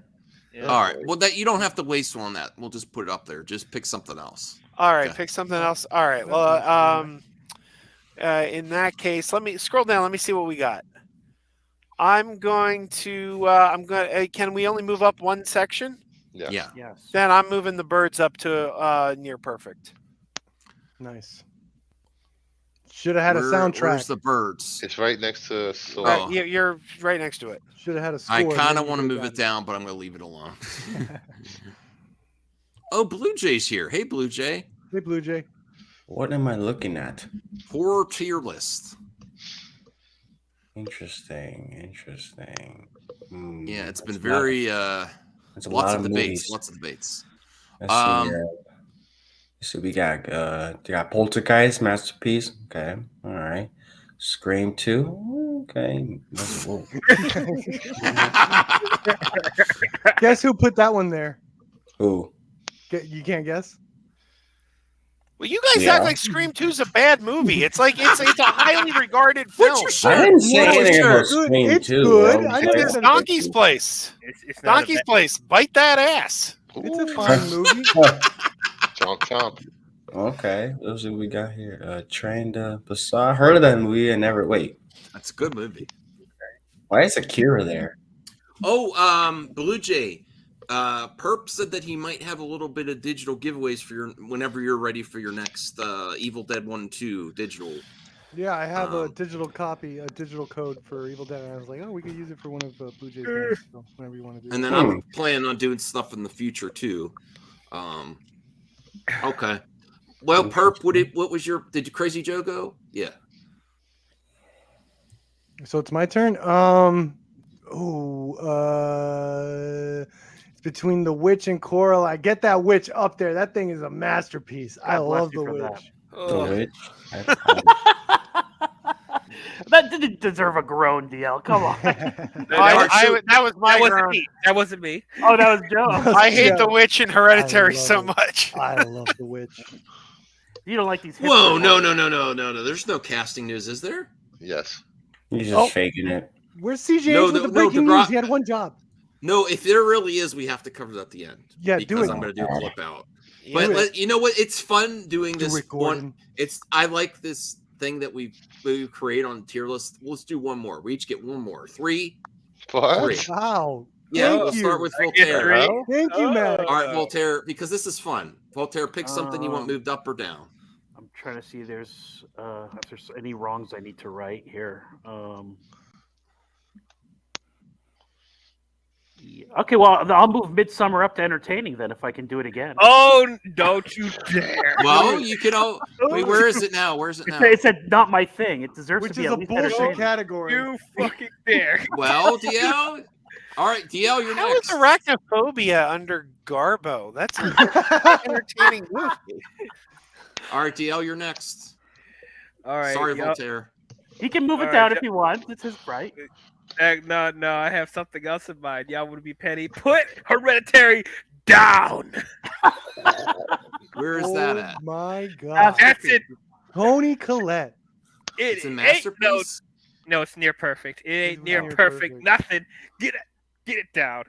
All right. Well, that you don't have to waste on that. We'll just put it up there. Just pick something else. All right, pick something else. All right. Well, in that case, let me scroll down. Let me see what we got. I'm going to. Can we only move up one section? Yeah. Yes. Then I'm moving the birds up to near perfect. Nice. Should have had a soundtrack. Where's the birds? It's right next to Soul. Right, you're right next to it. Should have had a score. I kind of want to move it down, but I'm going to leave it alone. Oh, Blue Jay's here. Hey, Blue Jay. Hey, Blue Jay. What am I looking at? Horror tier list. Interesting. Yeah, it's been very lots of debates. Lots of debates. Let's see here. So we got Poltergeist, Masterpiece. Okay, all right. Scream 2. Okay. Guess who put that one there? Who? You can't guess? Well, you guys act like Scream 2 is a bad movie. It's like it's a highly regarded film. I didn't say anything about Scream 2. It's good. It's Donkey's Place. It's not Donkey's Place. Bite that ass. It's a fine movie. Chomp chomp. Okay, those are what we got here. Train to Busan. Heard of that movie? I never. Wait. That's a good movie. Why is Akira there? Oh, Blue Jay. Perp said that he might have a little bit of digital giveaways for whenever you're ready for your next Evil Dead 1 2 digital. Yeah, I have a digital copy, a digital code for Evil Dead, and I was like, oh, we could use it for one of Blue Jay's games, so whenever you want to do. And then I'm planning on doing stuff in the future too. Okay. Well, Perp, what was your? Did Crazy Joe go? Yeah. So it's my turn. It's between the Witch and Coral. I get that Witch up there. That thing is a masterpiece. I love the Witch. The Witch. That didn't deserve a groan, DL. Come on. That was my groan. That wasn't me. Oh, that was Joe. I hate the Witch and Hereditary so much. I love the Witch. You don't like these. Whoa! No! There's no casting news, is there? Yes. He's just faking it. Where's CJ with the breaking news? He had one job. No, if there really is, we have to cover that at the end. Yeah, because I'm going to do a clip out. But you know what? It's fun doing this one. I like this thing that we create on tier list. Let's do one more. We each get one more. 3. What? 3. Wow. Yeah, we'll start with Voltaire. Thank you, man. All right, Voltaire, because this is fun. Voltaire, pick something you want moved up or down. I'm trying to see if there's any wrongs I need to right here. Yeah. Okay, well, I'll move Midsummer up to entertaining then if I can do it again. Oh, don't you dare! Well, you can. Wait, where is it now? Where is it now? It said not my thing. It deserves Which to be is at a least bullshit entertaining. category. You fucking dare! Well, DL. All right, DL, you're How next. is Arachnophobia under Garbo? That's an entertaining movie. All right, DL, you're next. All right. Sorry, Voltaire. He can move it down if he wants. It's his right. No, I have something else in mind. Y'all want to be petty? Put Hereditary down. Where is that at? Oh my God. That's it. Tony Collette. It's a ain't masterpiece. No, it's near perfect. It ain't near near perfect. perfect. Nothing. Get it down.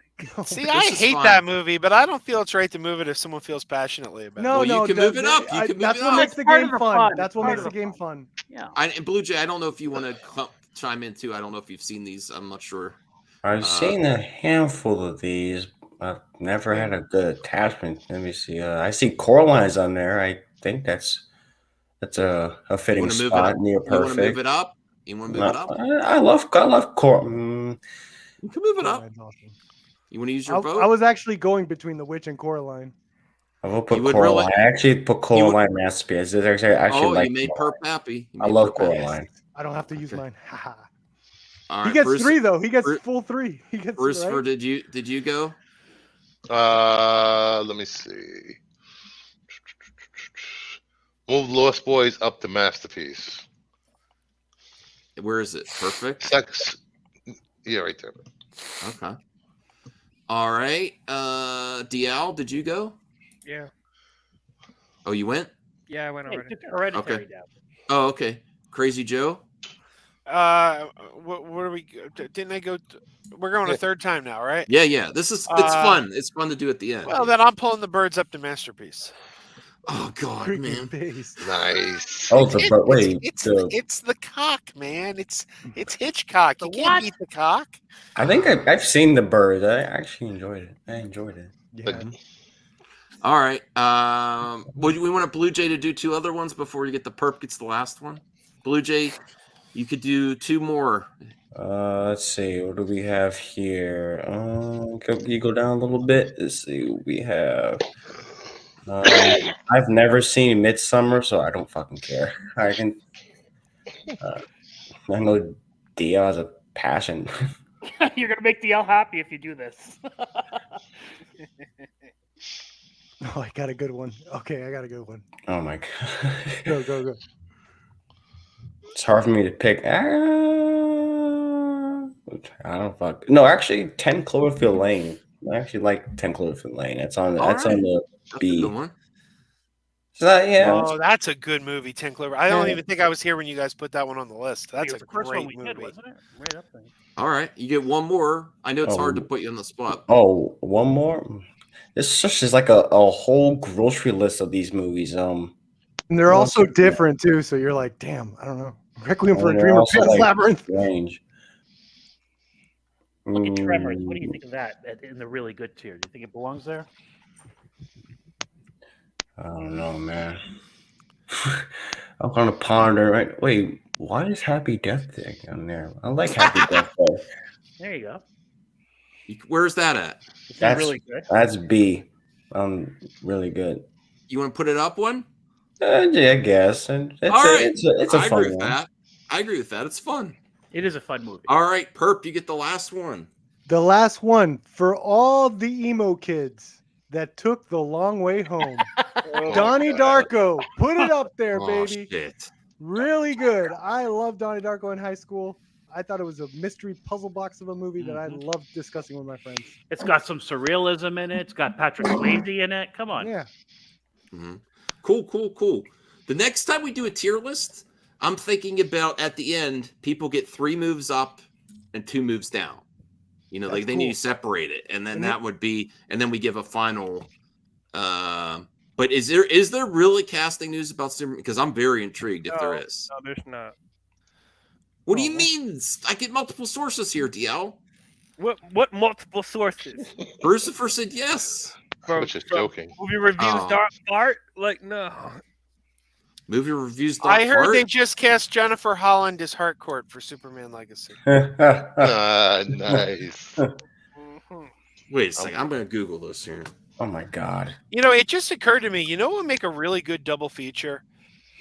See, This I is hate fun. that movie, but I don't feel it's right to move it if someone feels passionately about it. No, Well, you no, can move it up. You can move that's it what up. makes the It's part game of the fun. fun. That's what Part makes of the the game fun. fun. Yeah. And Blue Jay, I don't know if you want to chime in too. I don't know if you've seen these. I'm not sure. I've seen a handful of these. I've never had a good attachment. Let me see. I see Coraline's on there. I think that's a fitting wanna move it spot up? near You want to move perfect. it up? You want to move it up? I love Cor. You can move it up. That's awesome. You want to use your vote? I was actually going between the Witch and Coraline. I will put You would Coraline. really- I actually put Coraline Masterpiece. I actually like you made Perp happy. You I made love Perp happy. Coraline. I don't have to use mine. Haha. All He right, gets Bruce, 3 though. He gets Bruce- full 3. He gets Bruce, right? did you go? Let me see. Move Lost Boys up to Masterpiece. Where is it? Perfect. Sex. Yeah, right there. Okay. All right. DL, did you go? Yeah. Oh, you went? Yeah, I went Hey, already. took Hereditary Okay. down. Oh, okay. Crazy Joe. What are we? Didn't I go? We're going a third time now, right? Yeah. This is it's fun. It's fun to do at the end. Well, then I'm pulling the birds up to Masterpiece. Oh God, Freaking man. face. Nice. Oh, wait. It's the cock, man. It's Hitchcock. You can't beat the cock. I think I've seen the bird. I actually enjoyed it. I enjoyed it. Yeah. All right. We want a Blue Jay to do 2 other ones before you get the perp gets the last one. Blue Jay, you could do 2 more. Let's see. What do we have here? You go down a little bit. Let's see what we have. I've never seen Midsummer, so I don't fucking care. I can. I know Dia has a passion. You're gonna make DL happy if you do this. Oh, I got a good one. Okay, I got a good one. Oh my god. Go. It's hard for me to pick. I don't fuck. No, actually, 10 Cloverfield Lane. I actually like 10 Cloverfield Lane. That's on the B. So Oh, that's a good movie, 10 Clover. I don't even think I was here when you guys put that one on the list. That's a great movie. Wasn't it? Right up there. All right, you get one more. I know it's hard to put you on the spot. Oh, one more. It's just like a whole grocery list of these movies. And they're all so different too. So you're like, damn, I don't know. Requiem for a Dreamer, Pan's Labyrinth. Strange. Look at Tremors. What do you think of that in the really good tier? Do you think it belongs there? I don't know, man. I'm gonna ponder. Right? Wait, why is Happy Death Day on there? I like Happy Death Day. There you go. Where's that at? That's really good. That's B. Really good. You want to put it up one? Yeah, I guess. And it's a I fun agree with one. that. I agree with that. It's fun. It is a fun movie. All right, Perp, you get the last one. The last one for all the emo kids that took the long way home. Donnie Darko. Put it up there, baby. Shit. Really good. I loved Donnie Darko in high school. I thought it was a mystery puzzle box of a movie that I loved discussing with my friends. It's got some surrealism in it. It's got Patrick Swayze in it. Come on. Yeah. Mm-hmm. Cool. The next time we do a tier list, I'm thinking about at the end, people get 3 moves up and 2 moves down. You know, like they need to separate it, and then that would be, and then we give a final. But is there really casting news about Superman? Because I'm very intrigued if there is. No, there's not. What do you mean? I get multiple sources here, DL. What multiple sources? Lucifer said yes. I was just joking. Movie reviews, Dark Fart? Like, no. Movie reviews. Dark I heard Fart? they just cast Jennifer Holland as Harcourt for Superman Legacy. Nice. Wait a second. I'm going to Google this here. Oh my god. You know, it just occurred to me. You know what would make a really good double feature?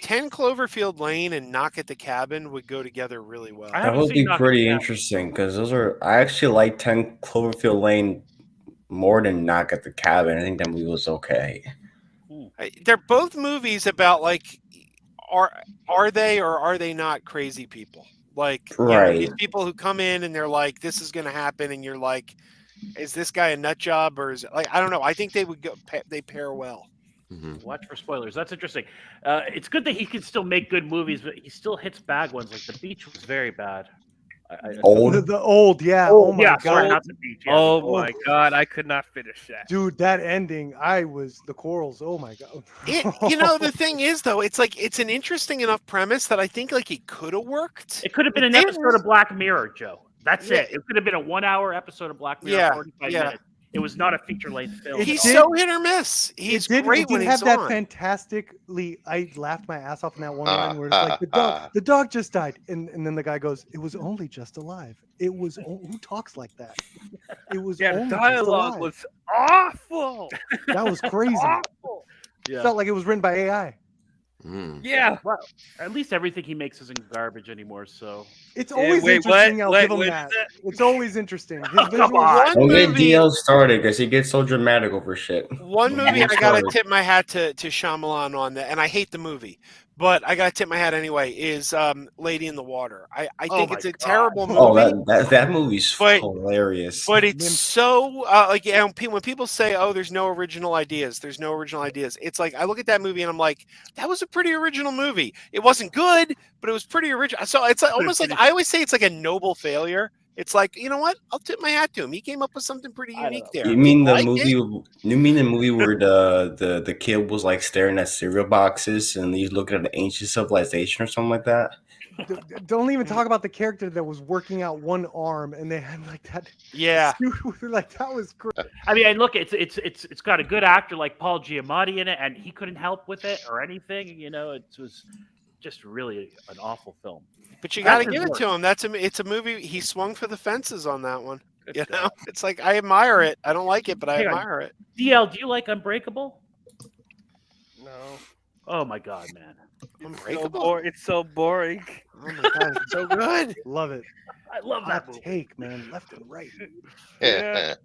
10 Cloverfield Lane and Knock at the Cabin would go together really well. That would be pretty interesting because I actually like 10 Cloverfield Lane more than Knock at the Cabin. I think that movie was okay. They're both movies about like, are they or are they not crazy people? Like, right. These people who come in and they're like, this is going to happen, and you're like, is this guy a nut job or is it like, I don't know. I think they would go. They pair well. Mm-hmm. Watch for spoilers. That's interesting. It's good that he can still make good movies, but he still hits bad ones. Like The Beach was very bad. The old, yeah. Oh my god. Sorry, not The Beach. Yeah, Oh my god, I could not finish that. Dude, that ending, the corals. Oh my god. You know, the thing is though, it's like it's an interesting enough premise that I think like it could have worked. It could have been an episode of Black Mirror, Joe. That's it. It could have been a 1-hour episode of Black Mirror, 45 minutes. It was not a feature-length film. He's so hit or miss. He's great when he's have that on. fantastically. I laughed my ass off in that one line where it's like the dog just died, and then the guy goes, "It was only just alive." It was who talks like that? It was the only dialogue was awful. That was crazy. Awful. Yeah. Felt like it was written by AI. Yeah. Well, at least everything he makes isn't garbage anymore. So it's always interesting. I'll give him that. It's always interesting. His Don't get DL started because he gets so dramatic over shit. One movie I gotta tip my hat to Shyamalan on that, and I hate the movie, but I gotta tip my hat anyway. Is Lady in the Water? I think it's a terrible movie. Oh, that movie's hilarious. But it's so like when people say, "Oh, there's no original ideas," It's like I look at that movie and I'm like, that was a pretty original movie. It wasn't good, but it was pretty original. So it's like, almost like I always say it's like a noble failure It's like, you know what? I'll tip my hat to him. He came up with something pretty unique there. You mean the Liked movie? it. You mean the movie where the kid was like staring at cereal boxes and he's looking at an ancient civilization or something like that? Don't even talk about the character that was working out one arm and they had like that. Yeah, like that was great. I mean, look, it's got a good actor like Paul Giamatti in it, and he couldn't help with it or anything. You know, it was just really an awful film. but you got to give it to him. It's a movie. He swung for the fences on that one. You know, it's like I admire it. I don't like it, but I admire it. DL, do you like Unbreakable? No. Oh my God, man! Unbreakable. It's so boring. Oh my God, it's so good. Love it. I love that movie. Take, man, left and right. Yeah.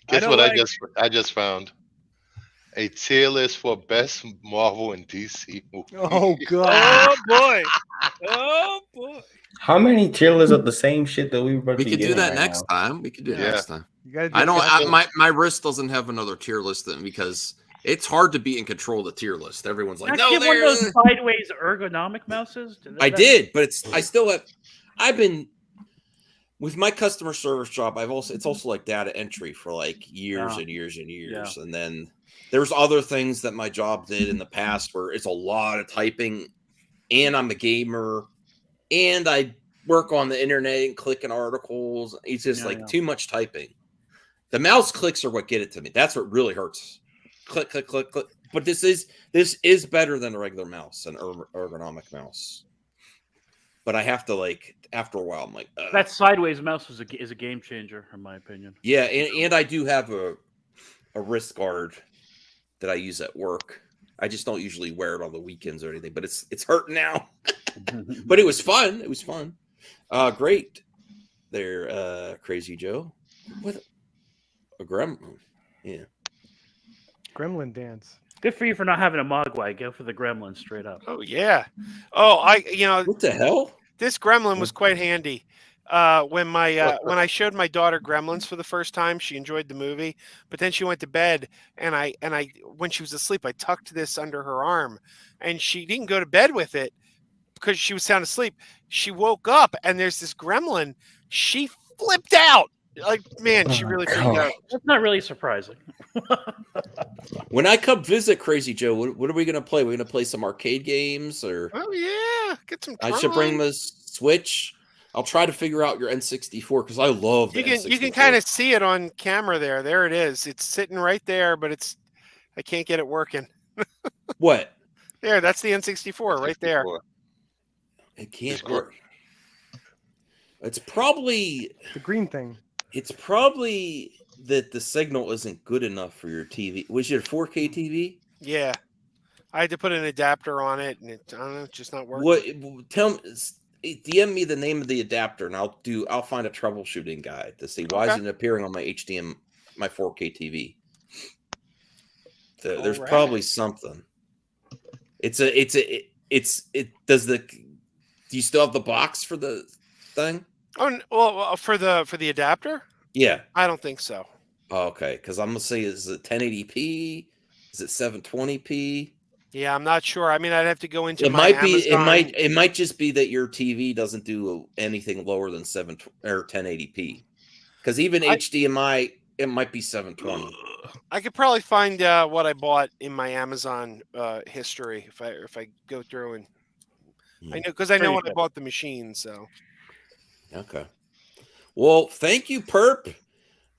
Guess what? I just found a tier list for best Marvel and DC movie. Oh God. Oh boy. Oh boy. How many tier lists of the same shit that we were? We could do that next time. We could do it next time. I don't. My wrist doesn't have another tier list then because it's hard to be in control of the tier list. Everyone's like, no, no, one of those sideways ergonomic mouses. Did, but I still have. I've been with my customer service job. It's also like data entry for like years and years and years, and then there's other things that my job did in the past where it's a lot of typing, and I'm a gamer, and I work on the internet and clicking articles. It's just too much typing. The mouse clicks are what get it to me. That's what really hurts. Click, click, click, click. But this is better than a regular mouse, an ergonomic mouse. But I have to after a while, I'm like, that sideways mouse is a game changer in my opinion. Yeah, and I do have a wrist guard that I use at work. I just don't usually wear it on the weekends or anything. But it's hurting now. But it was fun. It was fun. Great. There, Crazy Joe. What a gremlin. Yeah. Gremlin dance. Good for you for not having a Mogwai. Go for the gremlin straight up. Oh yeah. Oh, what the hell? This gremlin was quite handy. When I showed my daughter Gremlins for the first time, she enjoyed the movie. But then she went to bed, and I when she was asleep, I tucked this under her arm, and she didn't go to bed with it because she was sound asleep. She woke up, and there's this gremlin. She flipped out. Like, man, she really freaked out. That's not really surprising. When I come visit Crazy Joe, what are we going to play? We're going to play some arcade games, or yeah, get some. I should bring the Switch. I'll try to figure out your N64 because I love the N64. You can kind of see it on camera there. There it is. It's sitting right there, but I can't get it working. What? There, that's the N64 right there. It can't work. It's probably the green thing. It's probably that the signal isn't good enough for your TV. Was it a 4K TV? Yeah, I had to put an adapter on it, and I don't know, it's just not working. What? Tell me, DM me the name of the adapter, and I'll find a troubleshooting guide to see why isn't it appearing on my my 4K TV. There's probably something. Do you still have the box for the thing? Oh, well, for the adapter? Yeah. I don't think so. Oh, okay, because I'm gonna say, is it 1080p? Is it 720p? Yeah, I'm not sure. I mean, I'd have to go into. It might be. It might just be that your TV doesn't do anything lower than 1080p. Because even HDMI, it might be 720. I could probably find what I bought in my Amazon history if I go through and I know because I know when I bought the machine. So. Okay. Well, thank you, Perp.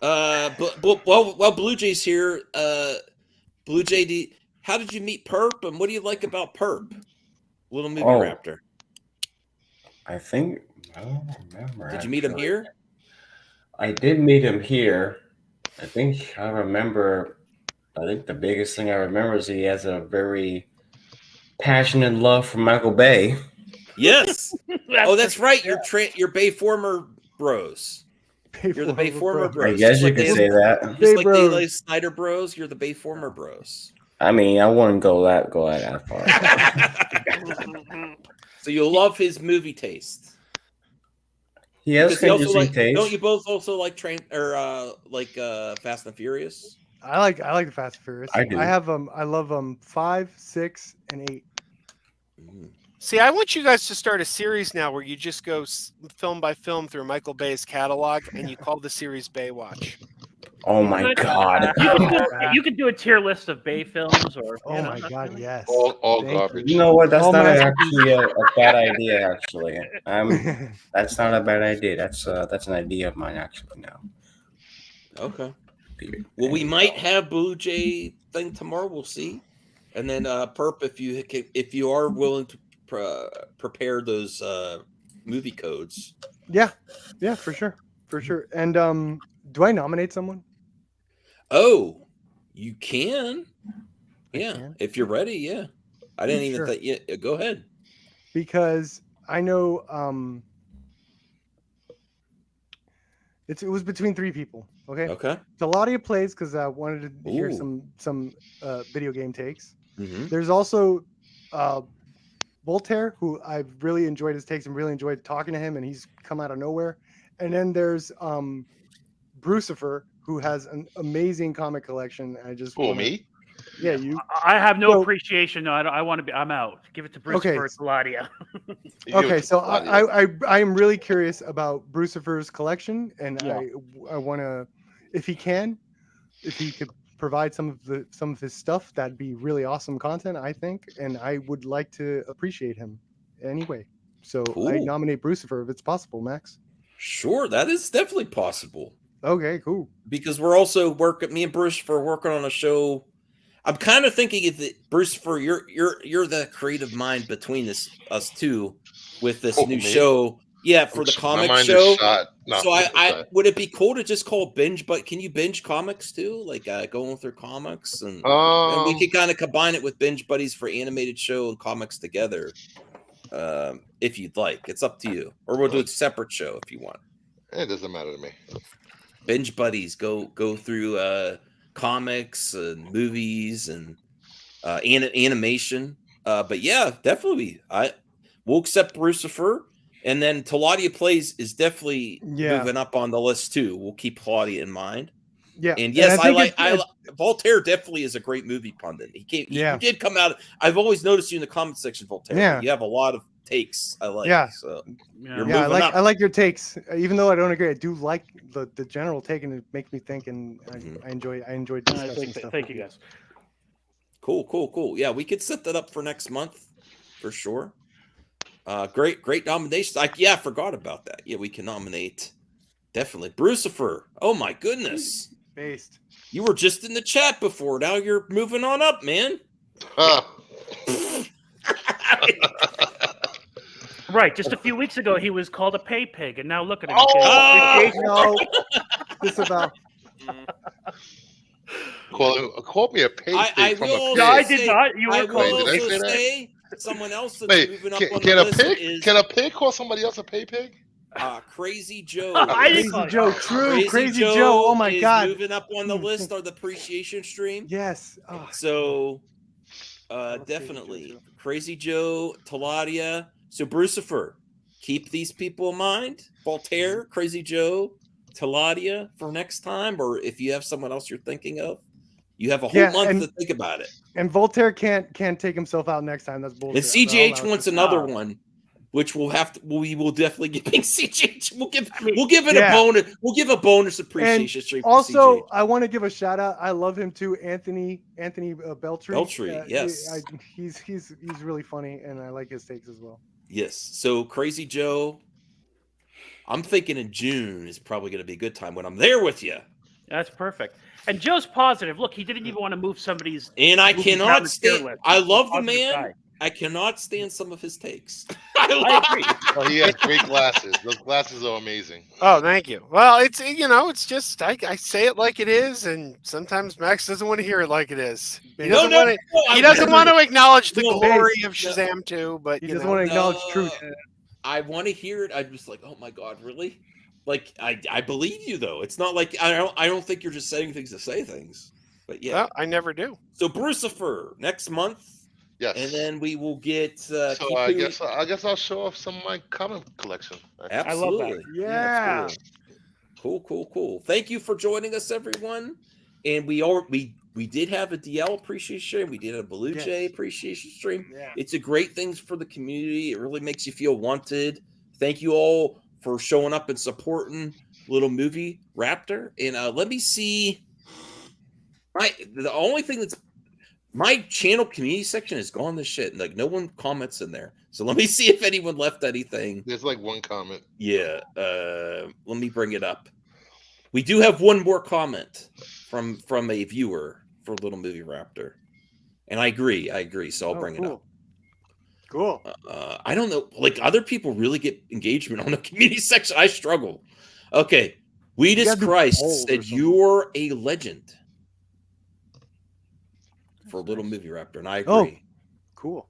Well, Blue Jay's here. Blue Jay, how did you meet Perp, and what do you like about Perp? Little Movie Raptor. I think I don't remember. Did you meet him here? I did meet him here. I think the biggest thing I remember is he has a very passionate love for Michael Bay. Yes. That's right. You're Bay former bros. You're the Bay former bros. I guess you could say that. Just like the Snyder bros, you're the Bay former bros. I mean, I wouldn't go that far. So you'll love his movie taste. He has interesting taste. Don't you both also like Fast and Furious? I like the Fast and Furious. I do. I have I love 5, 6, and 8. See, I want you guys to start a series now where you just go film by film through Michael Bay's catalog, and you call the series Baywatch. Oh my God! You could do a tier list of Bay films, or oh my God, yes, all garbage. You know what? That's All not masterpieces. actually a bad idea. Actually, that's not a bad idea. That's an idea of mine actually now. Okay. Well, we might have Blue Jay thing tomorrow. We'll see. And then Perp, if you are willing to prepare those movie codes. Yeah, for sure. And do I nominate someone? Oh, you can. I Yeah, can? if you're ready. Yeah, I didn't even Sure. think. Yeah, go ahead. Because I know it was between 3 people. Okay. Okay. Taladia plays because I wanted to hear Ooh. some video game takes. Mm-hmm. There's also Voltaire, who I've really enjoyed his takes and really enjoyed talking to him, and he's come out of nowhere. And then there's Brucifer, who has an amazing comic collection. I just me? Yeah, you. I have no appreciation. No, I want to be. I'm out. Give it to Bruce Okay. for Gladia. Okay, so I am really curious about Brucifer's collection, and I want to, if he could provide some of his stuff, that'd be really awesome content, I think, and I would like to appreciate him anyway. So I Cool. nominate Brucifer if it's possible, Max. Sure, that is definitely possible. Okay, cool. Because we're also me and Bruce are working on a show. I'm kind of thinking if Bruce, you're the creative mind between us two with this new show. Yeah, for the comic show. No, so I would it be cool to just call binge? But can you binge comics too? Like going through comics, and we could kind of combine it with binge buddies for animated show and comics together. If you'd like, it's up to you. Or we'll do a separate show if you want. It doesn't matter to me. Binge buddies go through comics and movies and animation. But yeah, definitely. We'll accept Brucifer, and then Taladia Plays is definitely moving up on the list too. We'll keep Claudia in mind. Yeah, and yes, I Voltaire definitely is a great movie pundit. He did come out. I've always noticed you in the comment section, Voltaire. Yeah, you have a lot of takes. I like. Yeah, so I like your takes. Even though I don't agree, I do like the general take, and it makes me think, and I enjoyed discussing stuff. Thank you, guys. Cool. Yeah, we could set that up for next month for sure. Great nominations. I forgot about that. Yeah, we can nominate definitely Brucifer. Oh my goodness. Based. You were just in the chat before. Now you're moving on up, man. Right. Just a few weeks ago, he was called a pay pig, and now look at him. No, this about. Call me a pay pig from a pig. No, I did not. You were called. Did I say that? Someone else that's Wait, moving up on can the a list pig is can a pig call somebody else a pay pig? Crazy Joe. Crazy Joe, true. Crazy Joe. Oh my God. Moving up on the list are the appreciation stream. Yes. So, definitely Crazy Joe, Taladia. So Brucifer, keep these people in mind. Voltaire, Crazy Joe, Taladia for next time, or if you have someone else you're thinking of, you have a whole month to think about it. And Voltaire can't take himself out next time. That's bullshit. And CGH wants another one, which we will definitely give CGH. We'll give it a bonus. We'll give a bonus appreciation stream. Also, I want to give a shout out. I love him too, Anthony Beltry. Yes, he's really funny, and I like his takes as well. Yes. So Crazy Joe, I'm thinking in June is probably going to be a good time when I'm there with you. That's perfect. And Joe's positive. Look, he didn't even want to move somebody's. And I cannot stand. I love the man. Guy. I cannot stand some of his takes. I agree. Oh, he has great glasses. Those glasses are amazing. Oh, thank you. Well, it's just I say it like it is, and sometimes Max doesn't want to hear it like it is. He doesn't want to acknowledge the glory of Shazam 2, but he doesn't want to acknowledge truth. I want to hear it. I'm just like, oh my God, really? Like I believe you though. It's not like I don't think you're just saying things to say things. But yeah, well, I never do. So Brucifer next month. Yes. And then we will get. So I guess I'll show off some of my comic collection. Absolutely. I love that. Yeah. Cool. Thank you for joining us, everyone. And we we did have a DL appreciation stream. We did a Blue Jay appreciation stream. Yeah. It's a great thing for the community. It really makes you feel wanted. Thank you all for showing up and supporting Little Movie Raptor. And let me see. The only thing that's my channel community section is gone to shit. Like no one comments in there. So let me see if anyone left anything. There's like one comment. Yeah. Let me bring it up. We do have one more comment from a viewer for Little Movie Raptor. And I agree. So I'll bring it up. Cool. I don't know. Like other people really get engagement on the community section. I struggle. Okay. Weedus Christ said you're a legend for Little Movie Raptor, and I agree. Oh, cool.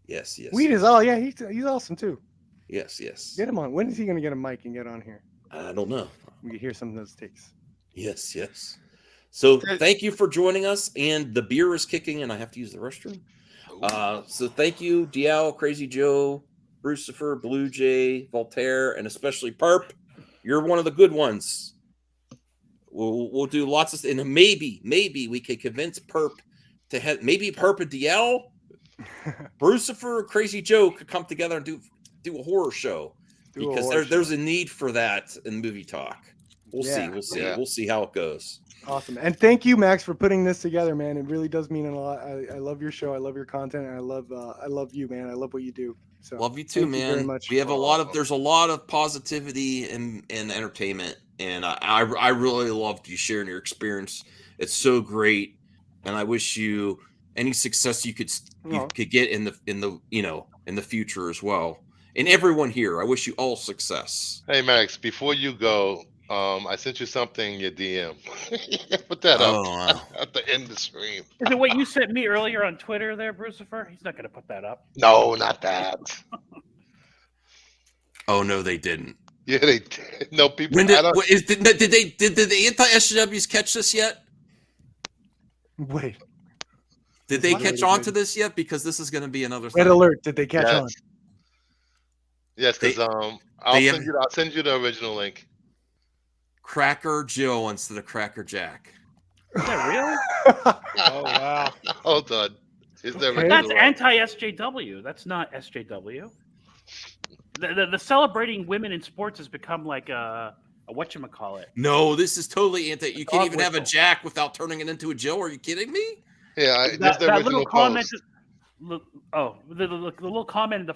Yes. Weed is he's awesome too. Yes. Get him on. When is he going to get a mic and get on here? I don't know. We can hear some of those takes. Yes. So thank you for joining us, and the beer is kicking, and I have to use the restroom. So thank you, DL, Crazy Joe, Brucifer, Blue Jay, Voltaire, and especially Perp. You're one of the good ones. We'll do lots of, and maybe we could convince Perp to have maybe Perp and DL, Brucifer, Crazy Joe could come together and do a horror show because there's a need for that in movie talk. We'll see. We'll see how it goes. Awesome. And thank you, Max, for putting this together, man. It really does mean a lot. I love your show. I love your content. And I love you, man. I love what you do. So love you too, man. Very much. We have there's a lot of positivity and entertainment. And I really loved you sharing your experience. It's so great. And I wish you any success you could get in the future as well. And everyone here, I wish you all success. Hey Max, before you go, I sent you something in your DM. Put that up at the end of the stream. Is it what you sent me earlier on Twitter there, Brucifer? He's not going to put that up. No, not that. Oh no, they didn't. Yeah, they did. No people. Did the anti-SJWs catch this yet? Wait. Did they catch on to this yet? Because this is going to be another thing. Red alert! Did they catch on? Yes, because I'll send you the original link. Cracker Jill instead of Cracker Jack. Is that real? Oh wow! Hold on. That's anti-SJW. That's not SJW. The celebrating women in sports has become like a whatchamacallit. No, this is totally anti. You can't even have a Jack without turning it into a Jill. Are you kidding me? Yeah, that little comment. The little comment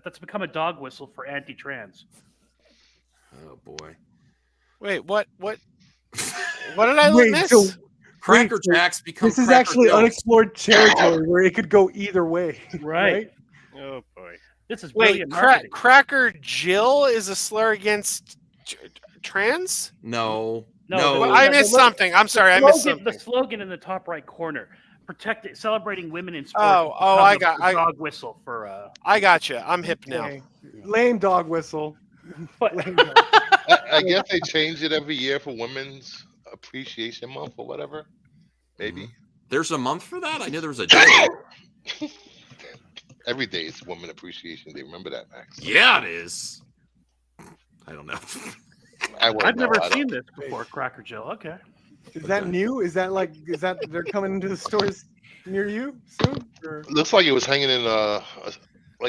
that's become a dog whistle for anti-trans. Oh boy! Wait, what? What did I miss? So, Cracker Jacks become. This is Cracker actually Jills. unexplored territory where it could go either way. Right. Oh boy! This is brilliant. Wait, Cracker Jill is a slur against trans? No. I missed something. I'm sorry. I missed something. The slogan in the top right corner: celebrating women in sports." I got dog whistle for. I got you. I'm hip now. Lame dog whistle. Lame dog. I guess they change it every year for Women's Appreciation Month or whatever. Maybe. There's a month for that? I knew there was a day. Every day is Women Appreciation Day. Remember that, Max? Yeah, it is. I don't know. I've never seen this before, Cracker Jill. Okay. Is that new? Is that they're coming into the stores near you soon? Or? Looks like it was hanging in a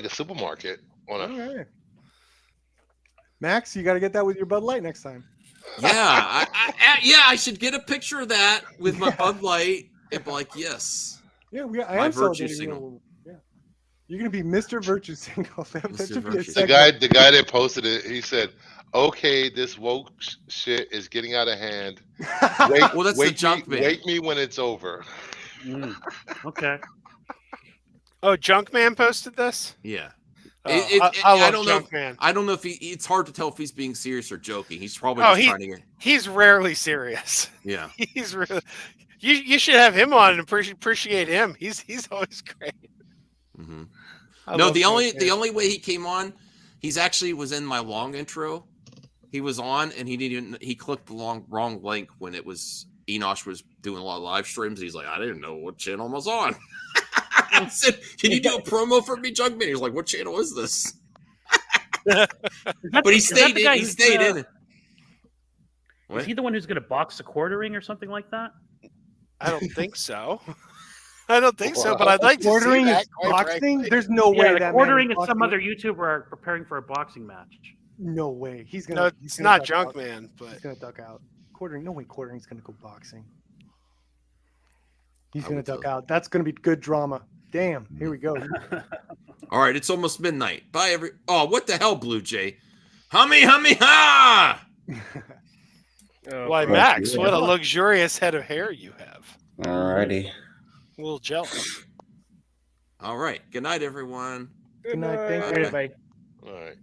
supermarket on a. All right. Max, you got to get that with your Bud Light next time. Yeah, I should get a picture of that with my Bud Light and be like, yes. Yeah, I am virtue celebrating. signal. Yeah, you're gonna be Mr. Virtue Signal. That should be a the guy that posted it, he said, "Okay, this woke shit is getting out of hand. Well, that's the junk man. Wake me when it's over." Okay. Oh, Junk Man posted this? Yeah. I don't know. Man. I don't know if it's hard to tell if he's being serious or joking. He's probably just trying to get. He's rarely serious. Yeah. He's really. You should have him on and appreciate him. He's always great. Mm-hmm. No, the only way he came on, he's actually was in my long intro. He was on and he clicked the wrong link when it was Enosh was doing a lot of live streams. He's like, I didn't know what channel I was on. I said, can you do a promo for me, Jugman? He's like, what channel is this? But he stayed in. He stayed in. Is he the one who's going to box the quartering or something like that? I don't think so. I don't think so, but I'd like to see Quartering that. is quite boxing. frankly. There's no Yeah, way the that quartering man is and some boxing. other YouTuber are preparing for a boxing match. No way. He's gonna. No, he's it's gonna not duck Junk out. Man, but He's gonna duck out. Quartering. No way. Quartering's gonna go boxing. He's I gonna would duck too. out. That's gonna be good drama. Damn. Here we go. All right, it's almost midnight. Bye, every. Oh, what the hell, Blue Jay? Hummy, hummy, ha! Why, Max? What a luxurious head of hair you have. Alrighty. A little jealous. All right. Good night, everyone. Good night. Thank Bye. you. Everybody. All right.